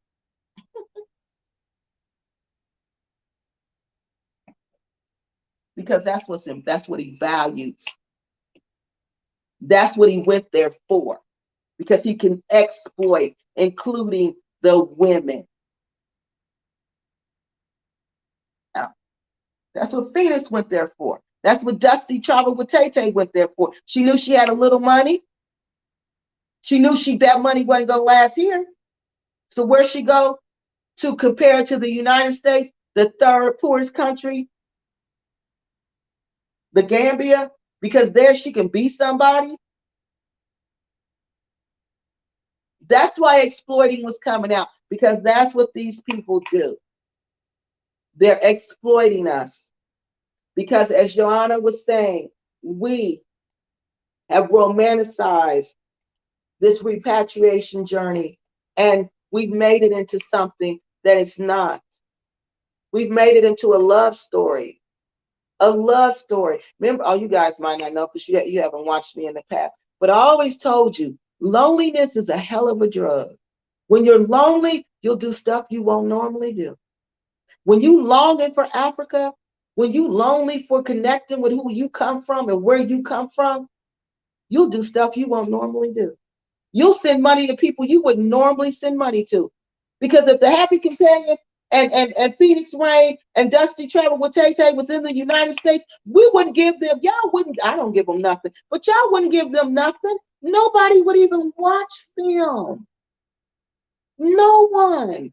Because that's what he values. That's what he went there for. Because he can exploit, including the women. Now, that's what Phoenix went there for. That's what Dusty Travel with Tay Tay went there for. She knew she had a little money. She knew that money wasn't going to last here. So where she go to compare to the United States, the 3rd poorest country, the Gambia, because there she can be somebody. That's why exploiting was coming out, because that's what these people do. They're exploiting us. Because as Joanna was saying, we have romanticized this repatriation journey, and we've made it into something that it's not. We've made it into a love story. A love story. Remember, you guys might not know because you haven't watched me in the past, but I always told you, loneliness is a hell of a drug. When you're lonely, you'll do stuff you won't normally do. When you longing for Africa, when you lonely for connecting with who you come from and where you come from, you'll do stuff you won't normally do. You'll send money to people you wouldn't normally send money to. Because if the Happy Companion and Phoenix Rain and Dusty Travel with Tay Tay was in the United States, we wouldn't give them, I don't give them nothing, but y'all wouldn't give them nothing. Nobody would even watch them. No one.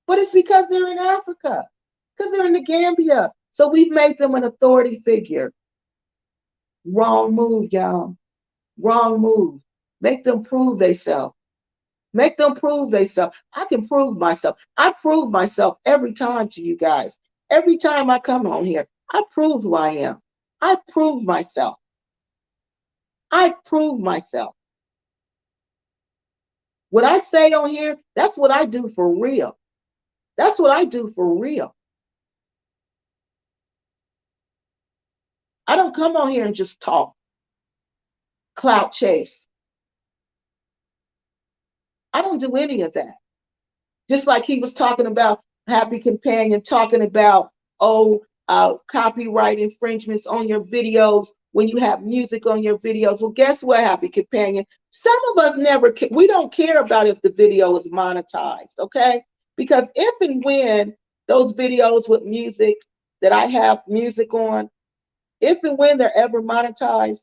But it's because they're in Africa, because they're in the Gambia. So we've made them an authority figure. Wrong move, y'all. Wrong move. Make them prove themselves. Make them prove themselves. I can prove myself. I prove myself every time to you guys. Every time I come on here, I prove who I am. I prove myself. I prove myself. What I say on here, that's what I do for real. That's what I do for real. I don't come on here and just talk. Clout chase. I don't do any of that. Just like he was talking about Happy Companion, talking about, copyright infringements on your videos. when you have music on your videos. Well, guess what, Happy Companion? Some of us we don't care about if the video is monetized, okay? Because if and when those videos with music that I have music on, if and when they're ever monetized,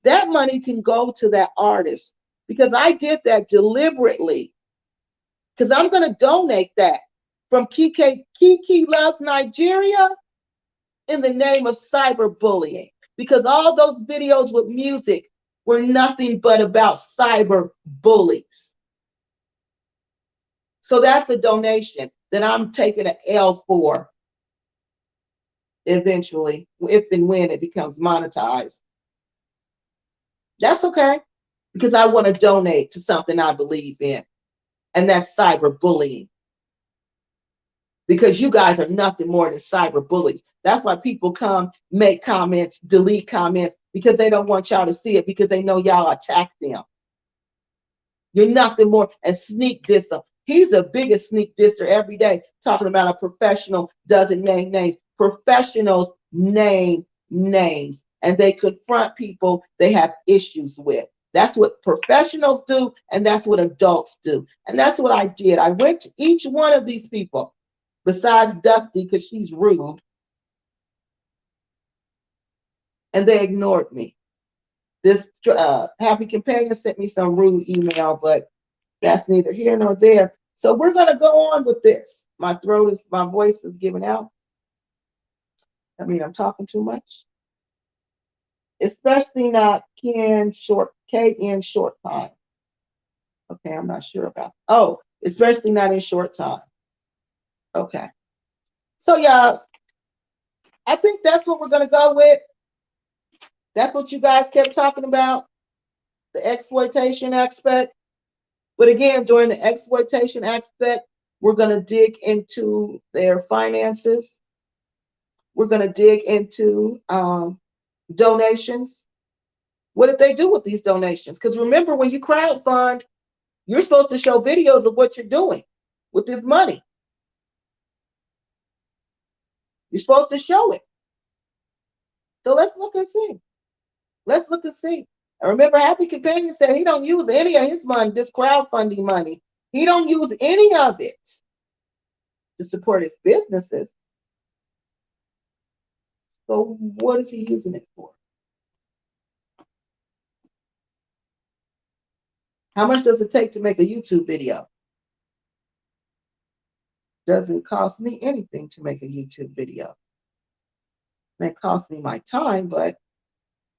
that money can go to that artist, because I did that deliberately, because I'm going to donate that from Kiki Loves Nigeria in the name of cyberbullying, because all those videos with music were nothing but about cyber bullies. So that's a donation that I'm taking an L for eventually, if and when it becomes monetized. That's okay, because I want to donate to something I believe in, and that's cyberbullying. Because you guys are nothing more than cyber bullies. That's why people come, make comments, delete comments, because they don't want y'all to see it, because they know y'all attack them. You're nothing more, and sneak disser. He's the biggest sneak disser every day, talking about a professional doesn't name names. Professionals name names, and they confront people they have issues with. That's what professionals do, and that's what adults do. And that's what I did. I went to each one of these people, besides Dusty, because she's rude, and they ignored me. This Happy Companion sent me some rude email, but that's neither here nor there. So we're going to go on with this. My voice is giving out. I mean, I'm talking too much. Especially not KN short time. Okay, I'm not sure about. Oh, especially not in short time. Okay. So yeah, I think that's what we're going to go with. That's what you guys kept talking about, the exploitation aspect. But again, during the exploitation aspect, we're going to dig into their finances. We're going to dig into donations. What did they do with these donations? Because remember, when you crowdfund, you're supposed to show videos of what you're doing with this money. You're supposed to show it. So let's look and see. Let's look and see. And remember, Happy Companion said he don't use any of his money, this crowdfunding money. He don't use any of it to support his businesses. So what is he using it for? How much does it take to make a YouTube video? Doesn't cost me anything to make a YouTube video. It may cost me my time, but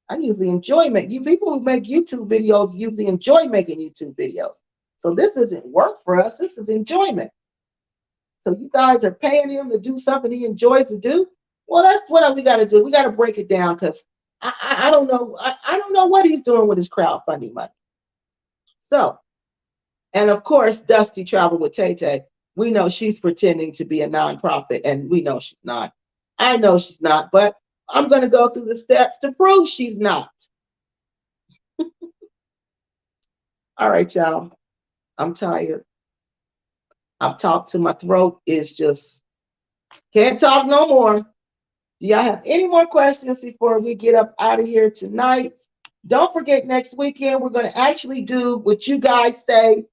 I usually enjoy making. You people who make YouTube videos usually enjoy making YouTube videos. So this isn't work for us. This is enjoyment. So you guys are paying him to do something he enjoys to do. Well, that's what we got to do. We got to break it down, because I don't know. I don't know what he's doing with his crowdfunding money. So, and of course, Dusty traveled with Tay Tay. We know she's pretending to be a nonprofit, and we know she's not. I know she's not, but I'm going to go through the steps to prove she's not. All right, y'all. I'm tired. I've talked to my throat is just can't talk no more. Do y'all have any more questions before we get up out of here tonight? Don't forget, next weekend we're going to actually do what you guys say.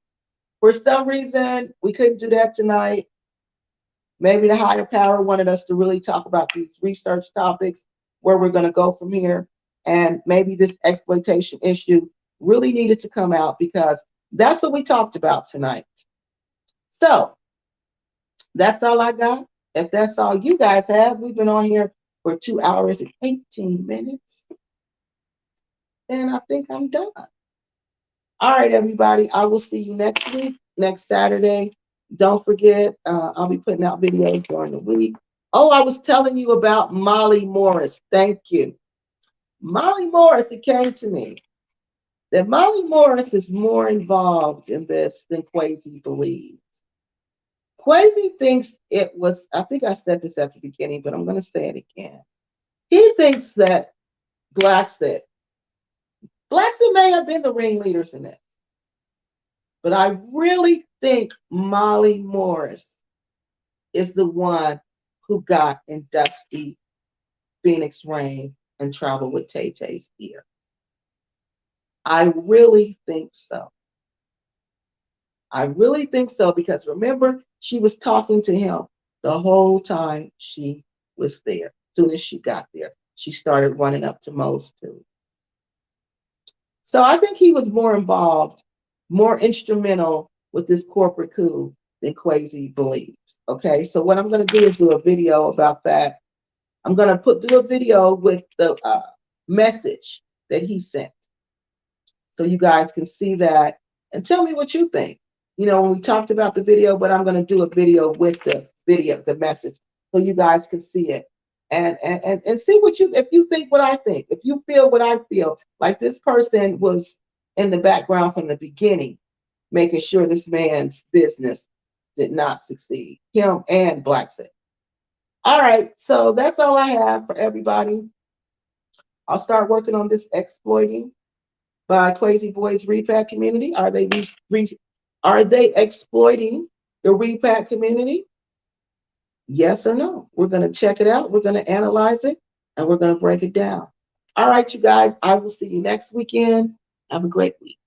For some reason, we couldn't do that tonight. Maybe the higher power wanted us to really talk about these research topics, where we're going to go from here. And maybe this exploitation issue really needed to come out, because that's what we talked about tonight. So that's all I got. If that's all you guys have, we've been on here for 2 hours and 18 minutes. And I think I'm done. All right, everybody. I will see you next week, next Saturday. Don't forget, I'll be putting out videos during the week. Oh, I was telling you about Molly Morris. Thank you. Molly Morris, it came to me that Molly Morris is more involved in this than KWESI believes. KWESI thinks it was, I think I said this at the beginning, but I'm going to say it again. He thinks that Blackson may have been the ringleaders in this, but I really think Molly Morris is the one who got in Dusty Phoenix Rain and travel with Tay Tay's ear? I really think so. I really think so, because remember, she was talking to him the whole time she was there. As soon as she got there, she started running up to Mo's too. So I think he was more involved, more instrumental with this corporate coup than KWESI believes. Okay, so what I'm going to do is do a video about that. I'm going to do a video with the message that he sent, so you guys can see that and tell me what you think. You know, when we talked about the video, but I'm going to do a video with the video, the message, so you guys can see it and see what you, if you think what I think, if you feel what I feel, like this person was in the background from the beginning, making sure this man's business did not succeed, him and Black Six. All right, so that's all I have for everybody. I'll start working on this exploiting by KWESI Boys Repack Community. Are they exploiting the Repack community? Yes or no? We're going to check it out. We're going to analyze it, and we're going to break it down. All right, you guys. I will see you next weekend. Have a great week.